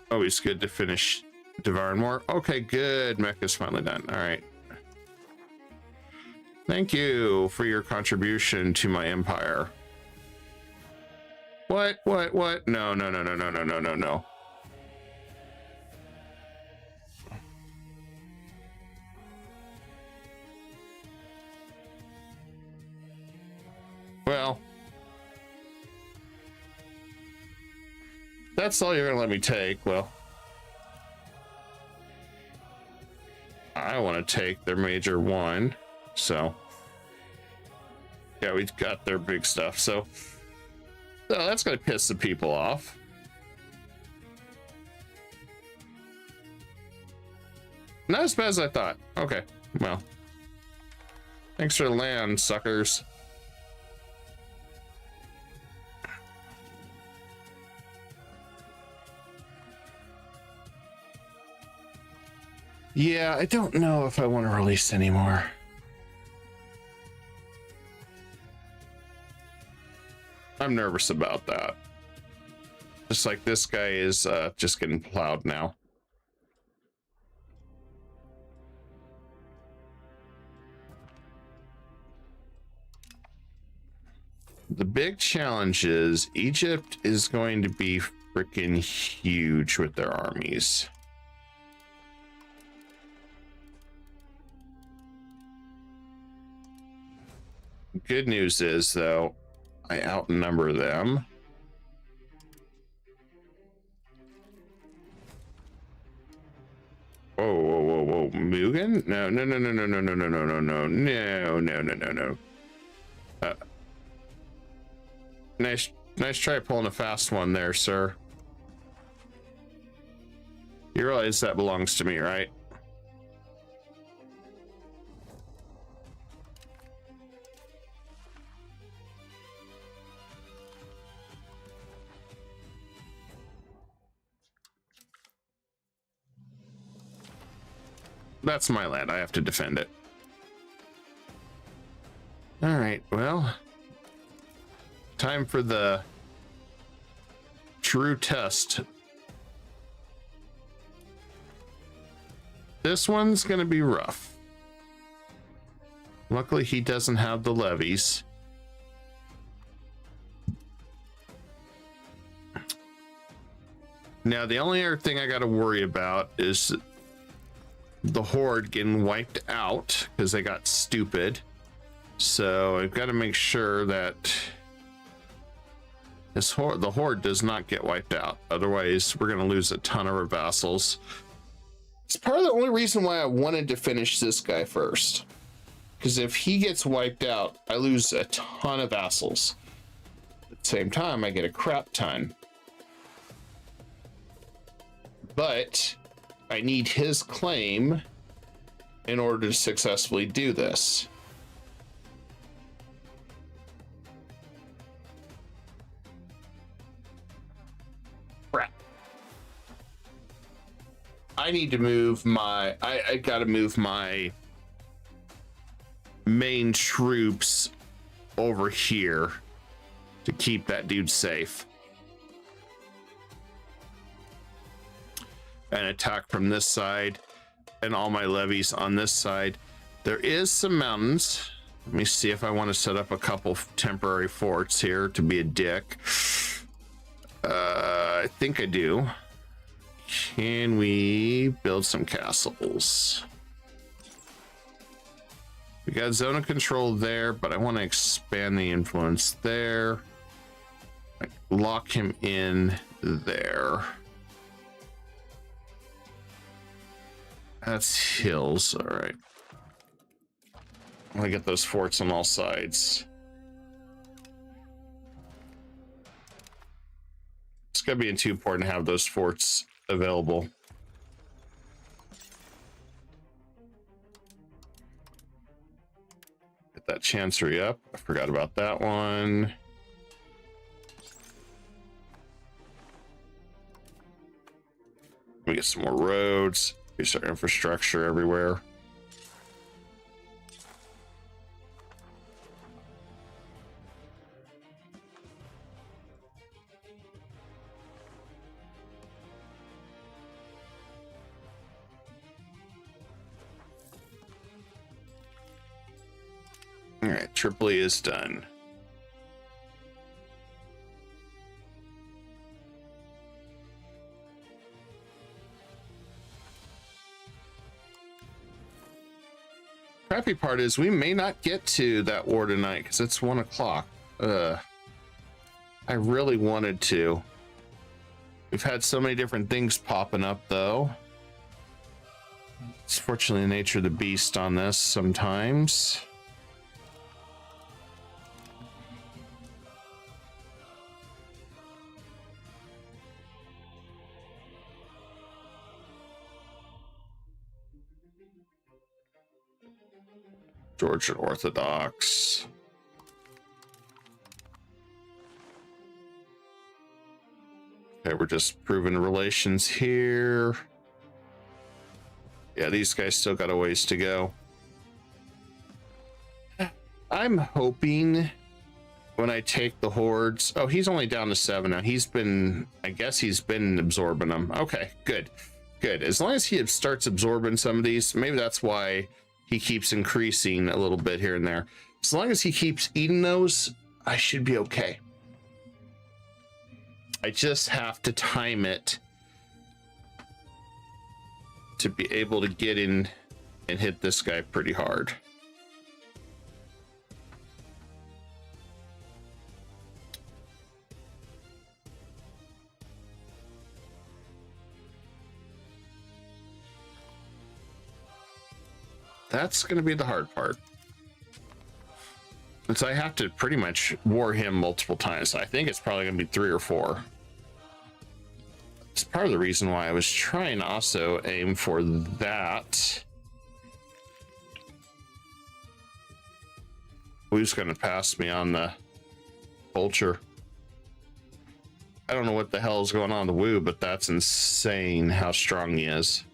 Always good to finish devouring more. Okay, good. Mecca's finally done. All right. Thank you for your contribution to my empire. What? No. Well, that's all you're gonna let me take. Well, I want to take their major one, so yeah, we got their big stuff. So that's gonna piss the people off. Not as bad as I thought. Okay, well, thanks for the land, suckers. Yeah, I don't know if I want to release anymore. I'm nervous about that. Just like this guy is just getting plowed now. The big challenge is Egypt is going to be freaking huge with their armies. Good news is, though, I outnumber them. Whoa. Mugen? No. Nice try pulling a fast one there, sir. You realize that belongs to me, right? That's my land. I have to defend it. All right, well, time for the true test. This one's gonna be rough. Luckily, he doesn't have the levies. Now, the only other thing I got to worry about is the horde getting wiped out because they got stupid. So I've got to make sure that the horde does not get wiped out. Otherwise, we're going to lose a ton of our vassals. It's part of the only reason why I wanted to finish this guy first. Because if he gets wiped out, I lose a ton of vassals. At the same time, I get a crap ton. But I need his claim in order to successfully do this. Crap. I need to move my... I gotta move my main troops over here to keep that dude safe. And attack from this side and all my levies on this side. There is some mountains. Let me see if I want to set up a couple temporary forts here to be a dick. I think I do. Can we build some castles? We got zone of control there, but I want to expand the influence there. Like, lock him in there. That's hills. All right. I want to get those forts on all sides. It's going to be too important to have those forts available. Get that chancery up. I forgot about that one. We get some more roads. Increase our infrastructure everywhere. All right, Tripoli is done. Crappy part is we may not get to that war tonight because it's 1 o'clock. I really wanted to. We've had so many different things popping up though. It's fortunately the nature of the beast on this sometimes. Georgian Orthodox. Okay, we're just proving relations here. Yeah, these guys still got a ways to go. I'm hoping when I take the hordes. Oh, he's only down to 7 now. He's been, I guess he's been absorbing them. Okay, good. Good. As long as he starts absorbing some of these, maybe that's why he keeps increasing a little bit here and there. As long as he keeps eating those, I should be okay. I just have to time it to be able to get in and hit this guy pretty hard. That's going to be the hard part. Since I have to pretty much war him multiple times. I think it's probably going to be 3 or 4. It's part of the reason why I was trying to also aim for that. Who's going to pass me on the culture? I don't know what the hell is going on with the Wu, but that's insane how strong he is.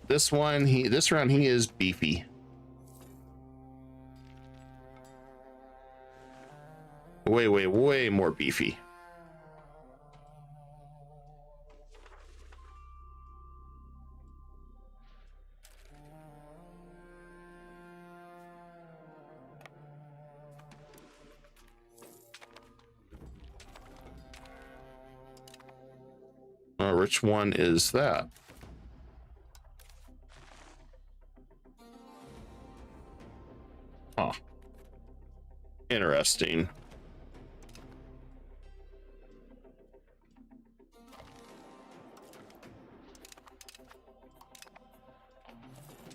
This round he is beefy. Way more beefy. Which one is that? Huh. Interesting.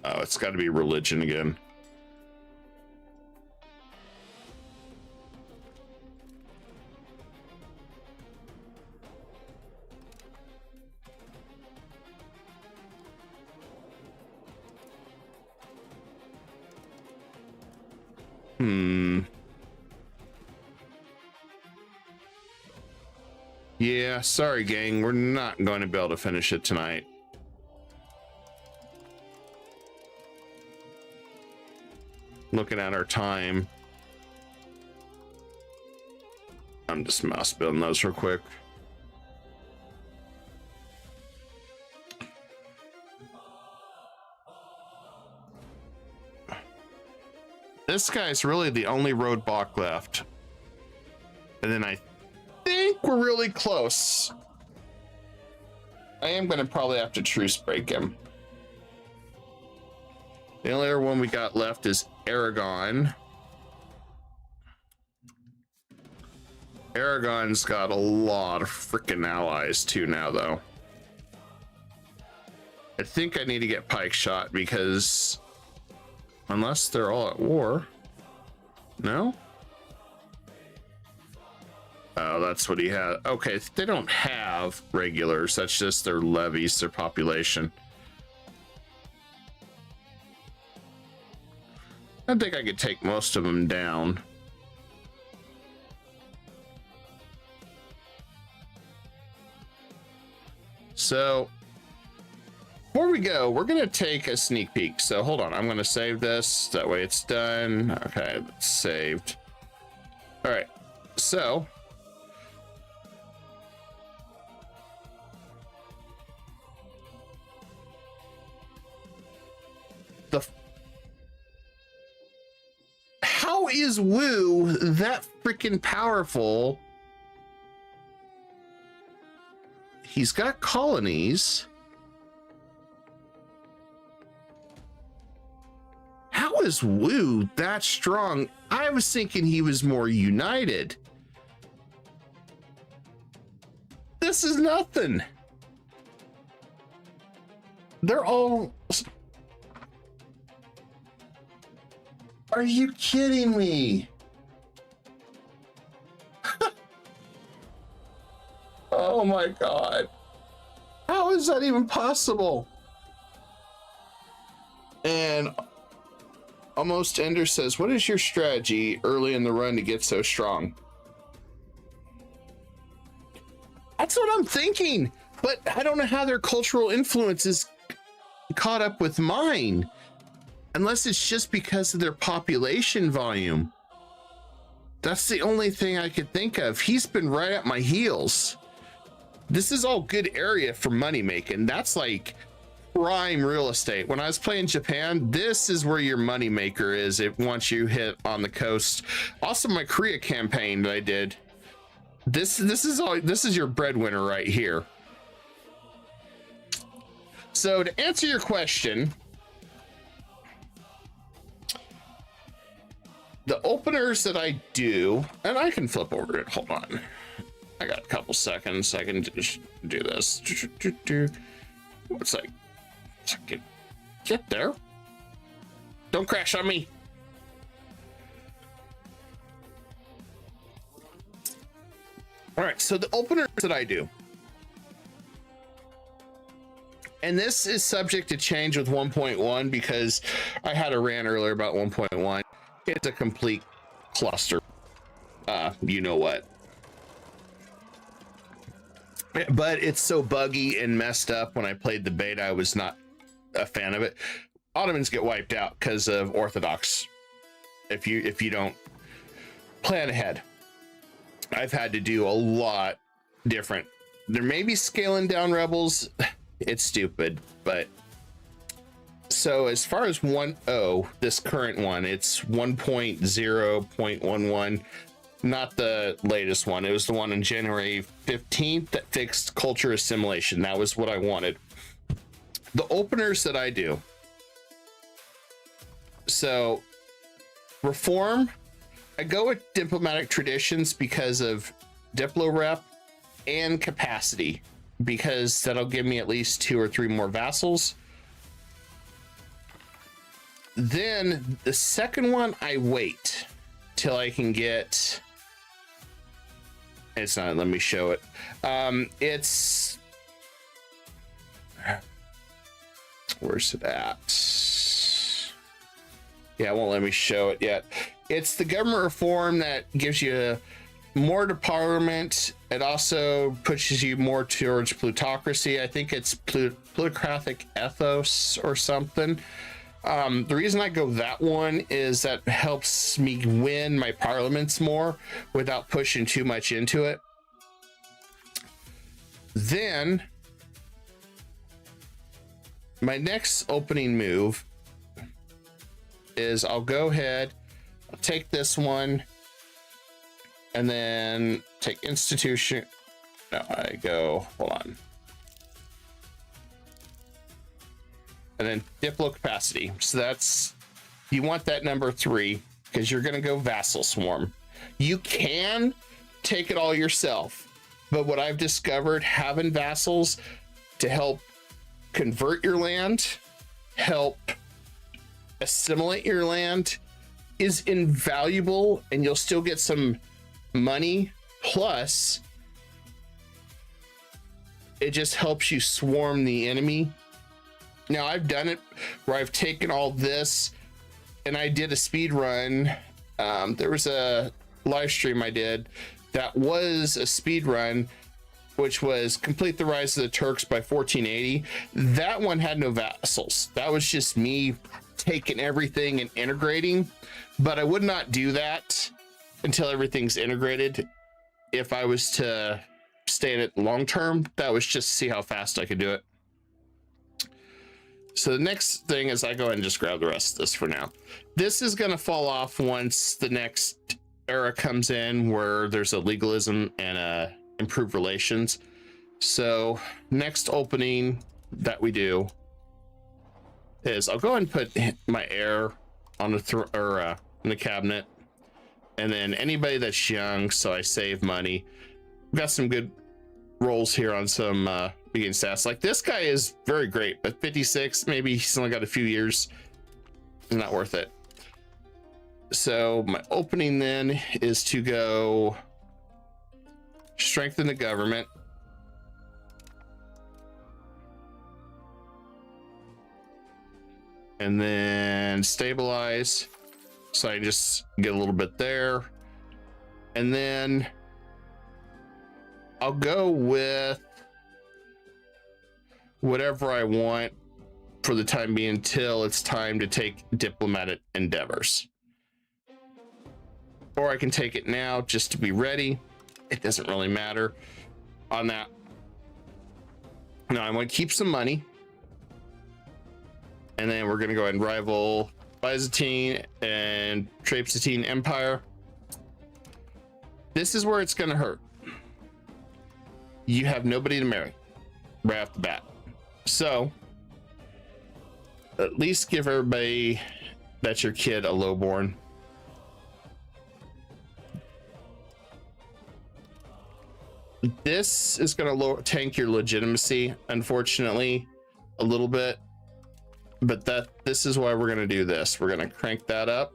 Oh, it's got to be religion again. Yeah, sorry, gang. We're not going to be able to finish it tonight. Looking at our time. I'm just mouse building those real quick. This guy's really the only roadblock left. And then I think we're really close. I am going to probably have to truce break him. The only other one we got left is Aragon. Aragon's got a lot of freaking allies too now, though. I think I need to get Pike shot because unless they're all at war. No? Oh, that's what he had. Okay, they don't have regulars. That's just their levies, their population. I think I could take most of them down. So before we go, we're going to take a sneak peek. So hold on, I'm going to save this. That way it's done. Okay, it's saved. All right, so how is Wu that freaking powerful? He's got colonies. How is Wu that strong? I was thinking he was more united. This is nothing. They're all... Are you kidding me? Oh my God. How is that even possible? And Almost Ender says, what is your strategy early in the run to get so strong? That's what I'm thinking, but I don't know how their cultural influence is caught up with mine. Unless it's just because of their population volume. That's the only thing I could think of. He's been right at my heels. This is all good area for money making. That's like prime real estate. When I was playing Japan, this is where your money maker is once you hit on the coast. Also, my Korea campaign that I did. This is your breadwinner right here. So to answer your question, the openers that I do, and I can flip over it. Hold on. I got a couple seconds. I can just do this. It's like, get there. Don't crash on me. All right. So the openers that I do, and this is subject to change with 1.1 because I had a rant earlier about 1.1. It's a complete cluster. You know what? But it's so buggy and messed up. When I played the beta, I was not a fan of it. Ottomans get wiped out because of Orthodox. If you don't plan ahead, I've had to do a lot different. There may be scaling down rebels. It's stupid, but. So as far as 1.0, this current one, it's 1.0.11, not the latest one. It was the one on January 15th that fixed culture assimilation. That was what I wanted. The openers that I do. So reform, I go with diplomatic traditions because of Diplo rep and capacity, because that'll give me at least 2 or 3 more vassals. Then the second one, I wait till I can get. It's not. Let me show it. It's. Where's it at? Yeah, it won't let me show it yet. It's the government reform that gives you more to parliament. It also pushes you more towards plutocracy. I think it's plutocratic ethos or something. The reason I go that one is that helps me win my parliaments more without pushing too much into it. Then my next opening move is I'll go ahead, I'll take this one, and then take institution. No, I go, hold on. And then diplo capacity. So that's, you want that number 3 because you're going to go vassal swarm. You can take it all yourself, but what I've discovered, having vassals to help convert your land, help assimilate your land, is invaluable, and you'll still get some money. Plus, it just helps you swarm the enemy. Now, I've done it where I've taken all this, and I did a speed run. There was a live stream I did that was a speed run, which was complete the rise of the Turks by 1480. That one had no vassals. That was just me taking everything and integrating, but I would not do that until everything's integrated. If I was to stay in it long term, that was just to see how fast I could do it. So the next thing is I go ahead and just grab the rest of this for now. This is going to fall off once the next era comes in where there's a legalism and improved relations. So next opening that we do is I'll go ahead and put my heir on the in the cabinet, and then anybody that's young, so I save money. We've got some good rolls here on some beginning stats. Like this guy is very great, but 56, maybe he's only got a few years. It's not worth it. So my opening then is to go strengthen the government. And then stabilize. So I just get a little bit there. And then I'll go with whatever I want for the time being until it's time to take diplomatic endeavors. Or I can take it now just to be ready. It doesn't really matter on that. Now I'm going to keep some money. And then we're going to go ahead and rival Byzantine and Trapezontine Empire. This is where it's going to hurt. You have nobody to marry right off the bat. So at least give everybody that's your kid a lowborn. This is going to tank your legitimacy, unfortunately, a little bit. But this is why we're going to do this. We're going to crank that up.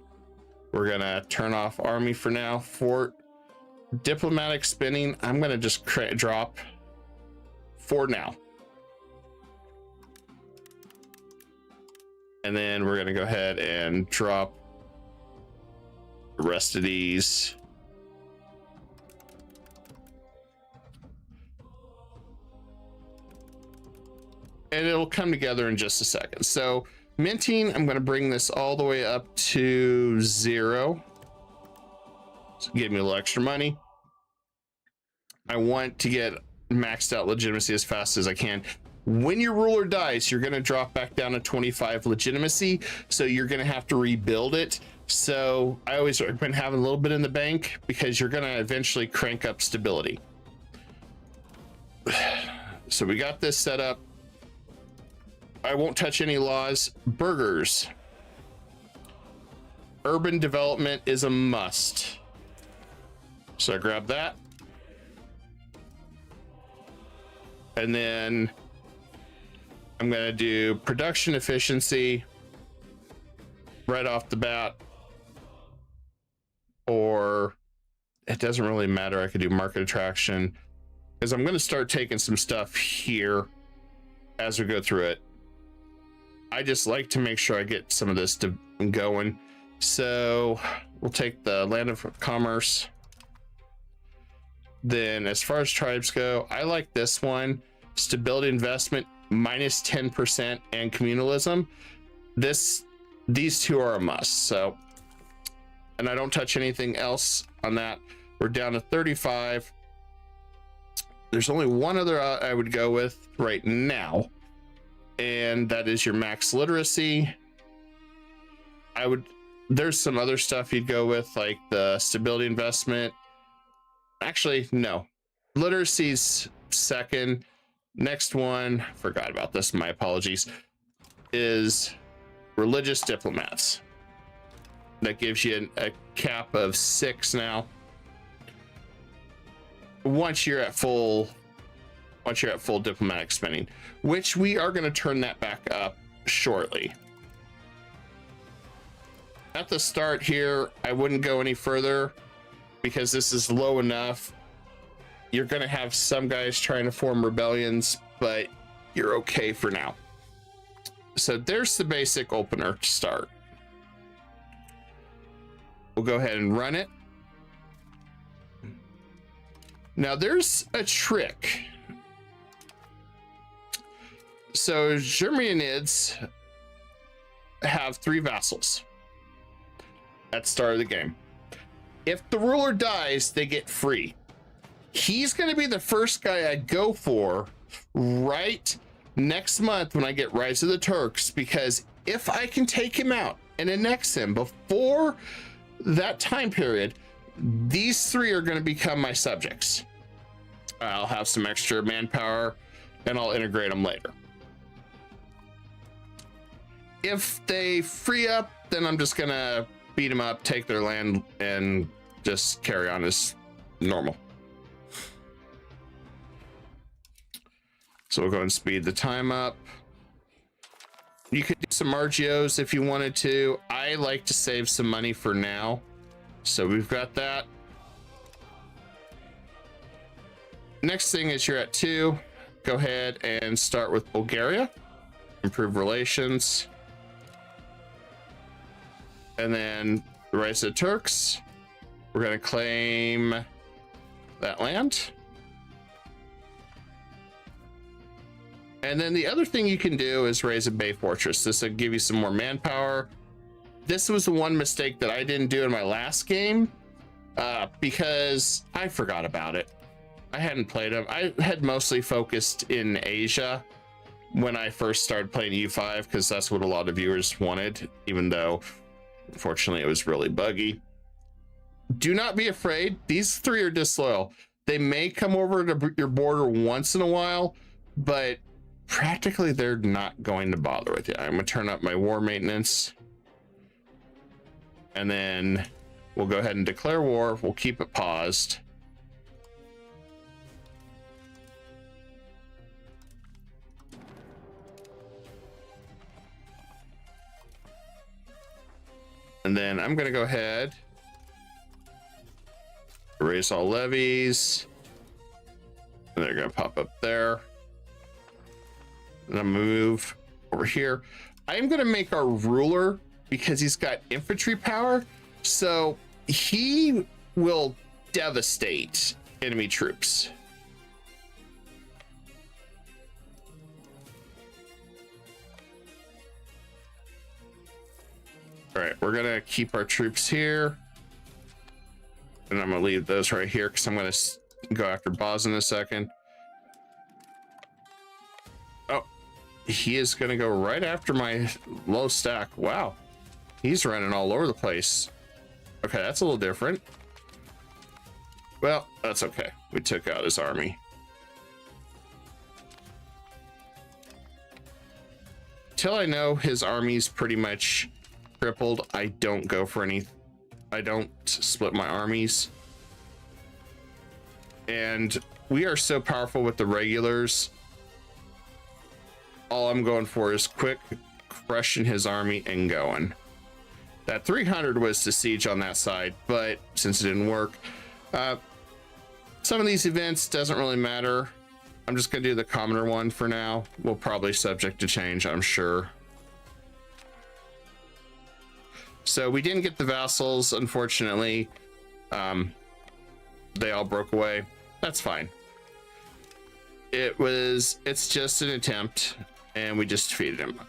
We're going to turn off army for now. Fort diplomatic spinning, I'm going to just drop for now. And then we're going to go ahead and drop the rest of these. And it'll come together in just a second. So minting, I'm going to bring this all the way up to 0. So give me a little extra money. I want to get maxed out legitimacy as fast as I can. When your ruler dies, you're going to drop back down to 25 legitimacy. So you're going to have to rebuild it. So I always recommend having a little bit in the bank because you're going to eventually crank up stability. So we got this set up. I won't touch any laws. Burgers. Urban development is a must. So I grab that. And then I'm going to do production efficiency right off the bat. Or it doesn't really matter. I could do market attraction because I'm going to start taking some stuff here as we go through it. I just like to make sure I get some of this going. So we'll take the land of commerce. Then as far as tribes go, I like this one. Stability investment minus 10% and communalism. These two are a must. So, and I don't touch anything else on that. We're down to 35. There's only one other I would go with right now. And that is your max literacy. There's some other stuff you'd go with, like the stability investment. Actually, no. Literacy's second. Next one, forgot about this, my apologies, is religious diplomats. That gives you a cap of 6 now. Once you're at full diplomatic spending, which we are going to turn that back up shortly. At the start here, I wouldn't go any further because this is low enough. You're going to have some guys trying to form rebellions, but you're okay for now. So there's the basic opener to start. We'll go ahead and run it. Now there's a trick. So Germanids have 3 vassals at the start of the game. If the ruler dies, they get free. He's going to be the first guy I go for right next month when I get Rise of the Turks, because if I can take him out and annex him before that time period, these 3 are going to become my subjects. I'll have some extra manpower and I'll integrate them later. If they free up, then I'm just going to beat them up, take their land, and just carry on as normal. So we'll go and speed the time up. You could do some RGOs if you wanted to. I like to save some money for now. So we've got that. Next thing is you're at 2. Go ahead and start with Bulgaria. Improve relations. And then the Rise of the Turks. We're going to claim that land. And then the other thing you can do is raise a Bay Fortress. This will give you some more manpower. This was the one mistake that I didn't do in my last game because I forgot about it. I hadn't played them. I had mostly focused in Asia when I first started playing U5 because that's what a lot of viewers wanted, even though unfortunately it was really buggy. Do not be afraid. These 3 are disloyal. They may come over to your border once in a while, but practically they're not going to bother with you. I'm gonna turn up my war maintenance, and then we'll go ahead and declare war. We'll keep it paused. And then I'm gonna go ahead, erase all levies, and they're gonna pop up there. And I'm gonna move over here. I'm gonna make our ruler, because he's got infantry power, so he will devastate enemy troops. All right, we're gonna keep our troops here, and I'm gonna leave those right here because I'm gonna go after Boz in a second. Oh, he is gonna go right after my low stack. Wow, he's running all over the place. Okay, that's a little different. Well, that's okay. We took out his army. Till I know his army's pretty much crippled, I don't go for any. I don't split my armies. And we are so powerful with the regulars. All I'm going for is quick crushing his army and going. That 300 was to siege on that side, but since it didn't work, some of these events doesn't really matter. I'm just gonna do the commoner one for now. We'll probably subject to change, I'm sure. So we didn't get the vassals, unfortunately. They all broke away. That's fine. It's just an attempt, and we just defeated him.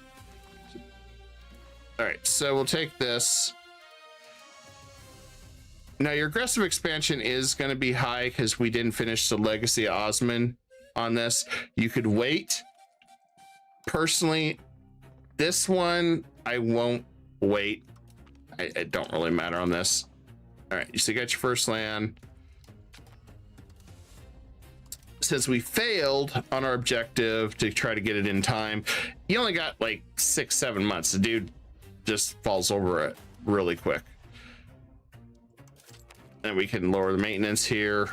All right, so we'll take this. Now your aggressive expansion is going to be high because we didn't finish the Legacy of Osman on this. You could wait. Personally, this one I won't wait. It don't really matter on this. All right, you still got your first land. Since we failed on our objective to try to get it in time, you only got like 6-7 months. The dude just falls over it really quick. And we can lower the maintenance here.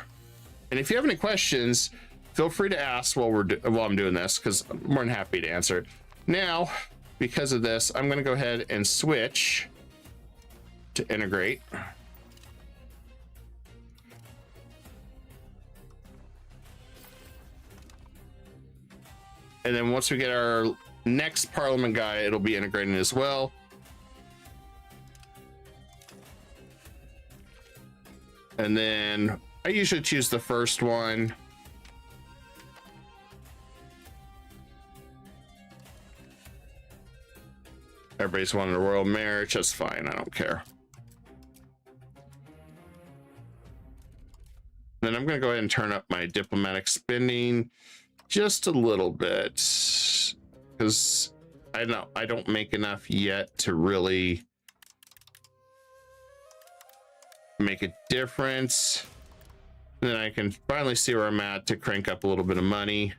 And if you have any questions, feel free to ask while I'm doing this, because I'm more than happy to answer it. Now, because of this, I'm going to go ahead and switch to integrate. And then once we get our next parliament guy, it'll be integrated as well. And then I usually choose the first one. Everybody's wanting a royal marriage. That's fine. I don't care. Then I'm going to go ahead and turn up my diplomatic spending just a little bit, because I don't make enough yet to really make a difference. Then I can finally see where I'm at to crank up a little bit of money.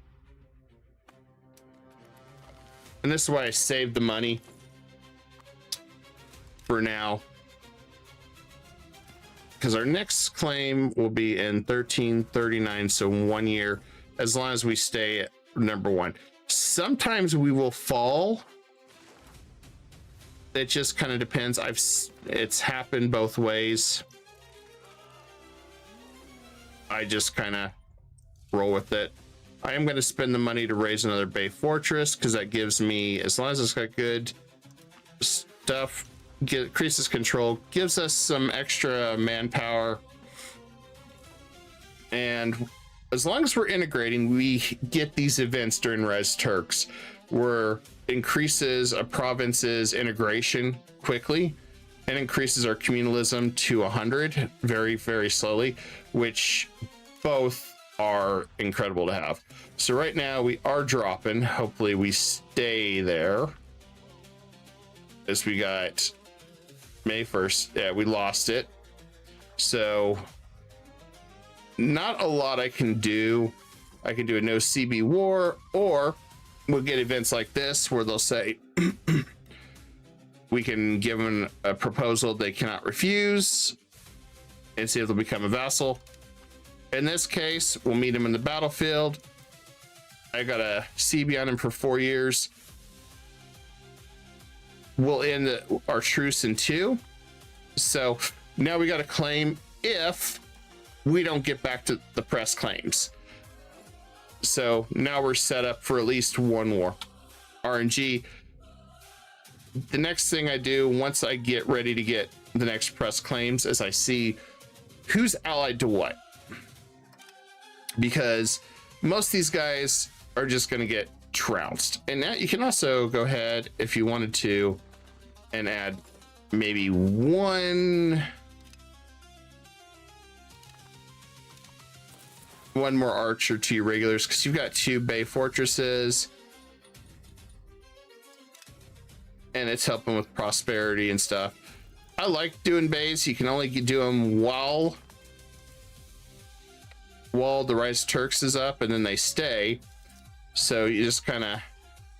And this is why I saved the money for now, because our next claim will be in 1339, so 1 year, as long as we stay at number 1. Sometimes we will fall. It just kind of depends. It's happened both ways. I just kind of roll with it. I am going to spend the money to raise another Bay Fortress, because that gives me, as long as it's got good stuff, increases control, gives us some extra manpower, and as long as we're integrating, we get these events during Res Turks where increases a province's integration quickly and increases our communalism to 100 very, very slowly, which both are incredible to have. So right now we are dropping. Hopefully we stay there, as we got May 1st. Yeah, we lost it. So not a lot I can do. I can do a no CB war, or we'll get events like this where they'll say we can give them a proposal they cannot refuse and see if they'll become a vassal. In this case, we'll meet them in the battlefield. I got a CB on him for 4 years. We'll end our truce in 2. So now we got a claim if we don't get back to the press claims. So now we're set up for at least 1 war. RNG. The next thing I do once I get ready to get the next press claims is I see who's allied to what. Because most of these guys are just going to get trounced. And now you can also go ahead, if you wanted to, and add maybe one more archer to your regulars, because you've got 2 Bay Fortresses and it's helping with prosperity and stuff. I like doing bays. You can only do them while the Rise of Turks is up, and then they stay. So you just kind of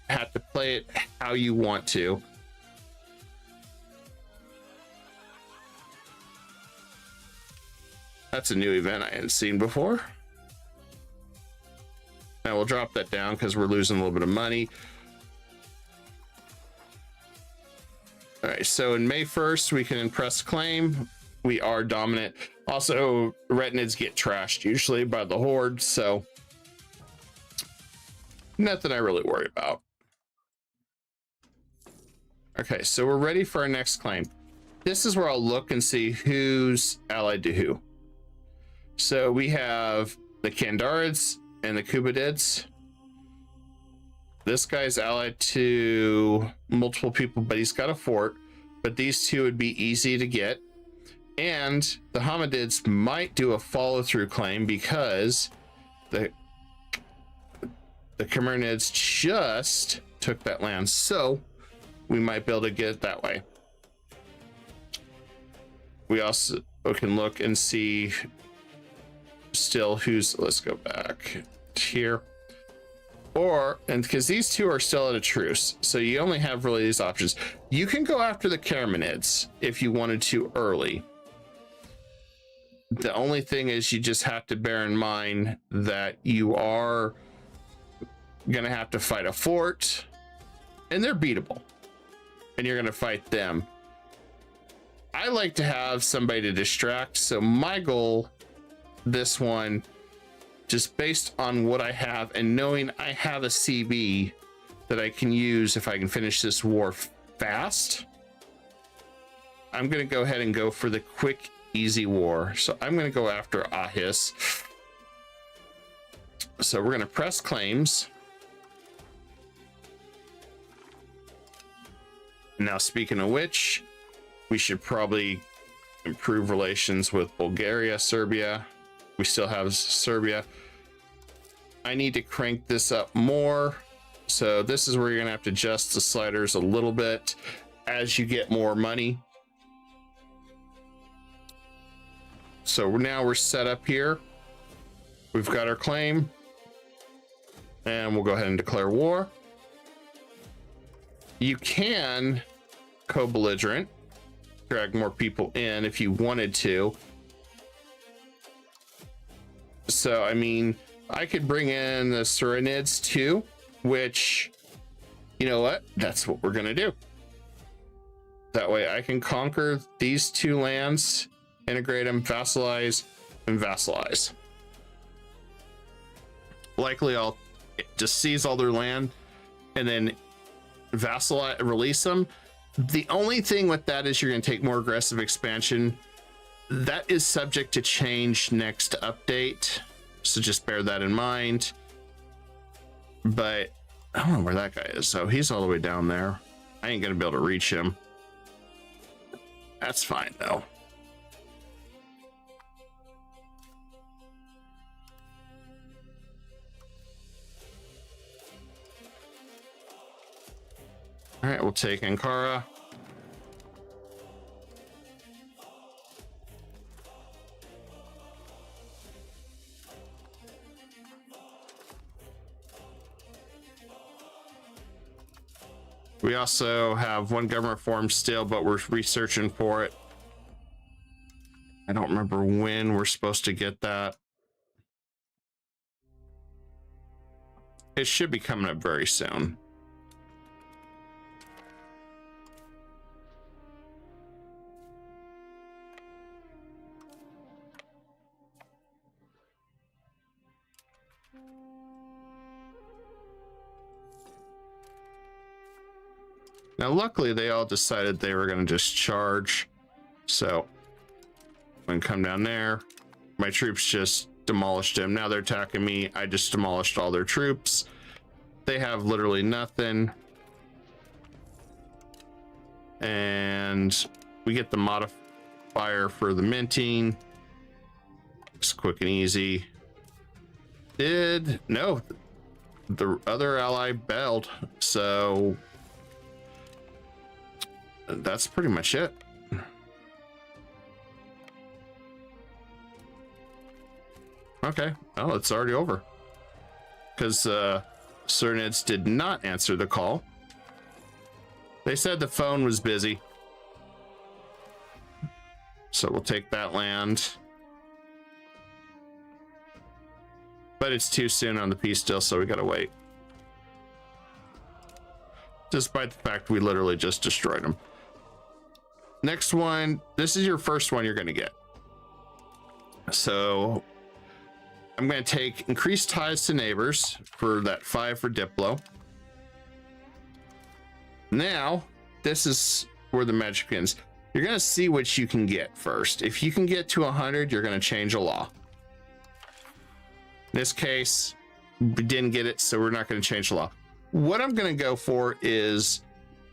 have to play it how you want to. That's a new event I hadn't seen before. Now we'll drop that down because we're losing a little bit of money. All right, so in May 1st, we can impress claim. We are dominant. Also, retinids get trashed usually by the horde, so nothing I really worry about. Okay, so we're ready for our next claim. This is where I'll look and see who's allied to who. So we have the Kandarids and the Kubadids. This guy's allied to multiple people, but he's got a fort. But these 2 would be easy to get. And the Hamadids might do a follow-through claim because the Khmernids just took that land. So we might be able to get it that way. We also can look and see still who's, let's go back here. And because these 2 are still at a truce, so you only have really these options. You can go after the Khmernids if you wanted to early. The only thing is you just have to bear in mind that you are gonna have to fight a fort, and they're beatable, and you're gonna fight them. I like to have somebody to distract, so my goal this one, just based on what I have and knowing I have a CB that I can use if I can finish this war fast, I'm going to go ahead and go for the quick easy war. So I'm going to go after Ahis. So we're going to press claims. Now, speaking of which, we should probably improve relations with Bulgaria, Serbia. We still have Serbia. I need to crank this up more. So this is where you're going to have to adjust the sliders a little bit as you get more money. So now we're set up here. We've got our claim. And we'll go ahead and declare war. You can co-belligerent, drag more people in if you wanted to. So, I mean, I could bring in the Saranids too, which, you know what? That's what we're going to do. That way I can conquer these two lands, integrate them, vassalize, and vassalize. Likely I'll just seize all their land and then vassalize, release them. The only thing with that is you're going to take more aggressive expansion. That is subject to change next update, so just bear that in mind. But I don't know where that guy is, so he's all the way down there. I ain't gonna be able to reach him. That's fine though. All right, we'll take Ankara. We also have one government form still, but we're researching for it. I don't remember when we're supposed to get that. It should be coming up very soon. Now, luckily, they all decided they were going to just charge. So, I'm going to come down there. My troops just demolished him. Now they're attacking me. I just demolished all their troops. They have literally nothing. And we get the modifier for the minting. It's quick and easy. No, the other ally bailed. So that's pretty much it. Okay, oh, it's already over. Because Cernids did not answer the call. They said the phone was busy. So we'll take that land. But it's too soon on the peace still, so we gotta wait. Despite the fact we literally just destroyed them. Next one, this is your first one you're gonna get. So I'm gonna take increased ties to neighbors for that 5 for Diplo. Now, this is where the magic begins. You're gonna see what you can get first. If you can get to 100, you're gonna change a law. In this case, we didn't get it, so we're not gonna change the law. What I'm gonna go for is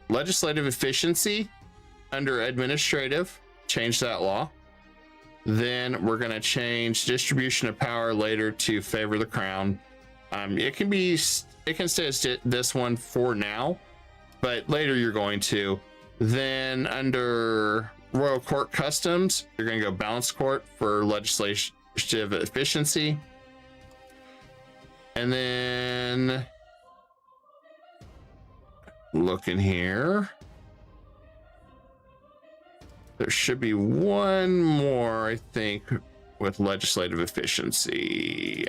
legislative efficiency under administrative, change that law. Then we're gonna change distribution of power later to favor the crown. It can stay as this one for now, but later you're going to. Then under royal court customs, you're gonna go balance court for legislative efficiency. And then looking here, there should be one more, I think, with legislative efficiency.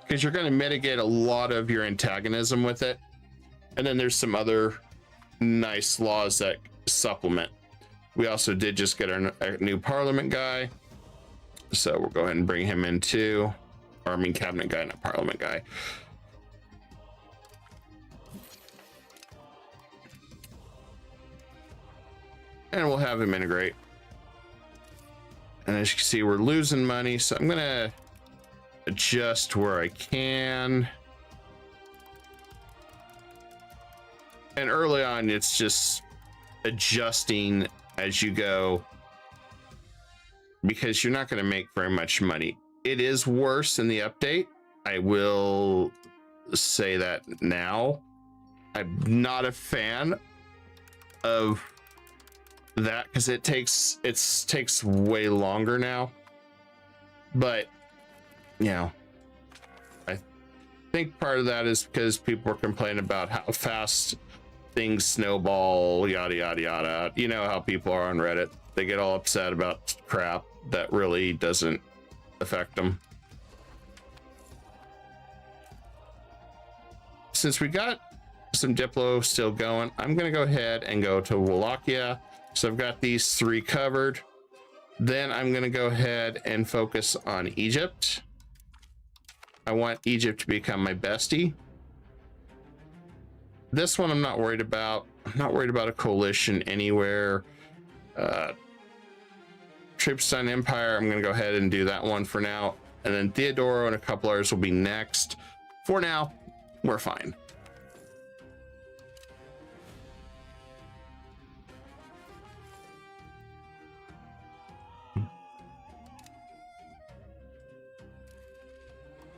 Because you're going to mitigate a lot of your antagonism with it. And then there's some other nice laws that supplement. We also did just get our new parliament guy. So we'll go ahead and bring him in too. Or I mean cabinet guy, not parliament guy. and we'll have him integrate. And as you can see, we're losing money, so I'm gonna adjust where I can. And early on, it's just adjusting as you go, because you're not going to make very much money. It is worse in the update. I will say that now. I'm not a fan of that because it takes way longer now. But you know, I think part of that is because people are complaining about how fast things snowball, yada yada yada. You know how people are on Reddit. They get all upset about crap that really doesn't affect them. Since we got some Diplo still going, I'm gonna go ahead and go to Wallachia. So I've got these 3 covered. Then I'm gonna go ahead and focus on Egypt. I want Egypt to become my bestie. This one I'm not worried about. I'm not worried about a coalition anywhere. Trippstein Empire, I'm going to go ahead and do that one for now. And then Theodoro and a couple others will be next. For now, we're fine. All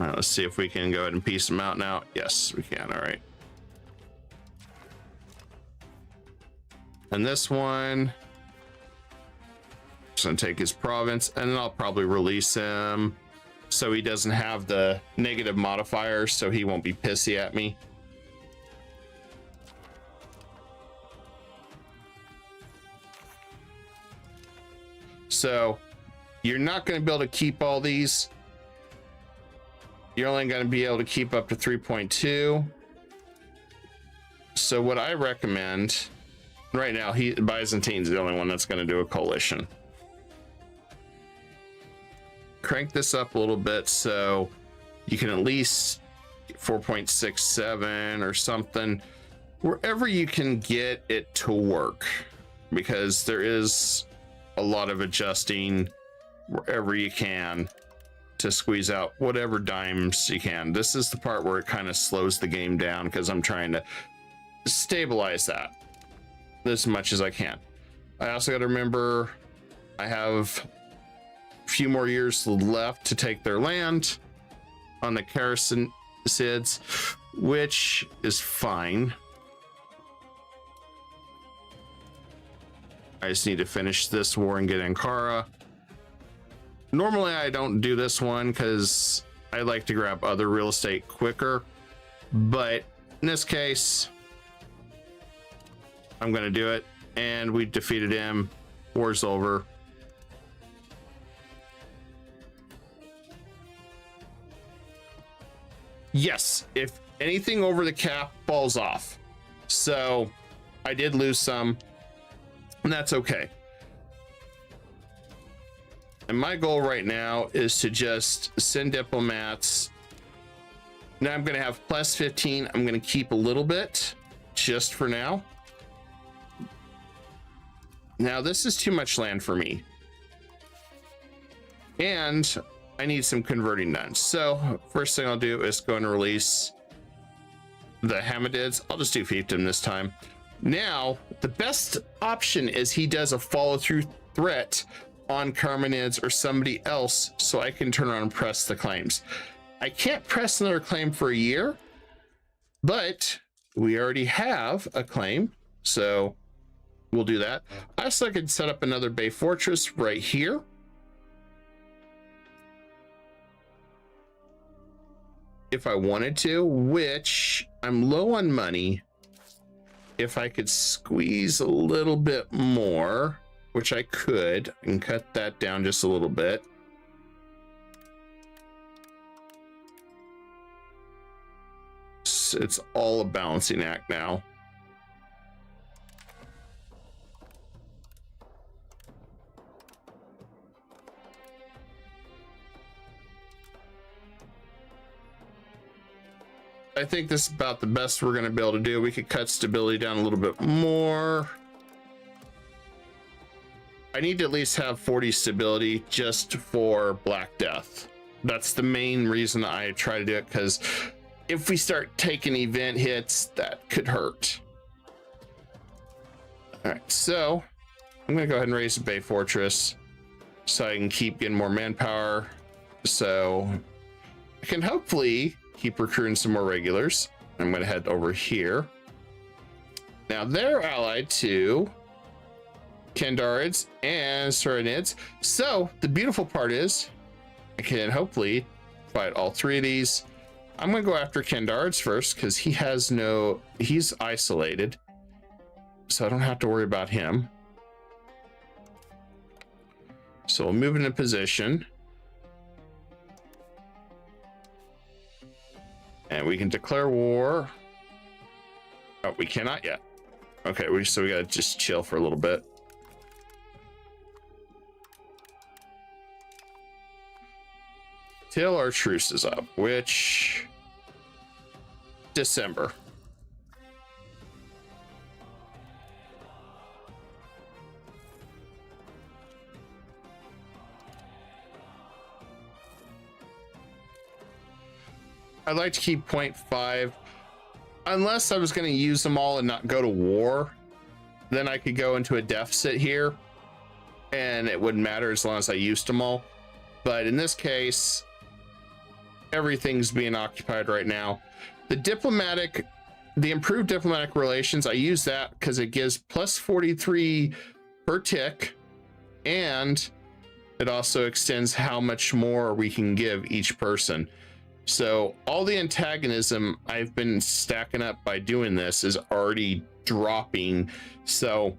right, let's see if we can go ahead and piece them out now. Yes, we can. All right. And this one, just gonna take his province, and then I'll probably release him so he doesn't have the negative modifier, so he won't be pissy at me. So you're not going to be able to keep all these. You're only going to be able to keep up to 3.2. So what I recommend right now, Byzantine's the only one that's going to do a coalition. Crank this up a little bit so you can at least 4.67 or something, wherever you can get it to work, because there is a lot of adjusting wherever you can to squeeze out whatever dimes you can. This is the part where it kind of slows the game down because I'm trying to stabilize that as much as I can. I also got to remember I have a few more years left to take their land on the Karacinids, which is fine. I just need to finish this war and get Ankara. Normally I don't do this one because I like to grab other real estate quicker, but in this case I'm going to do it, and we defeated him. War's over. Yes, if anything over the cap falls off. So I did lose some, and that's okay. And my goal right now is to just send diplomats. Now I'm going to have plus 15. I'm going to keep a little bit just for now. Now this is too much land for me, and I need some converting done. So first thing I'll do is go and release the Hamadids. I'll just do fiefdom this time. Now the best option is he does a follow-through threat on Carmenids or somebody else, so I can turn around and press the claims. I can't press another claim for a year, but we already have a claim, so we'll do that. I also could set up another Bay Fortress right here. If I wanted to, which I'm low on money. If I could squeeze a little bit more, which I could, and cut that down just a little bit. It's all a balancing act now. I think this is about the best we're going to be able to do. We could cut stability down a little bit more. I need to at least have 40 stability just for Black Death. That's the main reason I try to do it, because if we start taking event hits, that could hurt. All right, so I'm gonna go ahead and raise the Bay Fortress so I can keep getting more manpower, so I can hopefully keep recruiting some more regulars. I'm gonna head over here. Now they're allied to Kandarids and Saranids. So the beautiful part is I can hopefully fight all three of these. I'm gonna go after Kandarids first because he's isolated. So I don't have to worry about him. So we'll move into position. And we can declare war. Oh, we cannot yet. Okay, so we gotta just chill for a little bit. Till our truce is up, which December. I'd like to keep 0.5 unless I was going to use them all and not go to war. Then I could go into a deficit here and it wouldn't matter as long as I used them all. But in this case, everything's being occupied right now. The improved diplomatic relations, I use that because it gives plus 43 per tick, and it also extends how much more we can give each person. So all the antagonism I've been stacking up by doing this is already dropping, so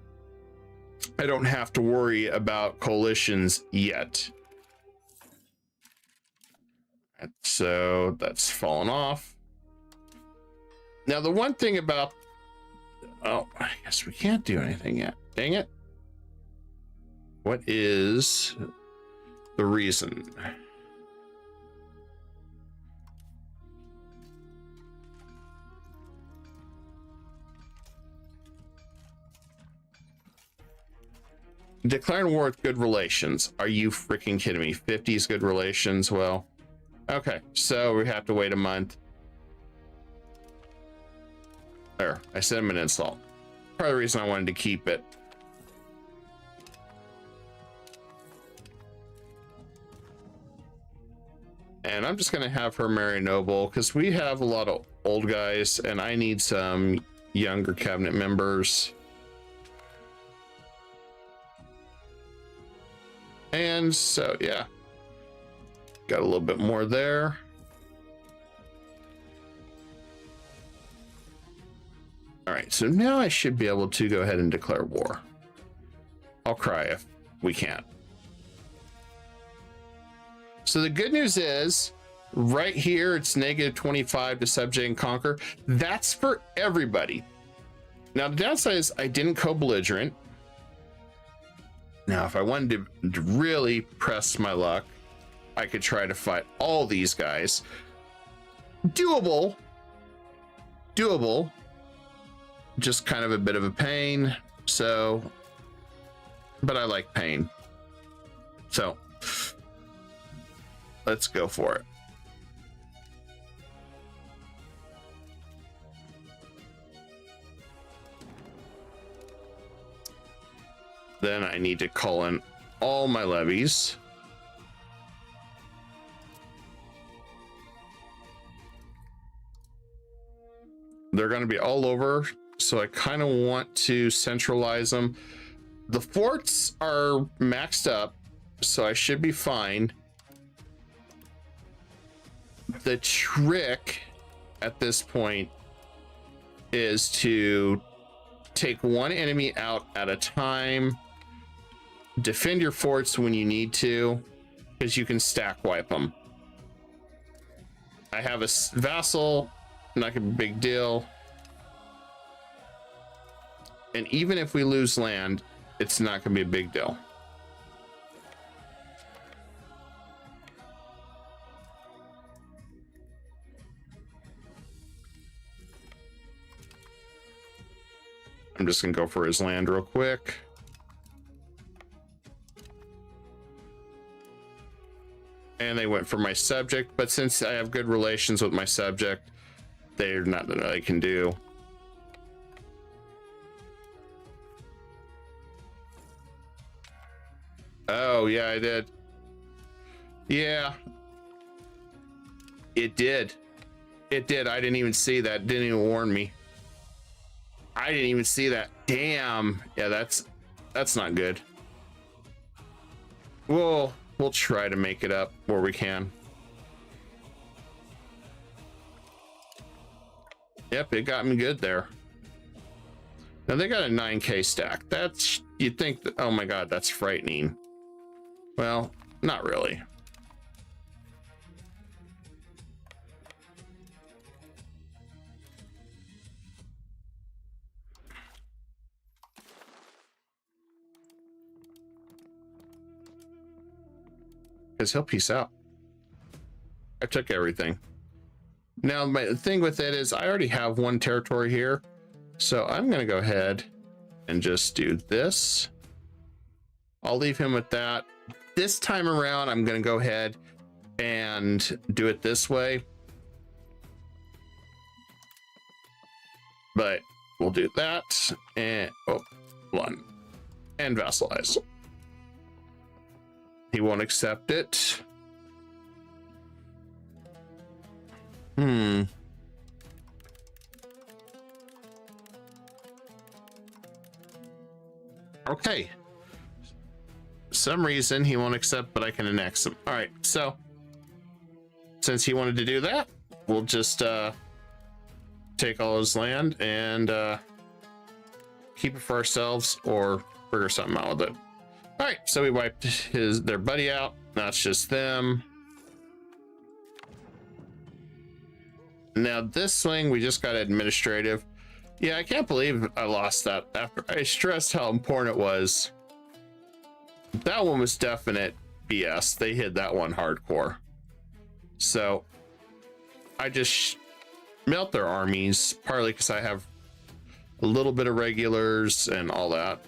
I don't have to worry about coalitions yet. So that's fallen off. Now the one thing about, oh, I guess we can't do anything yet. Dang it. What is the reason? Declaring war with good relations. Are you freaking kidding me? 50 is good relations. Well, okay, so we have to wait a month. There, I sent him an insult. Part of the reason I wanted to keep it. And I'm just gonna have her marry noble because we have a lot of old guys and I need some younger cabinet members. And so, yeah, got a little bit more there. All right, so now I should be able to go ahead and declare war. I'll cry if we can't. So the good news is right here, it's -25 to subject and conquer. That's for everybody. Now the downside is I didn't co-belligerent. Now, if I wanted to really press my luck, I could try to fight all these guys. Doable. Doable. Just kind of a bit of a pain. So, but I like pain. So, let's go for it. Then I need to call in all my levies. They're going to be all over, so I kind of want to centralize them. The forts are maxed up, so I should be fine. The trick at this point is to take one enemy out at a time. Defend your forts when you need to, because you can stack wipe them. I have a vassal, not gonna be a big deal. And even if we lose land, it's not gonna be a big deal. I'm just gonna go for his land real quick. and they went for my subject, but since I have good relations with my subject, there's nothing that I can do. Oh yeah, I did. Yeah, it did. It did. I didn't even see that. Didn't even warn me. I didn't even see that. Damn. Yeah, that's not good. We'll try to make it up where we can. Yep, it got me good there. Now they got a 9K stack. That's, you'd think that, oh my god, that's frightening. Well, not really. Because he'll peace out. I took everything. Now, my thing with it is I already have one territory here. So I'm going to go ahead and just do this. I'll leave him with that. This time around, I'm going to go ahead and do it this way. But we'll do that. And, oh, one. And vassalize. He won't accept it. Okay. Some reason he won't accept, but I can annex him. All right, so since he wanted to do that, we'll just take all his land and keep it for ourselves or figure something out with it. All right, so we wiped their buddy out. Now it's just them. Now this swing, we just got administrative. Yeah, I can't believe I lost that after I stressed how important it was. That one was definite BS. They hit that one hardcore. So I just melt their armies, partly because I have a little bit of regulars and all that.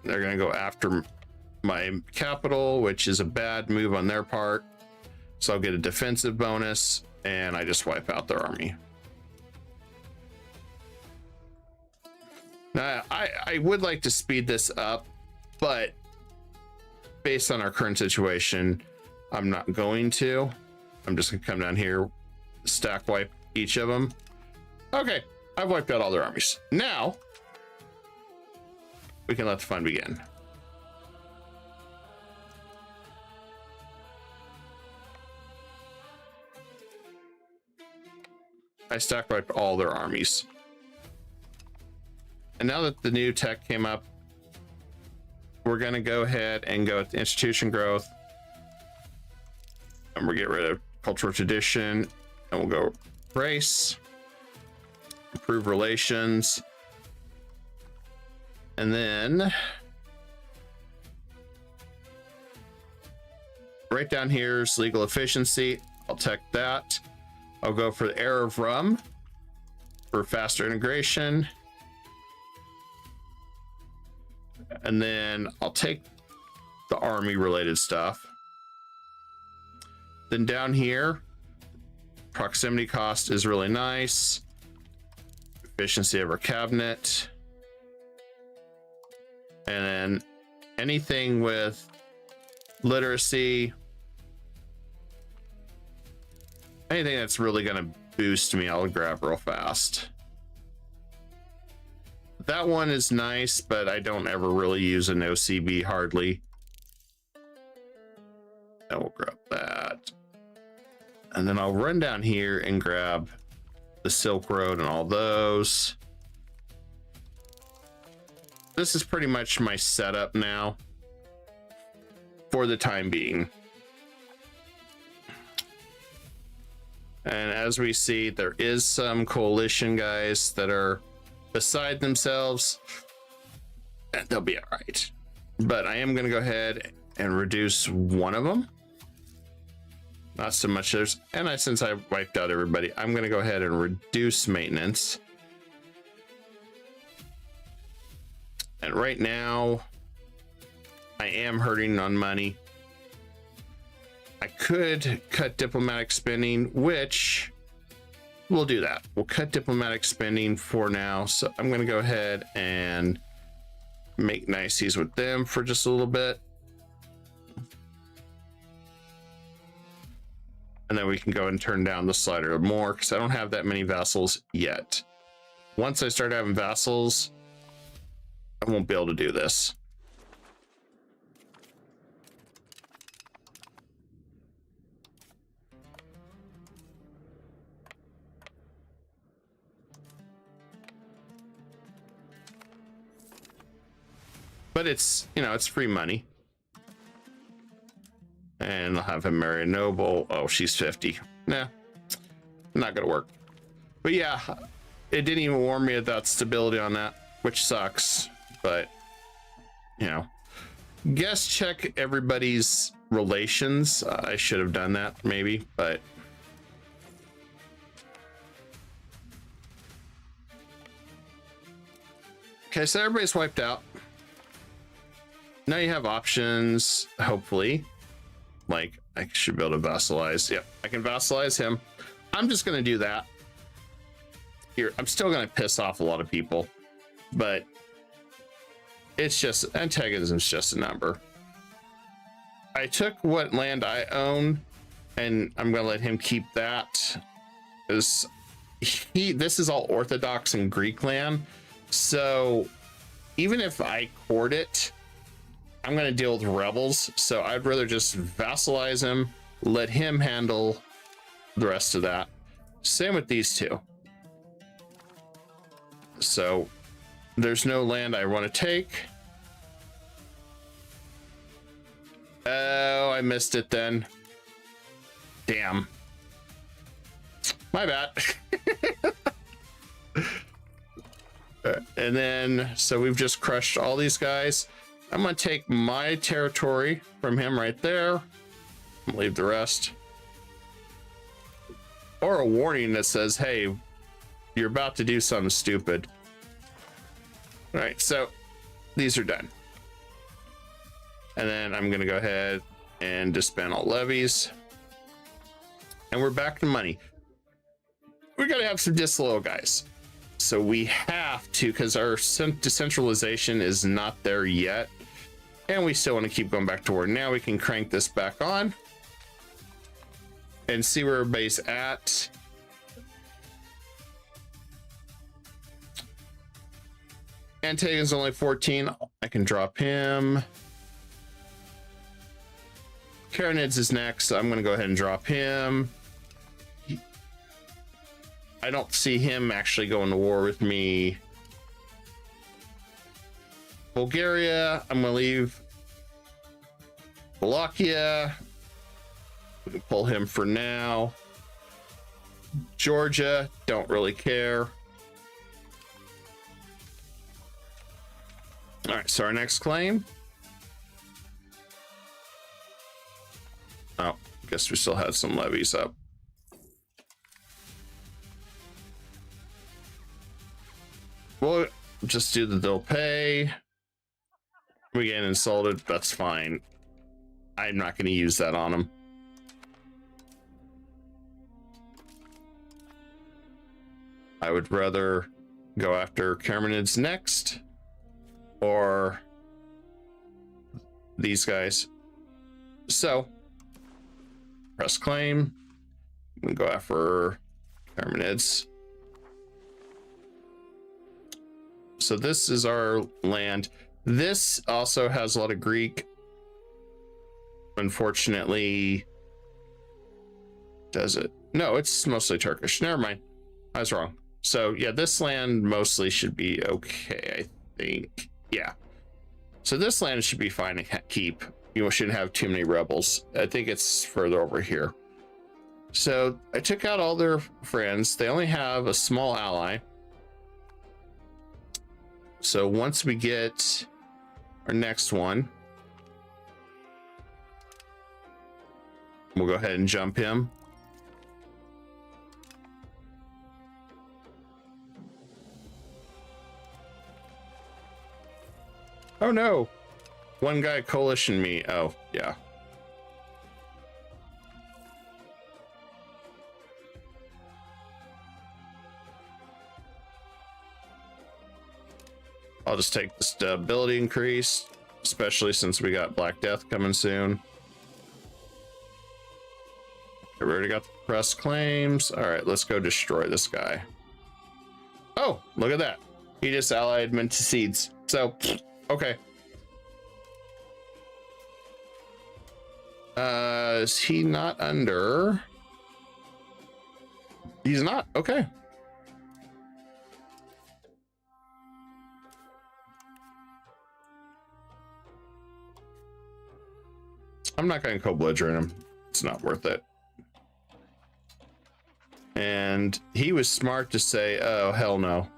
They're going to go after my capital, which is a bad move on their part. So I'll get a defensive bonus, and I just wipe out their army. Now, I would like to speed this up, but based on our current situation, I'm not going to. I'm just going to come down here, stack wipe each of them. Okay, I've wiped out all their armies. Now, we can let the fun begin. I stack wiped all their armies. And now that the new tech came up, we're going to go ahead and go with institution growth. And we'll get rid of cultural tradition. And we'll go race, improve relations. And then right down here is legal efficiency. I'll check that. I'll go for the Heir of Rum for faster integration. And then I'll take the army related stuff. Then down here, proximity cost is really nice. Efficiency of our cabinet. And then anything with literacy, anything that's really going to boost me, I'll grab real fast. That one is nice, but I don't ever really use an OCB hardly. And we'll grab that. And then I'll run down here and grab the Silk Road and all those. This is pretty much my setup now for the time being. And as we see, there is some coalition guys that are beside themselves, and they'll be all right. But I am going to go ahead and reduce one of them. not so much. Since I wiped out everybody, I'm going to go ahead and reduce maintenance. And right now, I am hurting on money. I could cut diplomatic spending, which we'll do that. We'll cut diplomatic spending for now. So I'm going to go ahead and make niceties with them for just a little bit. And then we can go and turn down the slider more because I don't have that many vassals yet. Once I start having vassals, I won't be able to do this. But it's, you know, it's free money. And I'll have him marry a noble. Oh, she's 50. Nah, not gonna work. But yeah, it didn't even warn me about stability on that, which sucks. But, you know, guess check everybody's relations. I should have done that maybe, but. Okay, so everybody's wiped out. Now you have options, hopefully. Like, I should be able to vassalize. Yep, I can vassalize him. I'm just going to do that. Here, I'm still going to piss off a lot of people. But it's just, antagonism's just a number. I took what land I own, and I'm going to let him keep that. Because this is all Orthodox and Greek land. So even if I court it, I'm going to deal with rebels, so I'd rather just vassalize him, let him handle the rest of that. Same with these two. So there's no land I want to take. Oh, I missed it then. Damn. My bad. And then, so we've just crushed all these guys. I'm going to take my territory from him right there. Leave the rest. Or a warning that says, hey, you're about to do something stupid. All right, so these are done. And then I'm going to go ahead and disband all levies. And we're back to money. We're going to have some disloyal guys. So we have to, because our decentralization is not there yet. And we still want to keep going back to war. Now we can crank this back on and see where everybody's at. Antagon's only 14. I can drop him. Carinids is next. So I'm going to go ahead and drop him. I don't see him actually going to war with me. Bulgaria, I'm going to leave. Wallachia, we can pull him for now. Georgia, don't really care. All right, so our next claim. Oh, guess we still had some levies up. We'll just do the they'll pay. We get insulted, that's fine. I'm not going to use that on them. I would rather go after Carminids next, or these guys. So, press claim. We go after Carminids. So this is our land. This also has a lot of Greek. Unfortunately, does it? No, it's mostly Turkish. Never mind. I was wrong. So yeah, this land mostly should be okay, I think. Yeah. So this land should be fine to keep. You shouldn't have too many rebels. I think it's further over here. So I took out all their friends. They only have a small ally. So once we get our next one, We'll go ahead and jump him. Oh no, one guy coalition me. Oh yeah. I'll just take the stability increase, especially since we got Black Death coming soon. We already got the press claims. All right, let's go destroy this guy. Oh, look at that. He just allied Menticides. So, okay. Is he not under? He's not. Okay. I'm not going to co-belligerent him. It's not worth it. And he was smart to say, oh, hell no.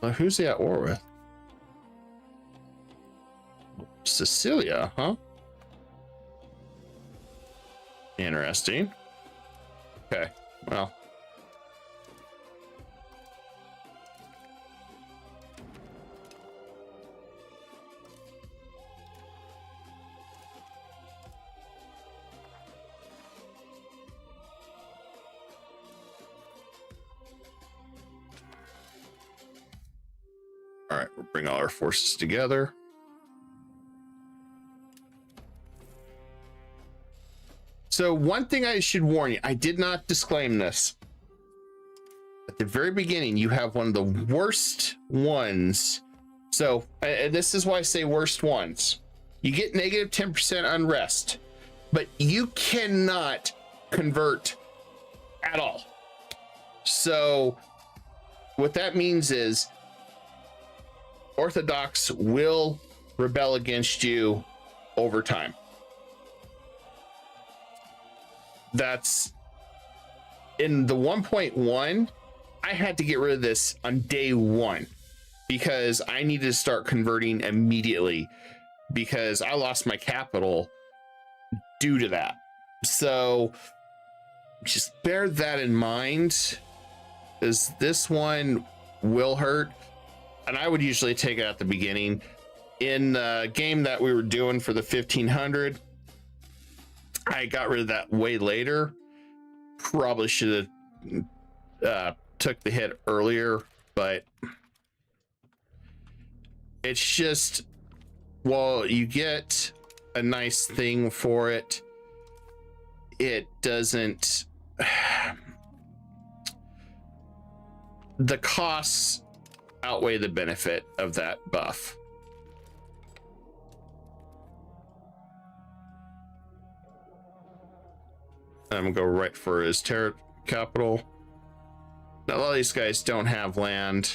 Well, who's he at war with? Sicilia, huh? Interesting. Okay, well. All right, we'll bring all our forces together. So one thing I should warn you, I did not disclaim this. At the very beginning, you have one of the worst ones. So this is why I say worst ones. You get negative 10% unrest, but you cannot convert at all. So what that means is Orthodox will rebel against you over time. That's in the 1.1. I had to get rid of this on day one because I needed to start converting immediately because I lost my capital due to that. So just bear that in mind, because this one will hurt. And I would usually take it at the beginning. In the game that we were doing for the 1500, I got rid of that way later. Probably should have took the hit earlier, but it's just, well, you get a nice thing for it. It doesn't, the costs outweigh the benefit of that buff. I'm gonna go right for his terror capital. Now, a lot of these guys don't have land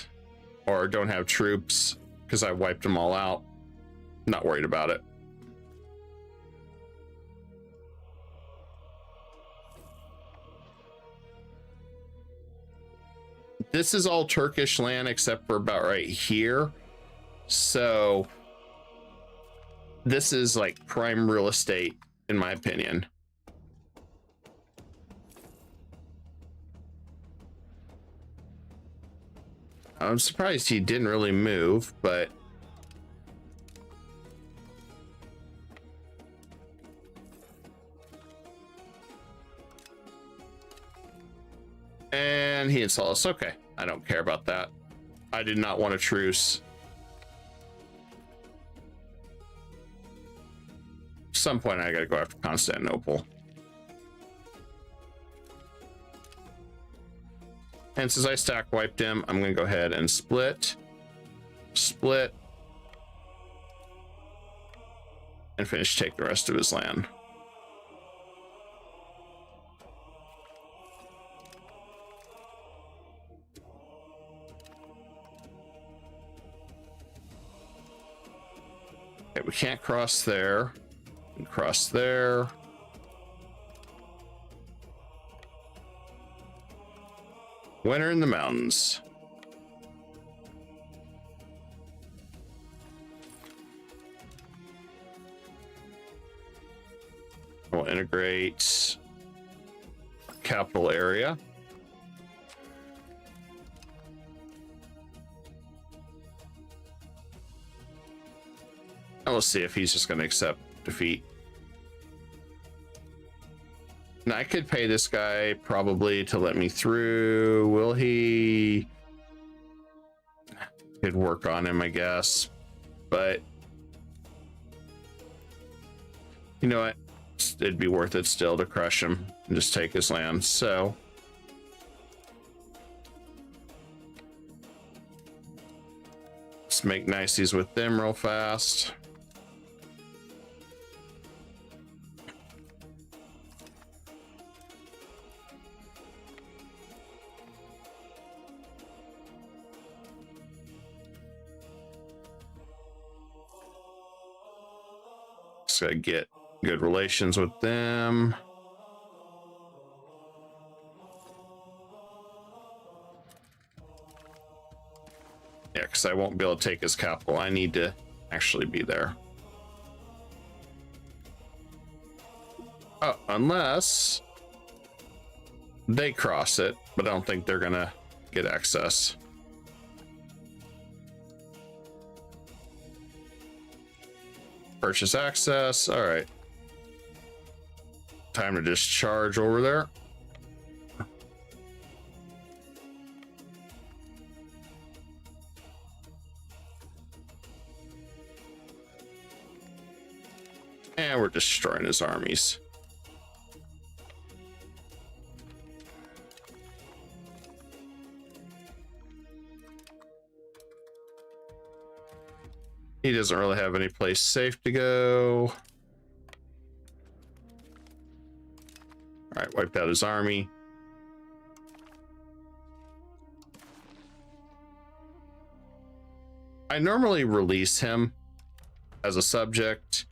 or don't have troops because I wiped them all out. Not worried about it. This is all Turkish land except for about right here. So this is like prime real estate, in my opinion. I'm surprised he didn't really move, but and he installed us. Okay, I don't care about that. I did not want a truce. At some point I gotta go after Constantinople. And since I stack wiped him, I'm gonna go ahead and split, and finish take the rest of his land. Okay, we can't cross there. We can cross there. Winter in the mountains. we'll integrate capital area. And we'll see if he's just going to accept defeat. Now I could pay this guy probably to let me through. Will he? Could work on him, I guess. But you know what? It'd be worth it still to crush him and just take his land. So let's make niceties with them real fast. Just gotta get good relations with them. Yeah, because I won't be able to take his capital. I need to actually be there. Oh, unless they cross it, but I don't think they're gonna get access. Purchase access. All right. Time to just charge over there. And we're destroying his armies. He doesn't really have any place safe to go. All right, wiped out his army. I normally release him as a subject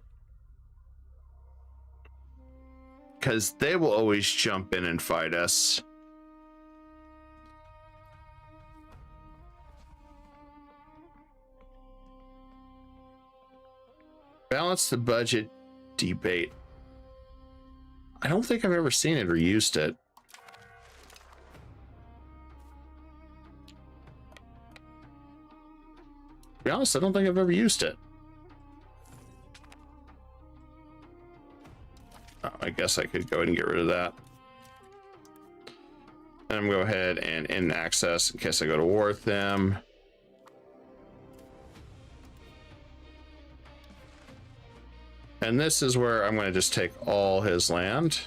because they will always jump in and fight us. Balance the budget debate. I don't think I've ever seen it or used it. To be honest, I don't think I've ever used it. Oh, I guess I could go ahead and get rid of that. And I'm going to go ahead and end access in case I go to war with them. And this is where I'm going to just take all his land.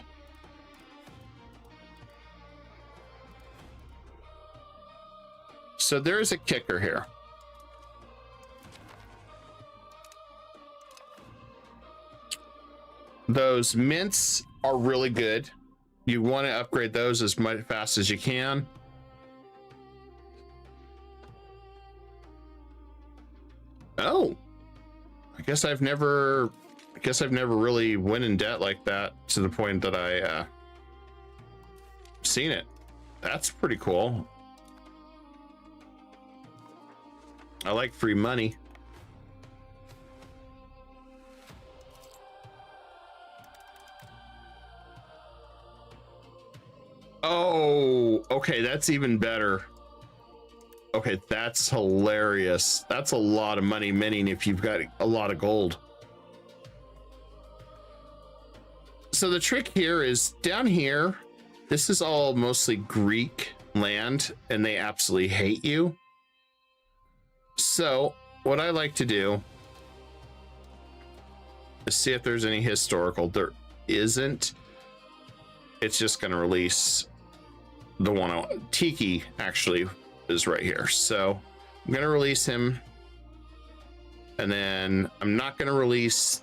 So there is a kicker here. Those mints are really good. You want to upgrade those as fast as you can. Oh, I guess I've never really went in debt like that to the point that I seen it. That's pretty cool. I like free money. Oh, okay, that's even better. Okay, that's hilarious. That's a lot of money minting if you've got a lot of gold. So the trick here is down here, this is all mostly Greek land and they absolutely hate you. So what I like to do is see if there's any historical. There isn't. It's just going to release the one. Tiki actually is right here. So I'm going to release him. And then I'm not going to release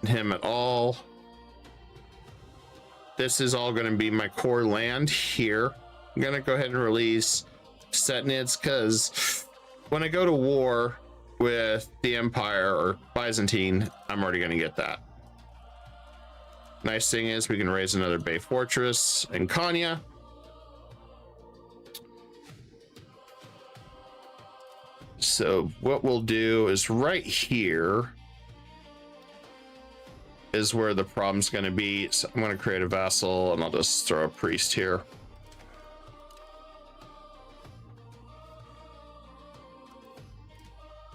him at all. This is all going to be my core land here. I'm going to go ahead and release Setnids because when I go to war with the Empire or Byzantine, I'm already going to get that. Nice thing is we can raise another Bay Fortress in Konya. So what we'll do is right here, is where the problem's going to be. So I'm going to create a vassal and I'll just throw a priest here.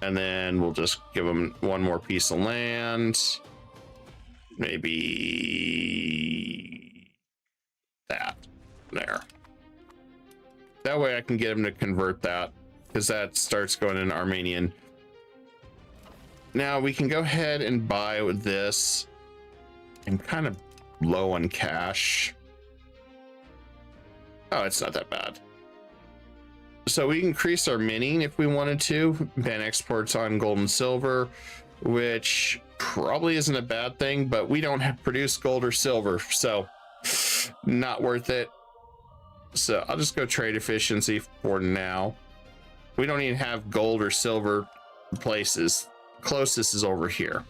And then we'll just give them one more piece of land. Maybe that there. That way I can get them to convert that, because that starts going in Armenian. Now we can go ahead and buy with this. I'm kind of low on cash. Oh, it's not that bad. So we increase our minting if we wanted to. Ban exports on gold and silver, which probably isn't a bad thing, but we don't have produce gold or silver, so not worth it. So I'll just go trade efficiency for now. We don't even have gold or silver places. Closest is over here.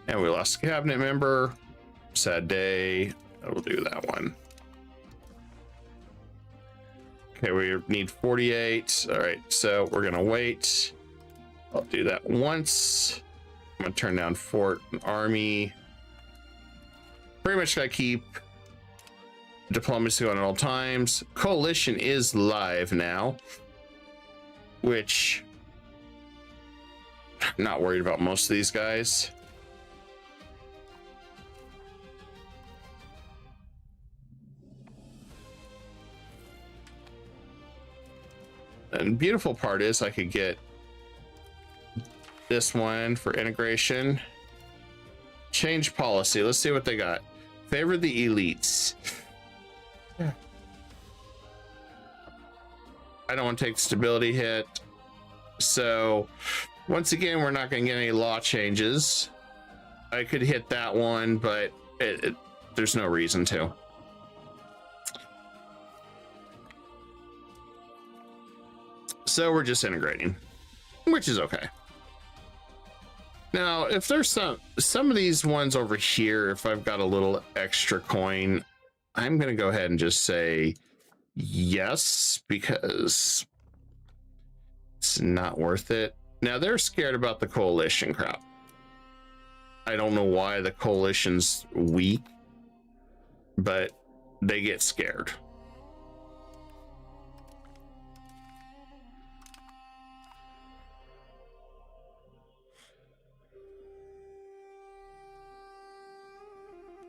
And we lost a cabinet member. Sad day. I will do that one. Okay, we need 48. All right, so we're gonna wait. I'll do that once. I'm gonna turn down fort and army. Pretty much gotta keep diplomacy on at all times. Coalition is live now, which I'm not worried about most of these guys. And the beautiful part is I could get this one for integration. Change policy. Let's see what they got. Favor the elites. I don't want to take the stability hit. So once again, we're not going to get any law changes. I could hit that one, but there's no reason to. So we're just integrating, which is okay. Now, if there's some of these ones over here, if I've got a little extra coin, I'm going to go ahead and just say yes, because it's not worth it. Now, they're scared about the coalition crap. I don't know why the coalition's weak, but they get scared.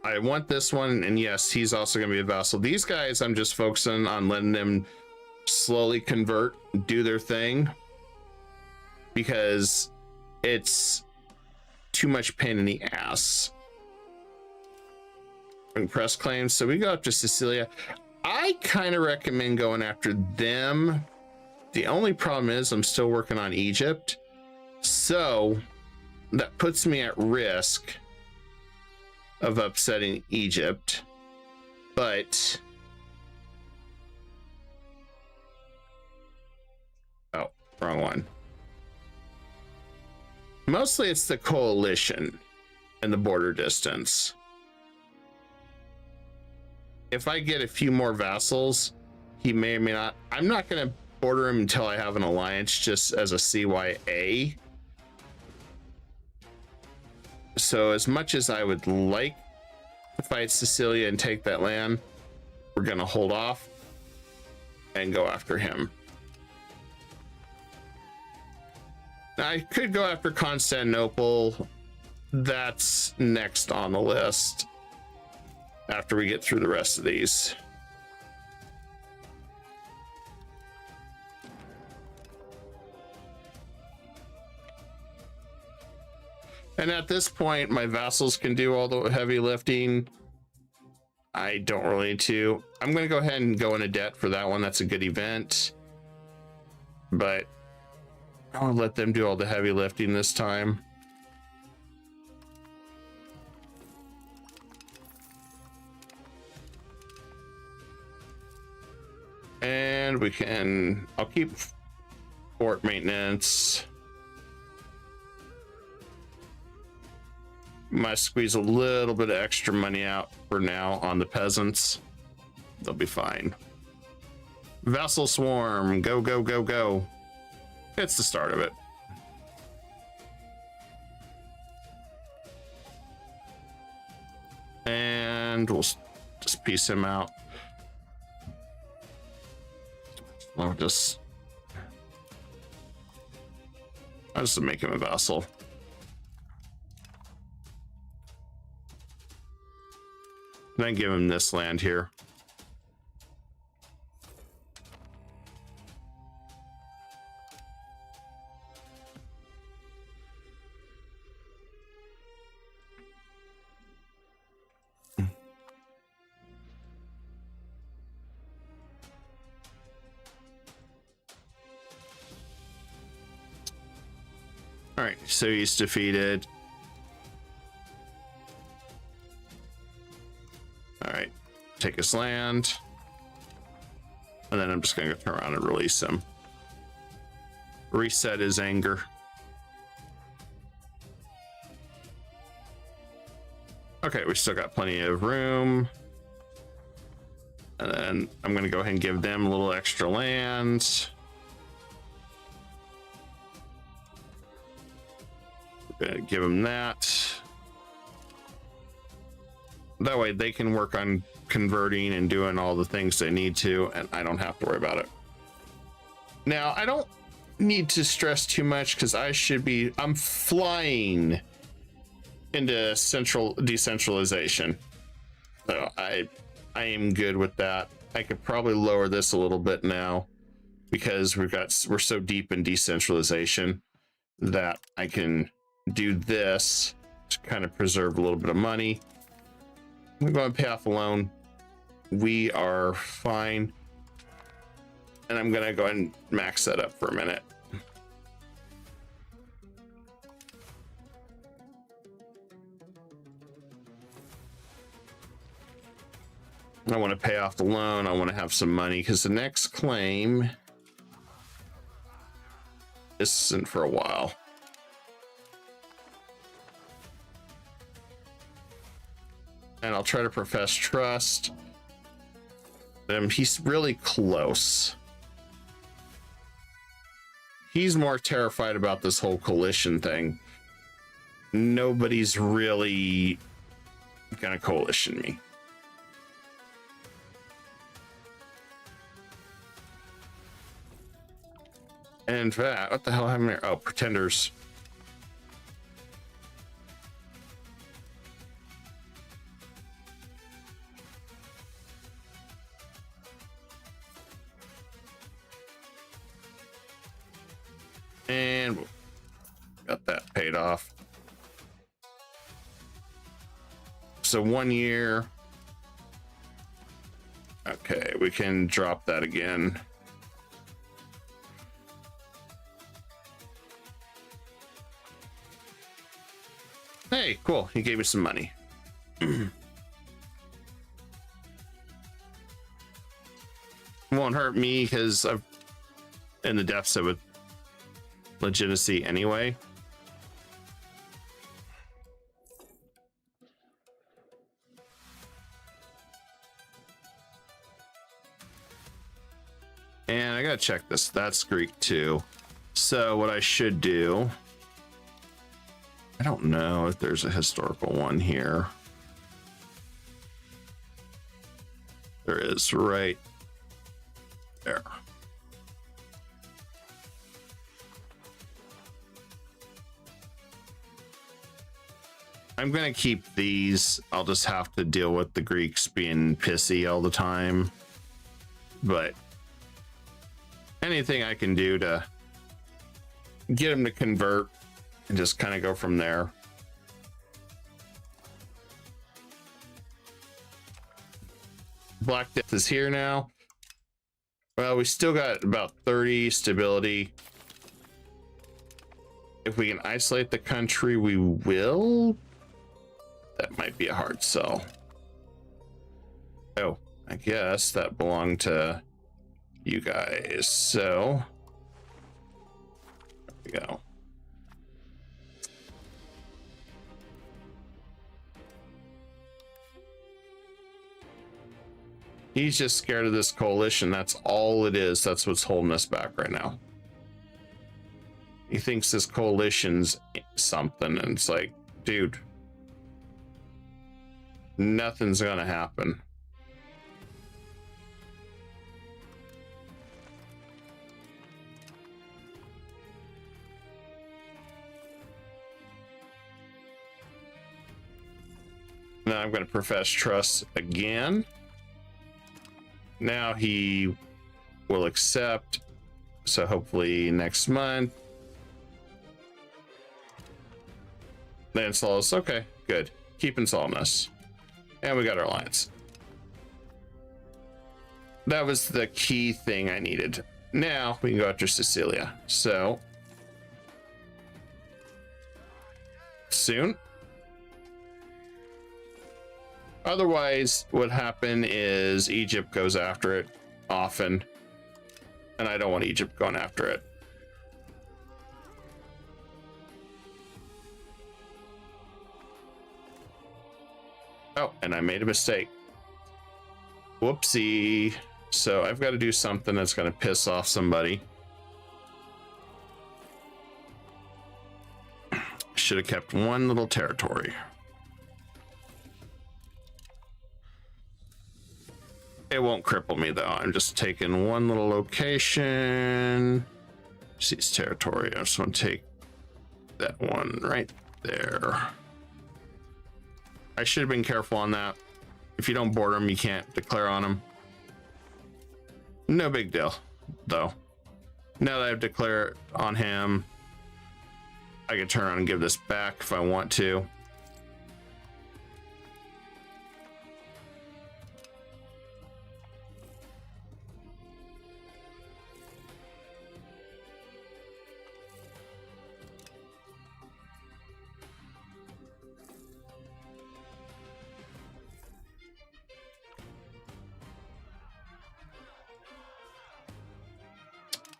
I want this one, and yes, he's also going to be a vassal. These guys, I'm just focusing on letting them slowly convert, do their thing, because it's too much pain in the ass. Press claims, so we go up to Sicilia. I kind of recommend going after them. The only problem is I'm still working on Egypt, so that puts me at risk of upsetting Egypt, but oh, wrong one. Mostly it's the coalition and the border distance. If I get a few more vassals, he may or may not. I'm not going to border him until I have an alliance, just as a CYA. So as much as I would like to fight Sicilia and take that land, we're going to hold off and go after him. Now, I could go after Constantinople. That's next on the list after we get through the rest of these. And at this point, my vassals can do all the heavy lifting. I don't really need to. I'm going to go ahead and go into debt for that one. That's a good event. But I'll let them do all the heavy lifting this time. And we can, I'll keep fort maintenance. Might squeeze a little bit of extra money out for now on the peasants. They'll be fine. Vassal swarm, go, go, go, go. It's the start of it. land. We'll just piece him out. I'll just make him a vassal. Then give him this land here. All right, so he's defeated. All right, take his land. And then I'm just gonna turn around and release him. Reset his anger. Okay, we still got plenty of room. And then I'm gonna go ahead and give them a little extra land. Give them that. That way they can work on converting and doing all the things they need to, and I don't have to worry about it. Now, I don't need to stress too much because I'm flying into decentralization. So I am good with that. I could probably lower this a little bit now because we're so deep in decentralization that I can do this to kind of preserve a little bit of money. I'm going to pay off a loan. We are fine. And I'm going to go ahead and max that up for a minute. I want to pay off the loan. I want to have some money because the next claim isn't for a while. And I'll try to profess trust. He's really close. He's more terrified about this whole coalition thing. Nobody's really gonna coalition me. And in fact, what the hell happened here? Oh, pretenders. And got that paid off. So 1 year. Okay, we can drop that again. Hey, cool. He gave me some money. Won't hurt me because I'm in the deficit with legitimacy anyway. And I gotta check this. That's Greek too. So what I should do, I don't know if there's a historical one here. There is right there. I'm gonna keep these. I'll just have to deal with the Greeks being pissy all the time. But anything I can do to get them to convert and just kind of go from there. Black Death is here now. Well, we still got about 30 stability. If we can isolate the country, we will. That might be a hard sell. Oh, I guess that belonged to you guys. So there we go. He's just scared of this coalition. That's all it is. That's what's holding us back right now. He thinks this coalition's something, and it's like, dude, nothing's gonna happen. Now I'm going to profess trust again. Now he will accept. So hopefully next month. They install us. Okay, good. Keep installing us. And we got our alliance. That was the key thing I needed. Now we can go after Sicilia. So soon. Otherwise, what happen is Egypt goes after it often, and I don't want Egypt going after it. Oh, and I made a mistake. Whoopsie. So I've got to do something that's going to piss off somebody. Should have kept one little territory. It won't cripple me though. I'm just taking one little location. Seize territory. I just want to take that one right there. I should have been careful on that. If you don't board them, you can't declare on them. No big deal, though. Now that I've declared on him, I can turn around and give this back if I want to.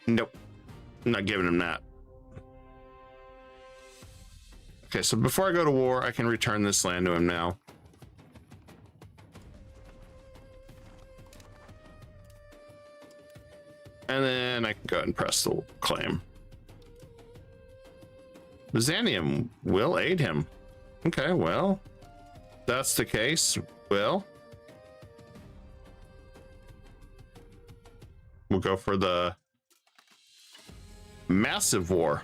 Nope, I'm not giving him that. Okay, so before I go to war, I can return this land to him now. And then I can go ahead and press the claim. Byzantium will aid him. Okay, well, that's the case. We'll go for the massive war.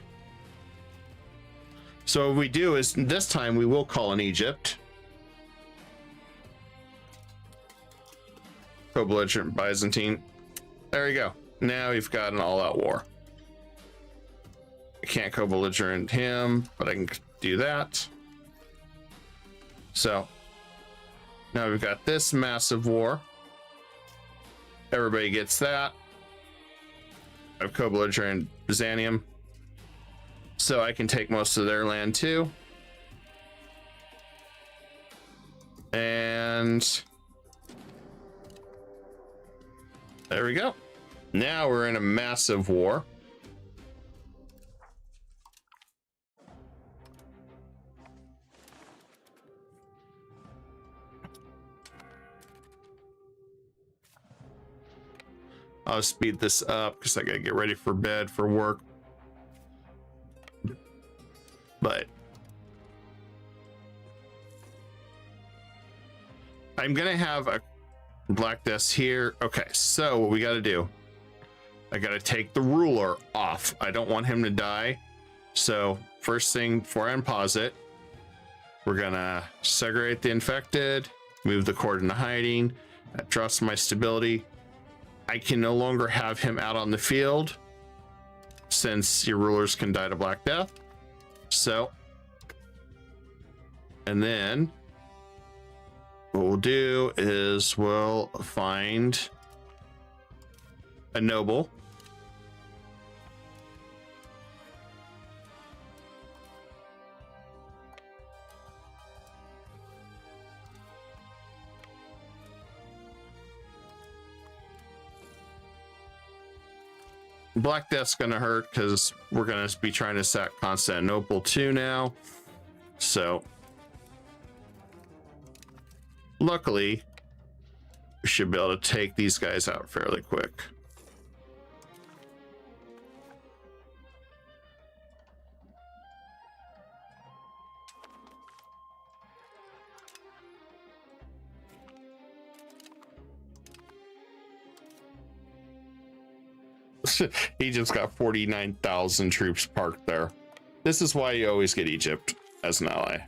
So what we do is this time we will call in Egypt. Co-belligerent Byzantine. There you go. Now we've got an all-out war. I can't co-belligerent him, but I can do that. So now we've got this massive war. Everybody gets that. I've co-belligerent Byzantium, so I can take most of their land too. And there we go. Now we're in a massive war. I'll speed this up because I gotta get ready for bed for work. But I'm gonna have a Black Death here. Okay, so what we gotta do, I gotta take the ruler off. I don't want him to die. So first thing, before I unpause it, we're gonna segregate the infected, move the court into hiding. That drops my stability. I can no longer have him out on the field since your rulers can die to Black Death. So, and then what we'll do is we'll find a noble. Black Death's gonna hurt because we're gonna be trying to sack Constantinople too now. So luckily we should be able to take these guys out fairly quick. Egypt's got 49,000 troops parked there. This is why you always get Egypt as an ally.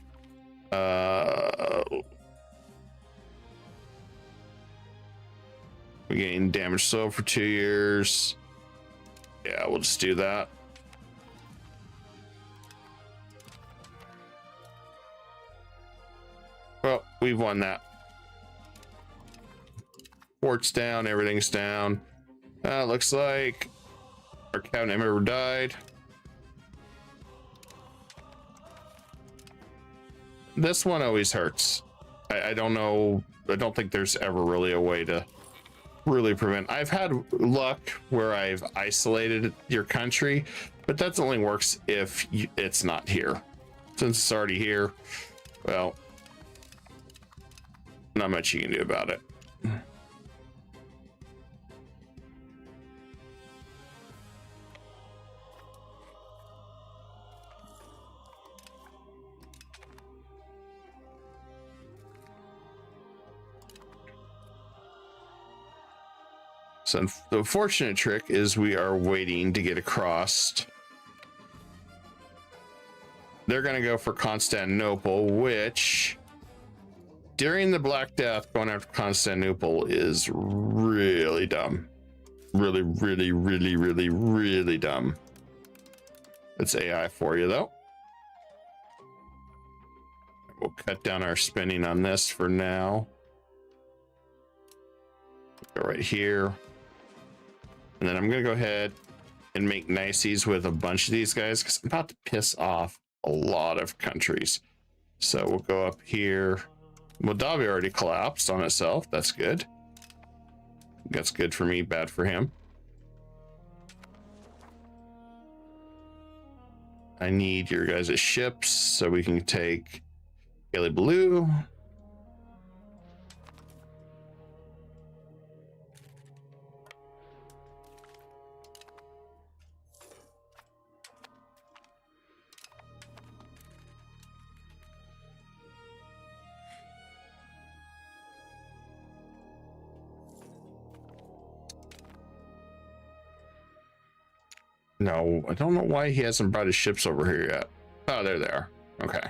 We're getting damaged soil for 2 years. Yeah, we'll just do that. Well, we've won that. Port's down, everything's down. Looks like our cabinet member died. This one always hurts. I don't know. I don't think there's ever really a way to really prevent. I've had luck where I've isolated your country, but that only works if it's not here. Since it's already here, well, not much you can do about it. So the unfortunate trick is we are waiting to get across. They're going to go for Constantinople, which during the Black Death, going after Constantinople is really dumb. Really, really, really, really, really dumb. It's AI for you, though. We'll cut down our spending on this for now. Go right here. And then I'm going to go ahead and make niceties with a bunch of these guys because I'm about to piss off a lot of countries. So we'll go up here. Moldavia already collapsed on itself. That's good. That's good for me, bad for him. I need your guys' ships so we can take Haley Blue. No, I don't know why he hasn't brought his ships over here yet. Oh, there they are. Okay.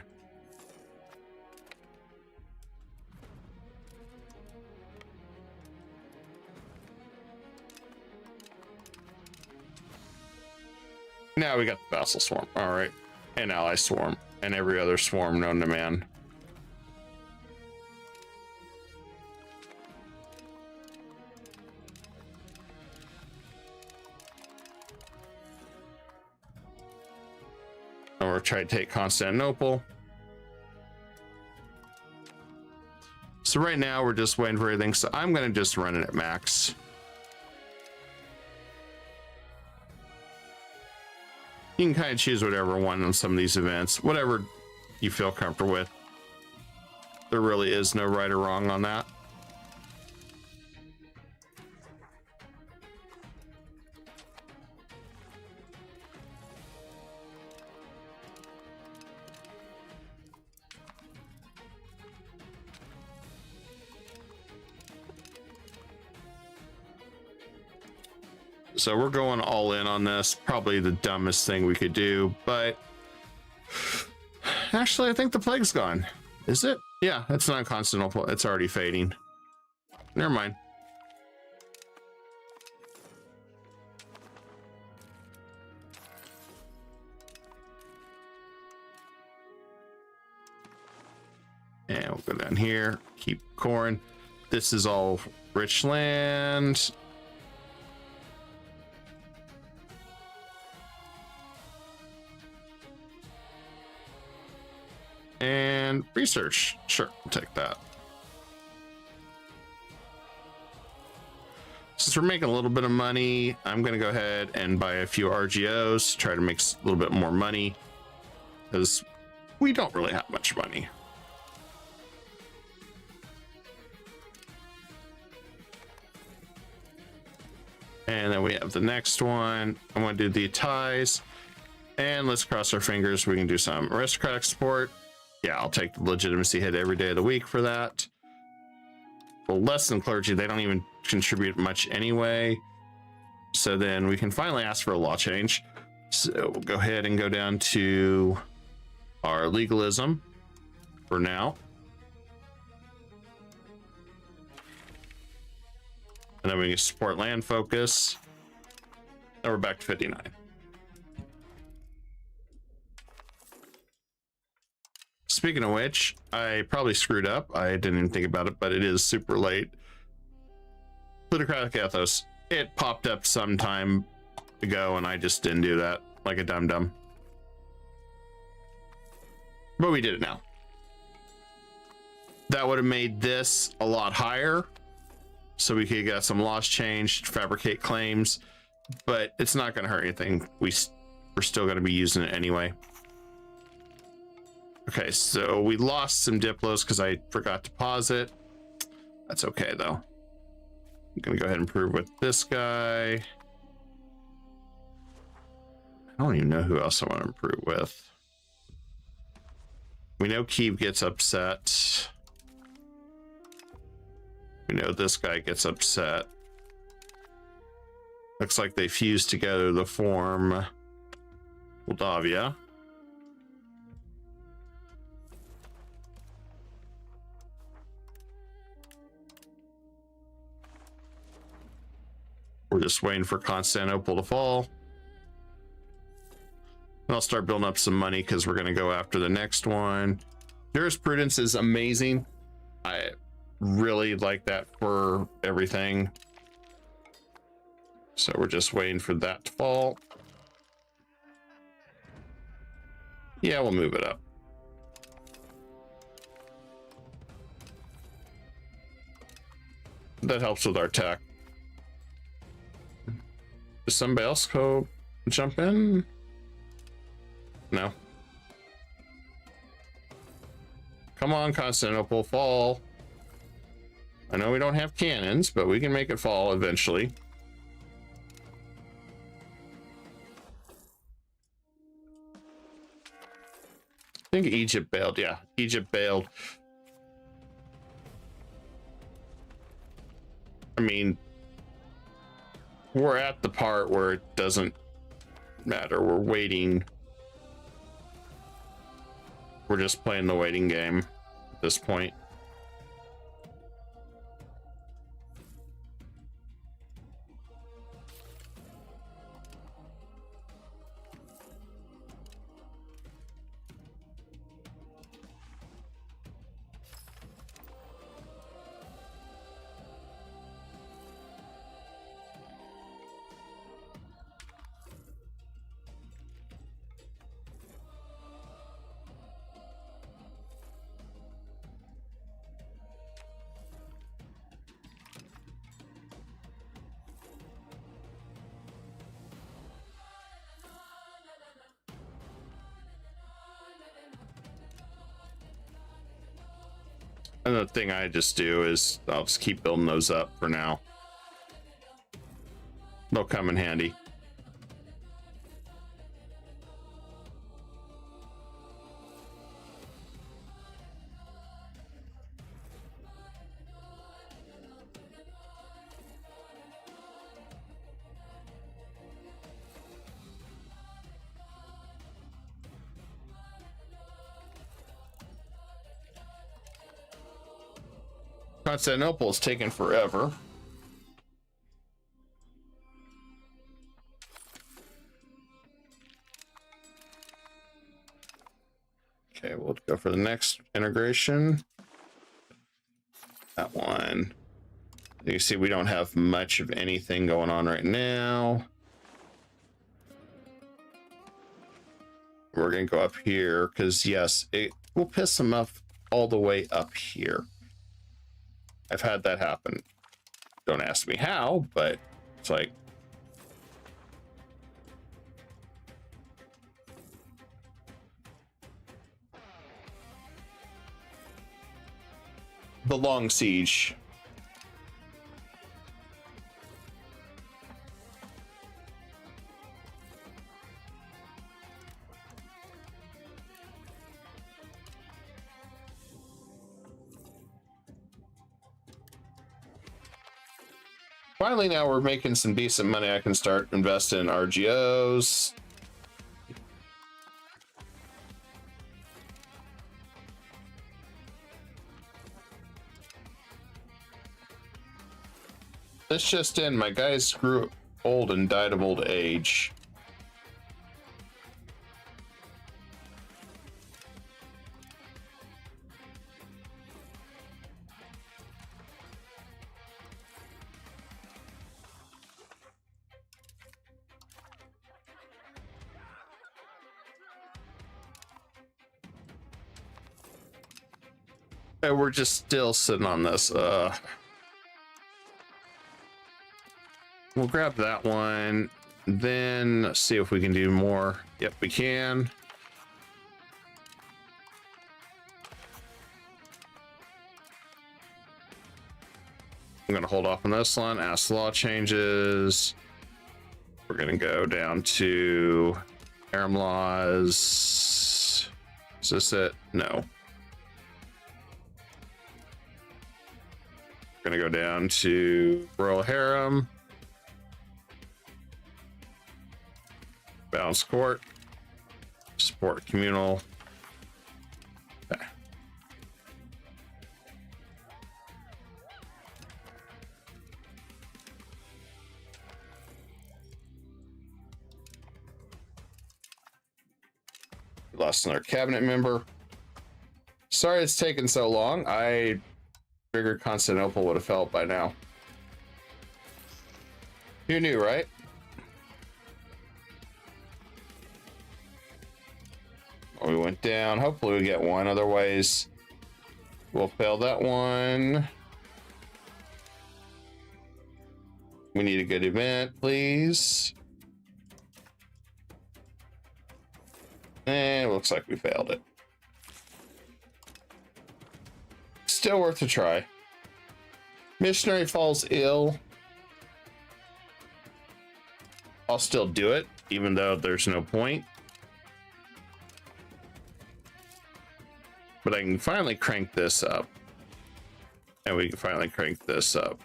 Now we got the Vassal Swarm. All right. And Ally Swarm. And every other swarm known to man. And we're trying to take Constantinople. So right now we're just waiting for everything. So I'm going to just run it at max. You can kind of choose whatever one on some of these events, whatever you feel comfortable with. There really is no right or wrong on that. So we're going all in on this. Probably the dumbest thing we could do, but actually I think the plague's gone. Is it? Yeah, it's not Constantinople. It's already fading. Never mind. And we'll go down here, keep corn. This is all rich land. And research. Sure, I'll take that. Since we're making a little bit of money, I'm going to go ahead and buy a few RGOs, try to make a little bit more money, because we don't really have much money. And then we have the next one. I want to do the ties. And let's cross our fingers. We can do some aristocratic support. Yeah, I'll take the legitimacy hit every day of the week for that. Well, less than clergy, they don't even contribute much anyway. So then we can finally ask for a law change. So we'll go ahead and go down to our legalism for now. And then we can support land focus. And we're back to 59. Speaking of which, I probably screwed up. I didn't even think about it, but it is super late. Plutocratic ethos. It popped up some time ago and I just didn't do that like a dum-dum. But we did it now. That would have made this a lot higher. So we could get some laws changed, fabricate claims, but it's not going to hurt anything. We're still going to be using it anyway. Okay, so we lost some Diplos because I forgot to pause it. That's okay though. I'm gonna go ahead and improve with this guy. I don't even know who else I want to improve with. We know Kiev gets upset. We know this guy gets upset. Looks like they fuse together to form Moldavia. We're just waiting for Constantinople to fall. And I'll start building up some money because we're going to go after the next one. Jurisprudence is amazing. I really like that for everything. So we're just waiting for that to fall. Yeah, we'll move it up. That helps with our tech. Does somebody else go jump in? No. Come on, Constantinople, fall. I know we don't have cannons, but we can make it fall eventually. I think Egypt bailed. Yeah, Egypt bailed. I mean, we're at the part where it doesn't matter. We're waiting. We're just playing the waiting game at this point. And the thing I just do is I'll just keep building those up for now. They'll come in handy. Constantinople is taking forever. Okay, we'll go for the next integration. That one. You see, we don't have much of anything going on right now. We're going to go up here because, yes, it will piss them off all the way up here. I've had that happen. Don't ask me how, but it's like, the long siege. finally, now we're making some decent money. I can start investing in RGOs. This just in, my guys grew old and died of old age. And we're just still sitting on this. We'll grab that one, then see if we can do more. Yep, we can. I'm gonna hold off on this one. Ask law changes. We're gonna go down to harem laws. Is this it? No. We're gonna go down to royal harem. Balance court, support communal. Okay. Lost another cabinet member. Sorry it's taken so long. I figured Constantinople would have fell by now. You knew, right? We went down. Hopefully we get one. Otherwise, we'll fail that one. We need a good event, please. And it looks like we failed it. Still worth a try. Missionary falls ill. I'll still do it, even though there's no point. But I can finally crank this up. And we can finally crank this up.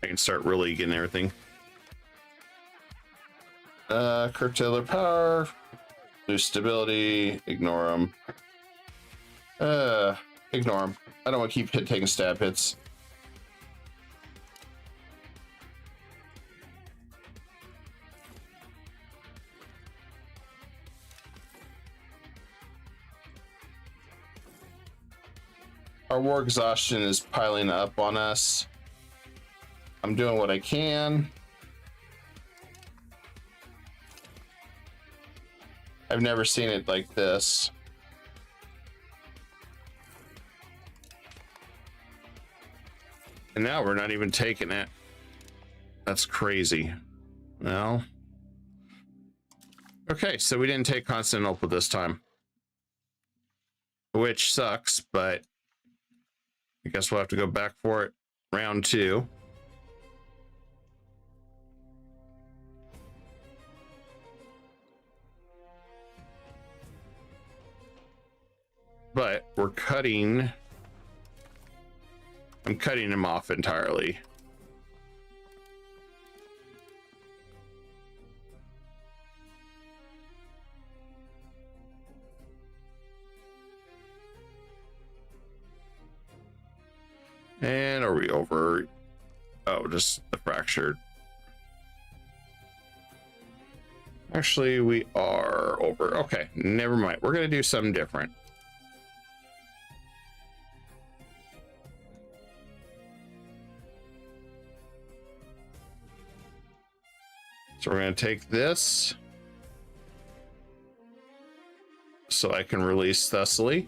I can start really getting everything. Curtail their power. Lose stability. Ignore them. Ignore them. I don't want to keep taking stab hits. Our war exhaustion is piling up on us. I'm doing what I can. I've never seen it like this. And now we're not even taking it. That's crazy. Well. Okay, so we didn't take Constantinople this time. Which sucks, but I guess we'll have to go back for it round 2. But we're cutting. I'm cutting him off entirely. And are we over? Oh, just the fractured. Actually, we are over. Okay, never mind. We're going to do something different. So we're going to take this so I can release Thessaly.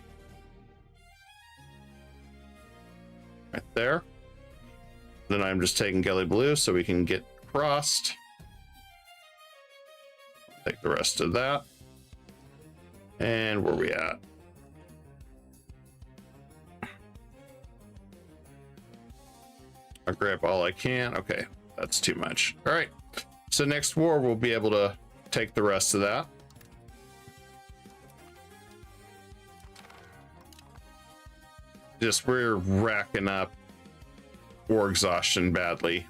Right there. Then I'm just taking Gelly Blue so we can get crossed. Take the rest of that. And where we at? I'll grab all I can. Okay, that's too much. All right. So next war, we'll be able to take the rest of that. Just we're racking up war exhaustion badly.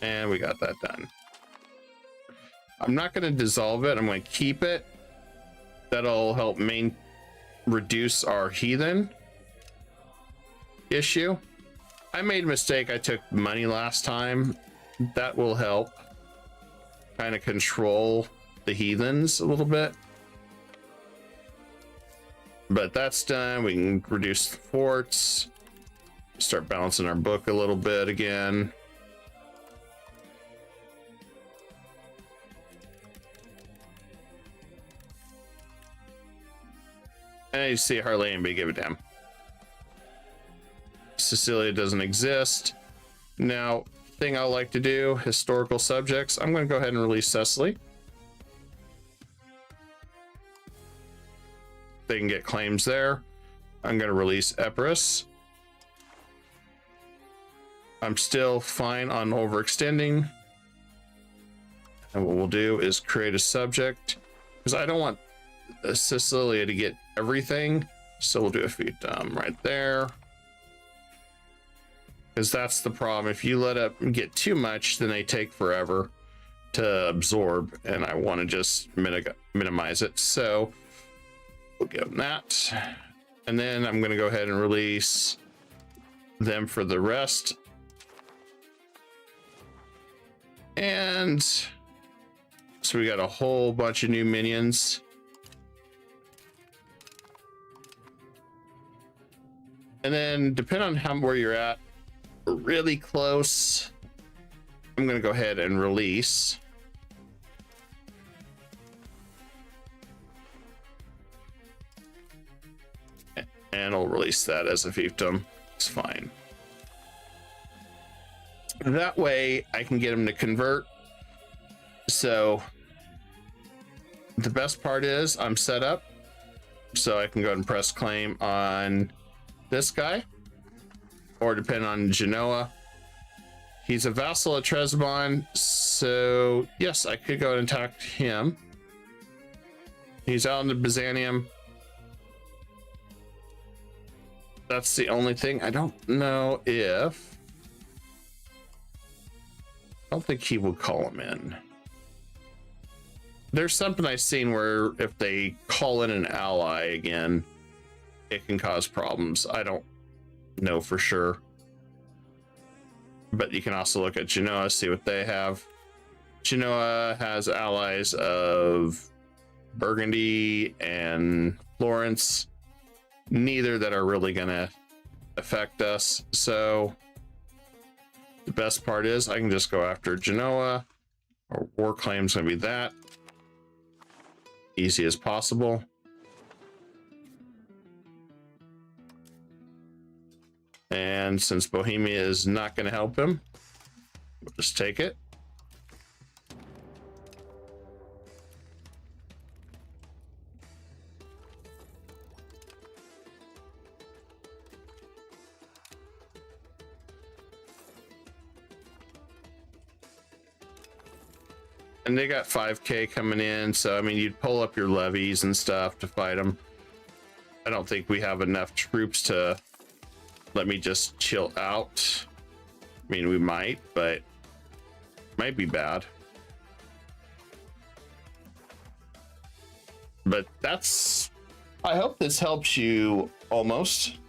And we got that done. I'm not going to dissolve it. I'm going to keep it. That'll help reduce our heathen issue. I made a mistake. I took money last time. That will help kind of control the heathens a little bit. But that's done. We can reduce the forts. Start balancing our book a little bit again. And you see hardly anybody give a damn. Sicilia doesn't exist. Now, thing I like to do, historical subjects. I'm going to go ahead and release Sicily. They can get claims there. I'm going to release Epirus. I'm still fine on overextending. And what we'll do is create a subject, because I don't want Sicilia to get everything. So we'll do a fiefdom right there. Because that's the problem. If you let up and get too much, then they take forever to absorb. And I want to just minimize it. So we'll give them that. And then I'm going to go ahead and release them for the rest. And so we got a whole bunch of new minions. And then depending on where you're at, we're really close. I'm going to go ahead and release. And I'll release that as a fiefdom. It's fine. That way I can get them to convert. So the best part is I'm set up. So I can go ahead and press claim on this guy. Or depending on Genoa. He's a vassal at Hegemon. So yes, I could go ahead and attack him. He's out in the Byzantium. That's the only thing. I don't know if... I don't think he would call him in. There's something I've seen where if they call in an ally again, it can cause problems. I don't know for sure. But you can also look at Genoa, see what they have. Genoa has allies of Burgundy and Florence. Neither that are really going to affect us. So the best part is I can just go after Genoa. Our war claim's going to be that. Easy as possible. And since Bohemia is not going to help him, we'll just take it. And they got 5K coming in, so I mean, you'd pull up your levies and stuff to fight them. I don't think we have enough troops to let me just chill out. I mean, we might, but might be bad. But that's... I hope this helps you almost.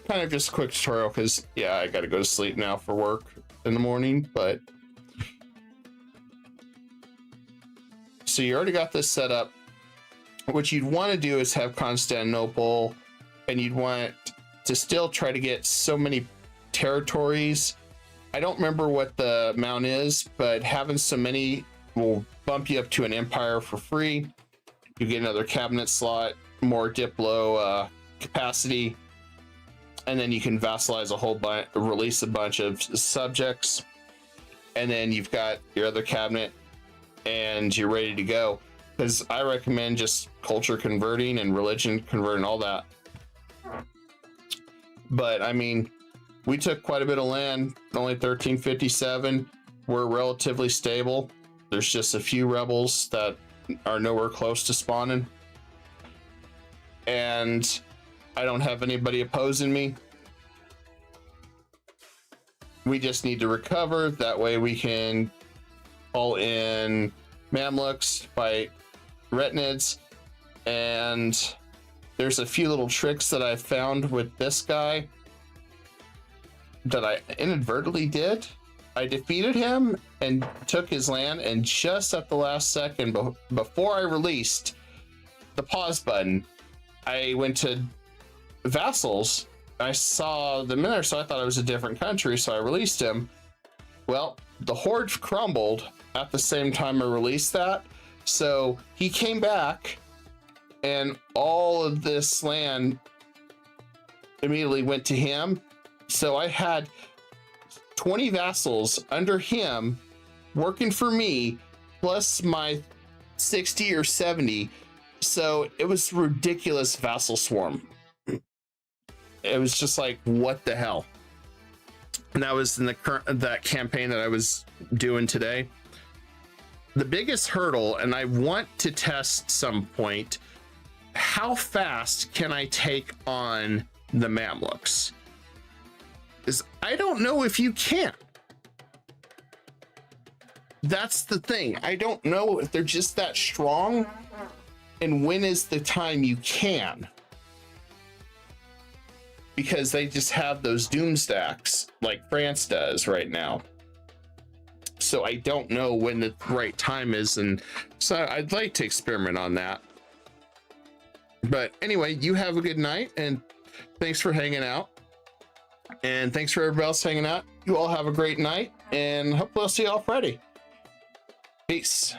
Kind of just a quick tutorial, because, yeah, I gotta go to sleep now for work in the morning, but... So you already got this set up. What you'd want to do is have Constantinople, and you'd want to still try to get so many territories. I don't remember what the amount is, but having so many will bump you up to an empire for free. You get another cabinet slot, more Diplo capacity, and then you can vassalize a whole bunch, release a bunch of subjects, and then you've got your other cabinet and you're ready to go. Because I recommend just culture converting and religion converting, all that. But I mean, we took quite a bit of land, only 1357. We're relatively stable. There's just a few rebels that are nowhere close to spawning. And I don't have anybody opposing me. We just need to recover. That way we can call in Mamluks, fight Retinids, and there's a few little tricks that I found with this guy that I inadvertently did. I defeated him and took his land, and just at the last second, before I released the pause button, I went to Vassals. I saw them in there, so I thought it was a different country, so I released him. Well, the horde crumbled at the same time I released that, so he came back, and all of this land immediately went to him. So I had 20 vassals under him working for me, plus my 60 or 70. So it was ridiculous vassal swarm. It was just like, what the hell? And that was in that campaign that I was doing today. The biggest hurdle, and I want to test some point, how fast can I take on the Mamluks? Is I don't know if you can. That's the thing. I don't know if they're just that strong, and when is the time you can. Because they just have those doom stacks like France does right now. So I don't know when the right time is, and so I'd like to experiment on that. But anyway, you have a good night, and thanks for hanging out. And thanks for everybody else hanging out. You all have a great night, and hopefully I'll see you all Friday. Peace.